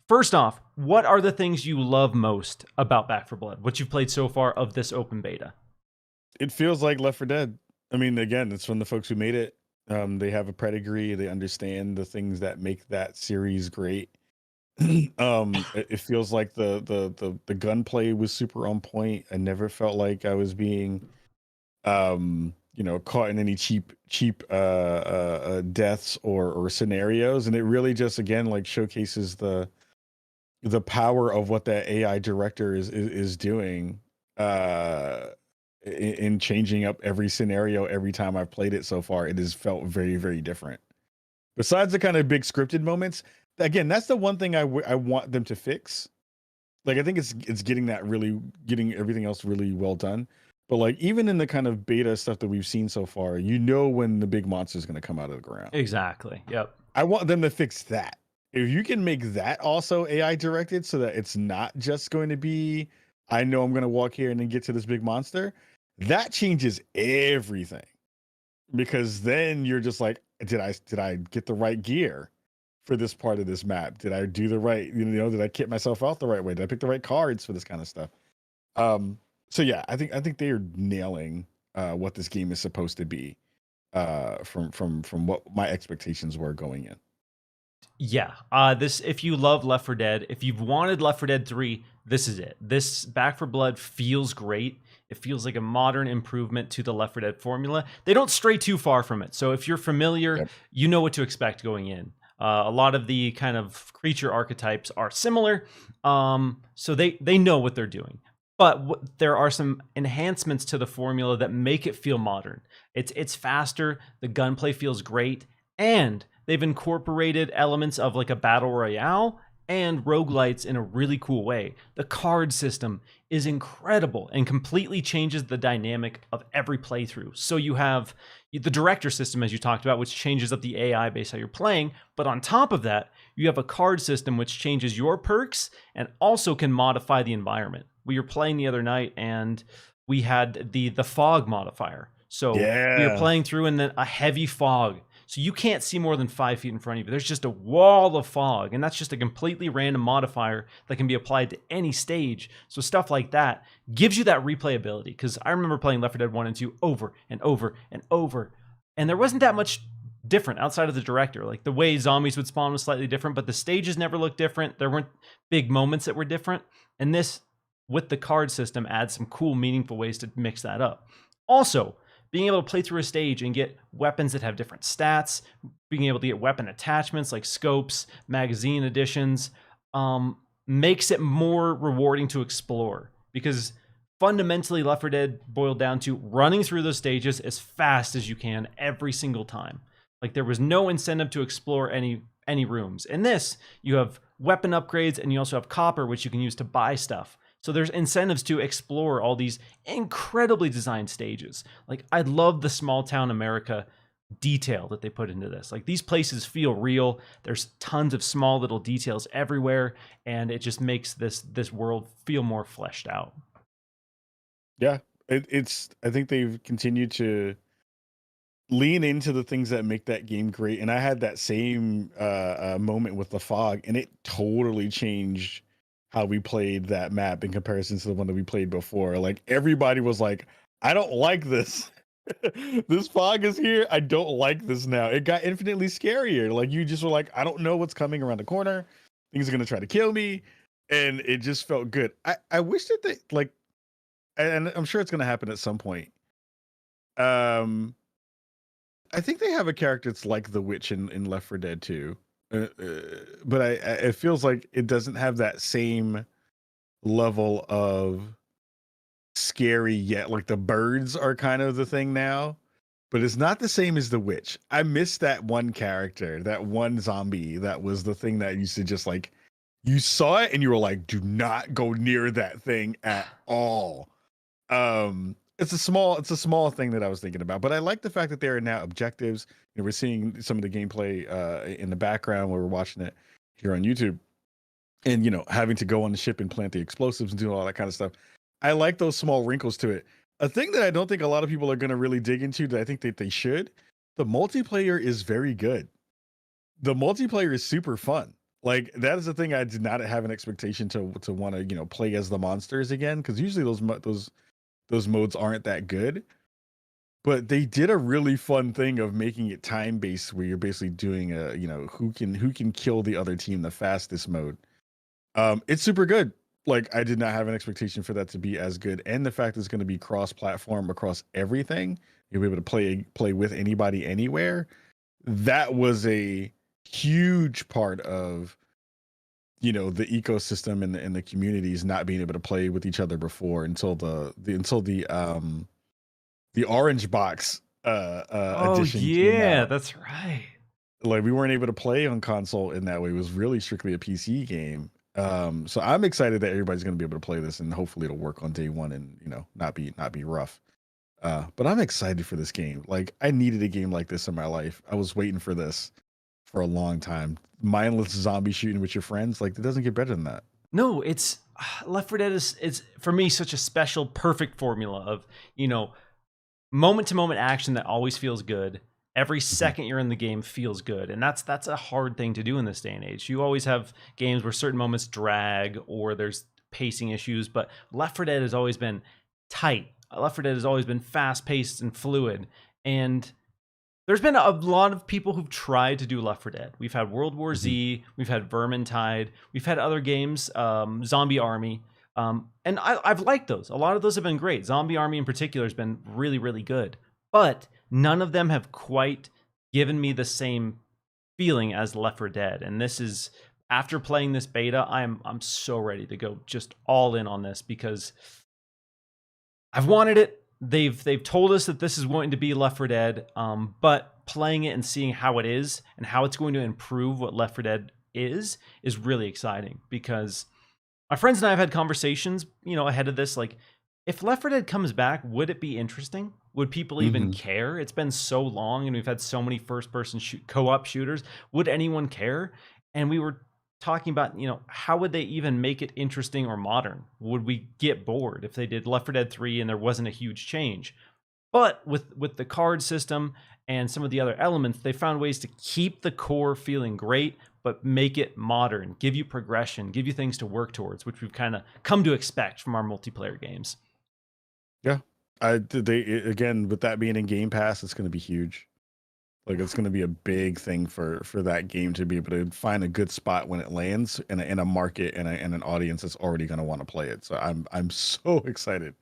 First off, what are the things you love most about Back 4 Blood? What you've played so far of this open beta? It feels like Left 4 Dead. I mean, again, it's from the folks who made it. They have a pedigree. They understand the things that make that series great. It feels like the gunplay was super on point. I never felt like I was being, caught in any cheap deaths or scenarios. And it really just again like showcases the power of what that AI director is doing. In changing up every scenario every time I've played it so far. It has felt very, very different. Besides the kind of big scripted moments, again, that's the one thing I want them to fix Like I think it's getting everything else really well done. But like even in the kind of beta stuff that we've seen so far, you know when the big monster is going to come out of the ground. Exactly. Yep. I want them to fix that. If you can make that also AI directed so that it's not just going to be, I know I'm going to walk here and then get to this big monster, that changes everything. Because then you're just like, did I get the right gear for this part of this map? Did I do the right, did I kit myself out the right way? Did I pick the right cards for this kind of stuff? So yeah, I think they are nailing what this game is supposed to be from what my expectations were going in. Yeah. This, if you love Left 4 Dead, if you've wanted Left 4 Dead 3, this is it. This Back 4 Blood feels great. It feels like a modern improvement to the Left 4 Dead formula. They don't stray too far from it. So if you're familiar, Yep. you know what to expect going in. A lot of the kind of creature archetypes are similar. So they know what they're doing. But there are some enhancements to the formula that make it feel modern. It's faster. The gunplay feels great. And they've incorporated elements of like a battle royale and roguelites in a really cool way. The card system is incredible and completely changes the dynamic of every playthrough. So you have the director system, as you talked about, which changes up the AI based on how you're playing. But on top of that, you have a card system which changes your perks and also can modify the environment. We were playing the other night and we had the fog modifier. So we were Yeah. playing through and then a heavy fog. So you can't see more than 5 feet in front of you. There's just a wall of fog, and that's just a completely random modifier that can be applied to any stage. So stuff like that gives you that replayability. Because I remember playing Left 4 Dead 1 and 2 over and over and over, and there wasn't that much different outside of the director. Like the way zombies would spawn was slightly different, but the stages never looked different. There weren't big moments that were different. And this, with the card system, adds some cool, meaningful ways to mix that up. Also, being able to play through a stage and get weapons that have different stats, being able to get weapon attachments like scopes, magazine additions, makes it more rewarding to explore. Because fundamentally, Left 4 Dead boiled down to running through those stages as fast as you can every single time. Like there was no incentive to explore any rooms. In this, you have weapon upgrades and you also have copper, which you can use to buy stuff. So there's incentives to explore all these incredibly designed stages. Like I love the small town America detail that they put into this. Like these places feel real. There's tons of small little details everywhere, and it just makes this world feel more fleshed out. Yeah, it's. I think they've continued to lean into the things that make that game great. And I had that same moment with the fog, and it totally changed how we played that map in comparison to the one that we played before. Like everybody was like, I don't like this. This fog is here. I don't like this now. It got infinitely scarier. Like you just were like, I don't know what's coming around the corner. Things are gonna try to kill me. And it just felt good. I wish that they like, and I'm sure it's gonna happen at some point. I think they have a character that's like the witch in Left 4 Dead 2. But it feels like it doesn't have that same level of scary yet. Like the birds are kind of the thing now, but it's not the same as the witch. I miss that one character, that one zombie that was the thing that used to just like, you saw it and you were like, do not go near that thing at all. It's a small thing that I was thinking about, but I like the fact that there are now objectives. We're seeing some of the gameplay in the background where we're watching it here on YouTube, and having to go on the ship and plant the explosives and do all that kind of stuff. I like those small wrinkles to it. A thing that I don't think a lot of people are going to really dig into, that I think that they should. The multiplayer is very good. The multiplayer is super fun. Like that is the thing I did not have an expectation to want to play as the monsters again, because usually those modes aren't that good. But they did a really fun thing of making it time based, where you're basically doing a who can kill the other team the fastest mode. It's super good. Like I did not have an expectation for that to be as good, and the fact it's going to be cross platform across everything. You'll be able to play with anybody anywhere. That was a huge part of the ecosystem and the communities not being able to play with each other before until the orange box edition came out. That's right. Like we weren't able to play on console in that way. It was really strictly a PC game. So I'm excited that everybody's going to be able to play this, and hopefully it'll work on day one, and not be rough. But I'm excited for this game. Like, I needed a game like this in my life. I was waiting for this for a long time. Mindless zombie shooting with your friends, like, it doesn't get better than that. No, it's Left 4 Dead is for me such a special, perfect formula of, moment to moment action that always feels good. Every second you're in the game feels good, and that's a hard thing to do in this day and age. You always have games where certain moments drag or there's pacing issues, but Left 4 Dead has always been tight. Left 4 Dead has always been fast paced and fluid, and there's been a lot of people who've tried to do Left 4 Dead. We've had World War Z, we've had Vermintide, we've had other games, Zombie Army, and I've liked those. A lot of those have been great. Zombie Army in particular has been really, really good, but none of them have quite given me the same feeling as Left 4 Dead. And this is, after playing this beta, I'm so ready to go just all in on this because I've wanted it. They've told us that this is going to be Left 4 Dead, but playing it and seeing how it is and how it's going to improve what Left 4 Dead is really exciting, because my friends and I have had conversations, ahead of this, like, if Left 4 Dead comes back, would it be interesting? Would people even care? It's been so long, and we've had so many first-person co-op shooters. Would anyone care? And we were talking about, how would they even make it interesting or modern? Would we get bored if they did Left 4 Dead 3 and there wasn't a huge change? But with the card system and some of the other elements, they found ways to keep the core feeling great, but make it modern, give you progression, give you things to work towards, which we've kind of come to expect from our multiplayer games. Yeah, again, with that being in Game Pass, it's going to be huge. Like, it's going to be a big thing for that game to be able to find a good spot when it lands in a market and an audience that's already going to want to play it. So I'm so excited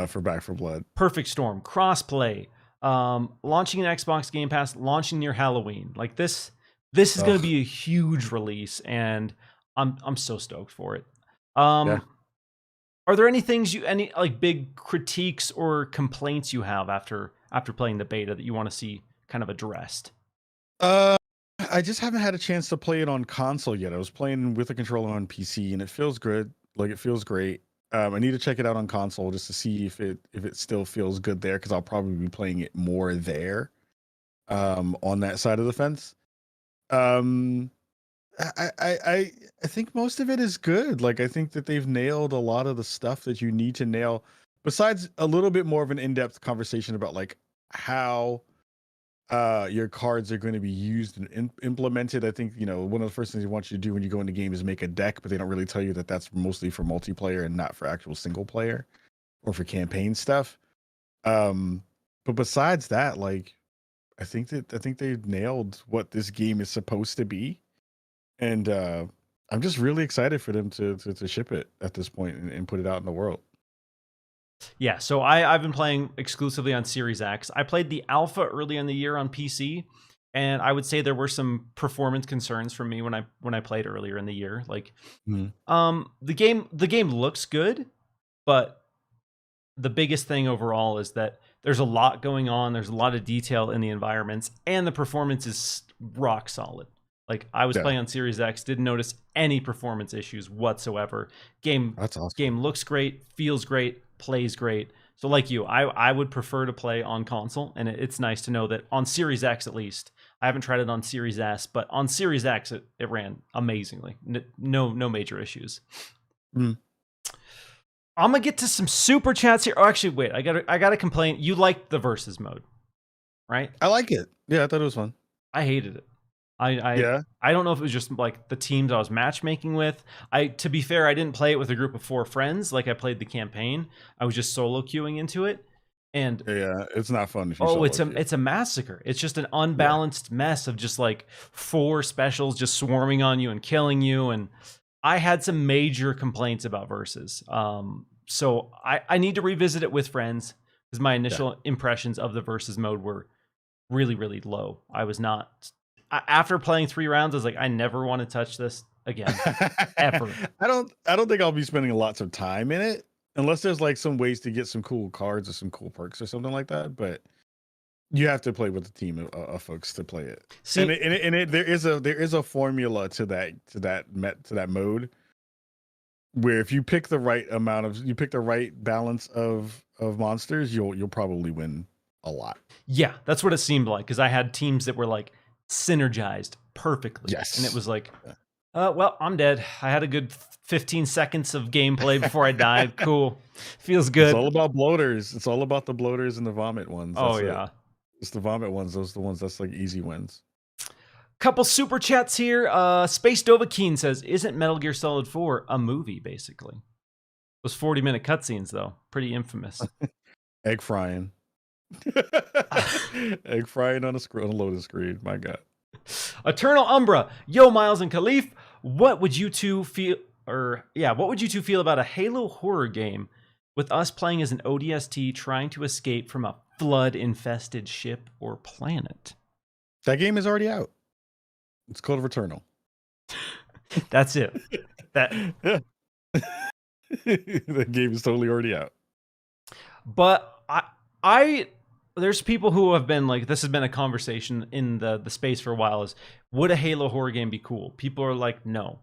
for Back 4 Blood. Perfect storm, crossplay, launching an Xbox Game Pass, launching near Halloween. Like, this is going to be a huge release, and I'm so stoked for it. Yeah. Are there any like big critiques or complaints you have after playing the beta that you want to see kind of addressed? I just haven't had a chance to play it on console yet. I was playing with a controller on PC, and it feels good. Like, it feels great. I need to check it out on console just to see if it still feels good there, because I'll probably be playing it more there, on that side of the fence. I think most of it is good. Like, I think that they've nailed a lot of the stuff that you need to nail, besides a little bit more of an in-depth conversation about, like, how your cards are going to be used and implemented. I think, one of the first things they want you to do when you go into game is make a deck, but they don't really tell you that that's mostly for multiplayer and not for actual single player or for campaign stuff. But besides that, like, I think they've nailed what this game is supposed to be. And I'm just really excited for them to ship it at this point and put it out in the world. Yeah, so I've been playing exclusively on Series X. I played the alpha early in the year on PC, and I would say there were some performance concerns for me when I played earlier in the year. Like, the game looks good, but the biggest thing overall is that there's a lot going on. There's a lot of detail in the environments, and the performance is rock solid. Like, I was playing on Series X, didn't notice any performance issues whatsoever. That's awesome. Game looks great, feels great, plays great. So, like you, I would prefer to play on console, and it's nice to know that on Series X, at least, I haven't tried it on Series S, but on Series X, it ran amazingly. No major issues. I'm gonna get to some super chats here. Oh, actually, wait, I gotta complain. You liked the versus mode, right? I like it. Yeah, I thought it was fun. I hated it. I don't know if it was just like the teams I was matchmaking with. To be fair, I didn't play it with a group of 4 friends like I played the campaign. I was just solo queuing into it, and it's not fun if you it's a massacre. It's just an unbalanced mess of just like 4 specials just swarming on you and killing you. And I had some major complaints about versus. So I need to revisit it with friends, because my initial impressions of the versus mode were really, really low. I was not. After playing 3 rounds, I was like, I never want to touch this again, ever. I don't think I'll be spending lots of time in it, unless there's like some ways to get some cool cards or some cool perks or something like that. But you have to play with a team of folks to play it. There is a formula to that mode where if you pick the right balance of monsters, you'll probably win a lot. Yeah, that's what it seemed like, because I had teams that were like synergized perfectly. Yes. And it was like, Yeah. well, I'm dead. I had a good 15 seconds of gameplay before I died. Cool. Feels good. It's all about bloaters. It's all about the bloaters and the vomit ones. Oh, That's yeah. it. It's the vomit ones. Those are the ones that's like easy wins. Couple super chats here. Space Dovahkiin says, isn't Metal Gear Solid 4 a movie, basically? Those 40-minute cutscenes, though. Pretty infamous. Egg frying. Egg frying on a loading screen. My God. Eternal Umbra. Yo, Miles and Kahlief. What would you two feel about a Halo horror game with us playing as an ODST trying to escape from a flood-infested ship or planet? That game is already out. It's called Returnal. That's it. That game is totally already out. But there's people who have been like, this has been a conversation in the space for a while, is would a Halo horror game be cool? People are like, no.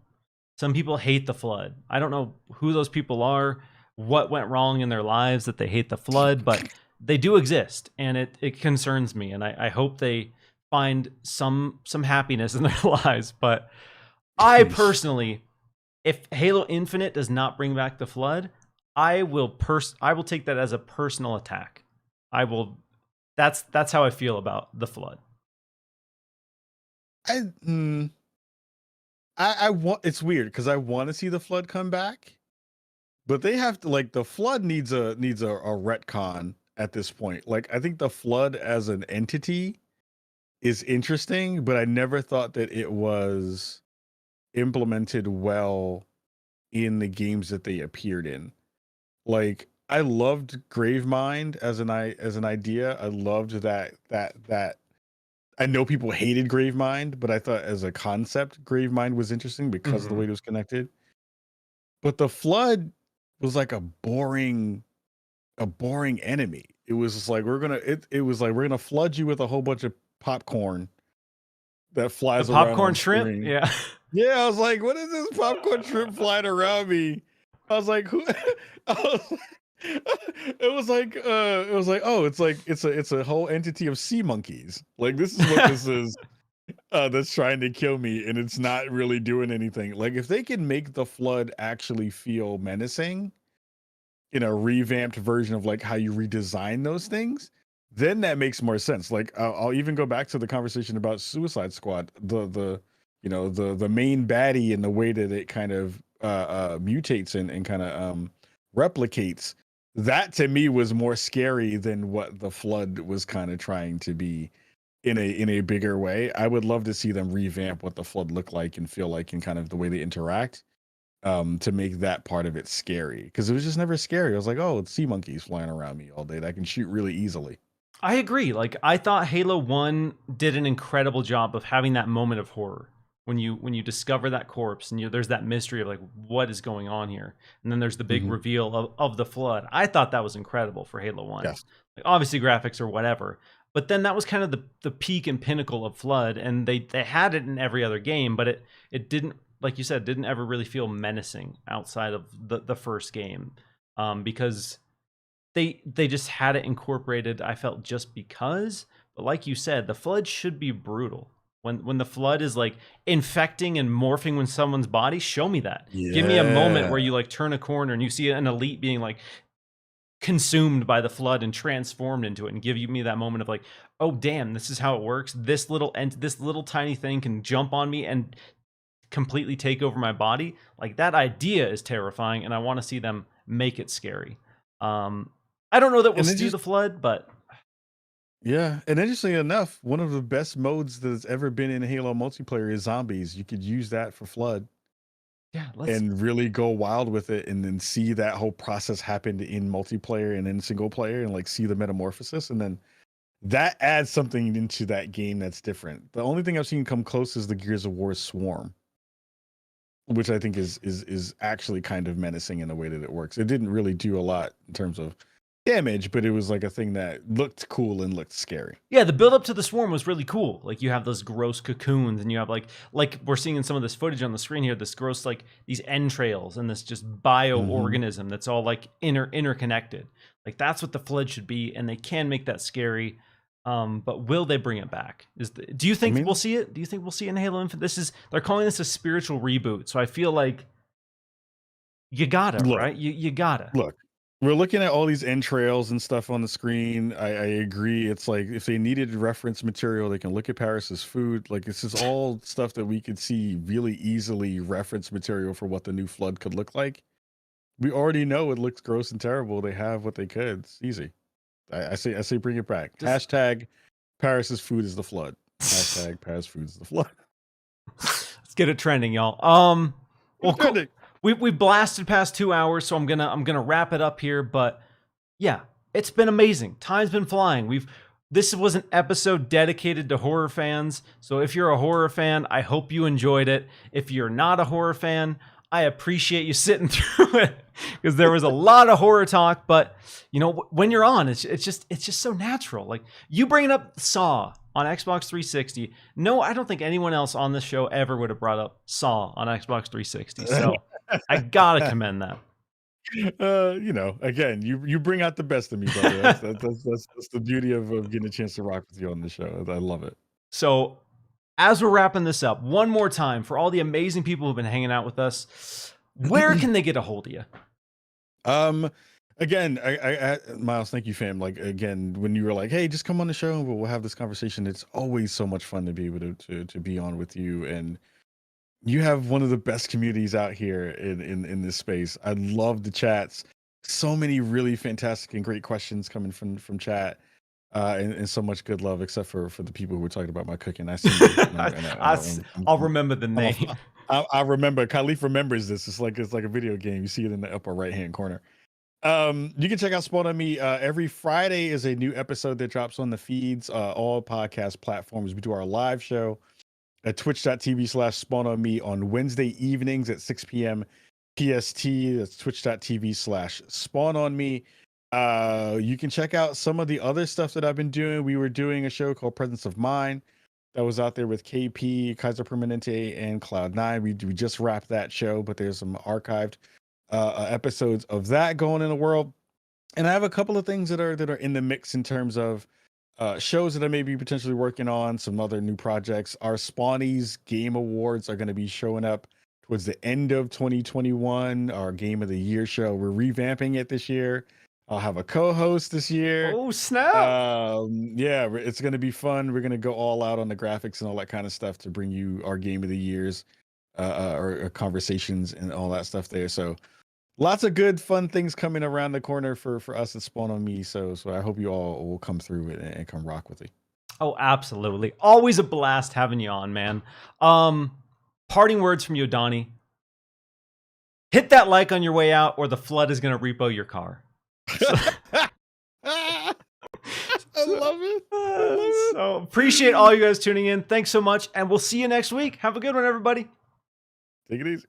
Some people hate the flood. I don't know who those people are, what went wrong in their lives that they hate the flood, but they do exist, and it concerns me, and I hope they find some happiness in their lives. But I personally, if Halo Infinite does not bring back the flood, I will take that as a personal attack. That's how I feel about the flood. I want, it's weird because I want to see the flood come back, but they have to, like, the flood needs a retcon at this point. Like, I think the flood as an entity is interesting, but I never thought that it was implemented well in the games that they appeared in. Like, I loved Gravemind as an idea. I loved that. I know people hated Gravemind, but I thought as a concept, Gravemind was interesting because of the way it was connected. But the flood was like a boring enemy. It was just like we're gonna flood you with a whole bunch of popcorn that flies around. Popcorn shrimp, yeah. Yeah, I was like, what is this popcorn shrimp flying around me? I was like, who? It was like, oh, it's a whole entity of sea monkeys. Like, this is what this is. That's trying to kill me, and it's not really doing anything. Like, if they can make the flood actually feel menacing in a revamped version of like how you redesign those things, then that makes more sense. Like, I'll even go back to the conversation about Suicide Squad, the main baddie, and the way that it kind of mutates and kind of replicates. That to me was more scary than what the flood was kind of trying to be in a bigger way. I would love to see them revamp what the flood look like and feel like, and kind of the way they interact, to make that part of it scary, because it was just never scary. I was like, oh, it's sea monkeys flying around me all day that I can shoot really easily. I agree. Like, I thought Halo 1 did an incredible job of having that moment of horror when you discover that corpse, and there's that mystery of like, what is going on here, and then there's the big reveal of the flood. I thought that was incredible for Halo 1. Yes. Like, obviously graphics or whatever, but then that was kind of the peak and pinnacle of flood, and they had it in every other game, but it didn't, like you said, didn't ever really feel menacing outside of the first game, because they just had it incorporated, I felt, just because. But like you said, the flood should be brutal. When the flood is like infecting and morphing with someone's body, show me that. Yeah. Give me a moment where you like turn a corner and you see an elite being like consumed by the flood and transformed into it, and give me that moment of like, oh damn, this is how it works. This little tiny thing can jump on me and completely take over my body. Like, that idea is terrifying, and I want to see them make it scary. I don't know that we'll see the flood, but yeah. And interestingly enough, one of the best modes that's ever been in Halo multiplayer is zombies. You could use that for flood. Yeah, and really go wild with it, and then see that whole process happen in multiplayer and in single player, and like see the metamorphosis, and then that adds something into that game that's different. The only thing I've seen come close is the Gears of War Swarm, which I think is actually kind of menacing in the way that it works. It didn't really do a lot in terms of damage, but it was like a thing that looked cool and looked scary. Yeah, the build up to the swarm was really cool. Like you have those gross cocoons, and you have like we're seeing in some of this footage on the screen here, this gross like these entrails and this just bioorganism that's all like interconnected. Like that's what the flood should be, and they can make that scary. But will they bring it back? Do you think we'll see it? Do you think we'll see it in Halo Infinite? They're calling this a spiritual reboot, so I feel like you gotta, right? You gotta. Look, we're looking at all these entrails and stuff on the screen. I agree. It's like if they needed reference material, they can look at Paris's food. Like this is all stuff that we could see really easily reference material for what the new flood could look like. We already know it looks gross and terrible. They have what they could. It's easy. I say bring it back. Hashtag Paris's food is the flood. Hashtag Paris food is the flood. Let's get it trending, y'all. Well, trending. We blasted past 2 hours, so I'm gonna wrap it up here. But yeah, it's been amazing. Time's been flying. This was an episode dedicated to horror fans. So if you're a horror fan, I hope you enjoyed it. If you're not a horror fan, I appreciate you sitting through it because there was a lot of horror talk. But you know, when you're on, it's just so natural. Like you bringing up Saw on Xbox 360. No, I don't think anyone else on this show ever would have brought up Saw on Xbox 360. So I gotta commend that. You know, again, you bring out the best of me, brother. That's the beauty of getting a chance to rock with you on the show. I love it. So as we're wrapping this up, one more time for all the amazing people who've been hanging out with us, where can they get a hold of you? Again, I Miles, thank you, fam. Like again, when you were like, "Hey, just come on the show and we'll have this conversation," it's always so much fun to be able to be on with you, and you have one of the best communities out here in this space. I love the chats. So many really fantastic and great questions coming from chat. And so much good love, except for the people who were talking about my cooking. I see. I'll remember the name. I remember. Kahlief remembers this. It's like a video game. You see it in the upper right hand corner. You can check out Spawn on Me. Every Friday is a new episode that drops on the feeds, all podcast platforms. We do our live show at twitch.tv/Spawn on Me on Wednesday evenings at 6 p.m. PST. That's twitch.tv/Spawn on Me. You can check out some of the other stuff that I've been doing. We were doing a show called Presence of Mind that was out there with KP, Kaiser Permanente, and Cloud9. We just wrapped that show, but there's some archived episodes of that going in the world. And I have a couple of things that are in the mix in terms of shows that I may be potentially working on, some other new projects. Our Spawnies Game Awards are going to be showing up towards the end of 2021. Our Game of the Year show, we're revamping it this year. I'll have a co-host this year. Oh, snap. Yeah, it's going to be fun. We're going to go all out on the graphics and all that kind of stuff to bring you our Game of the Years or conversations and all that stuff there. So lots of good, fun things coming around the corner for us at Spawn on Me. So I hope you all will come through it and come rock with me. Oh, absolutely. Always a blast having you on, man. Parting words from you, Donnie. Hit that like on your way out or the flood is going to repo your car. I love it. So appreciate all you guys tuning in. Thanks so much. And we'll see you next week. Have a good one, everybody. Take it easy.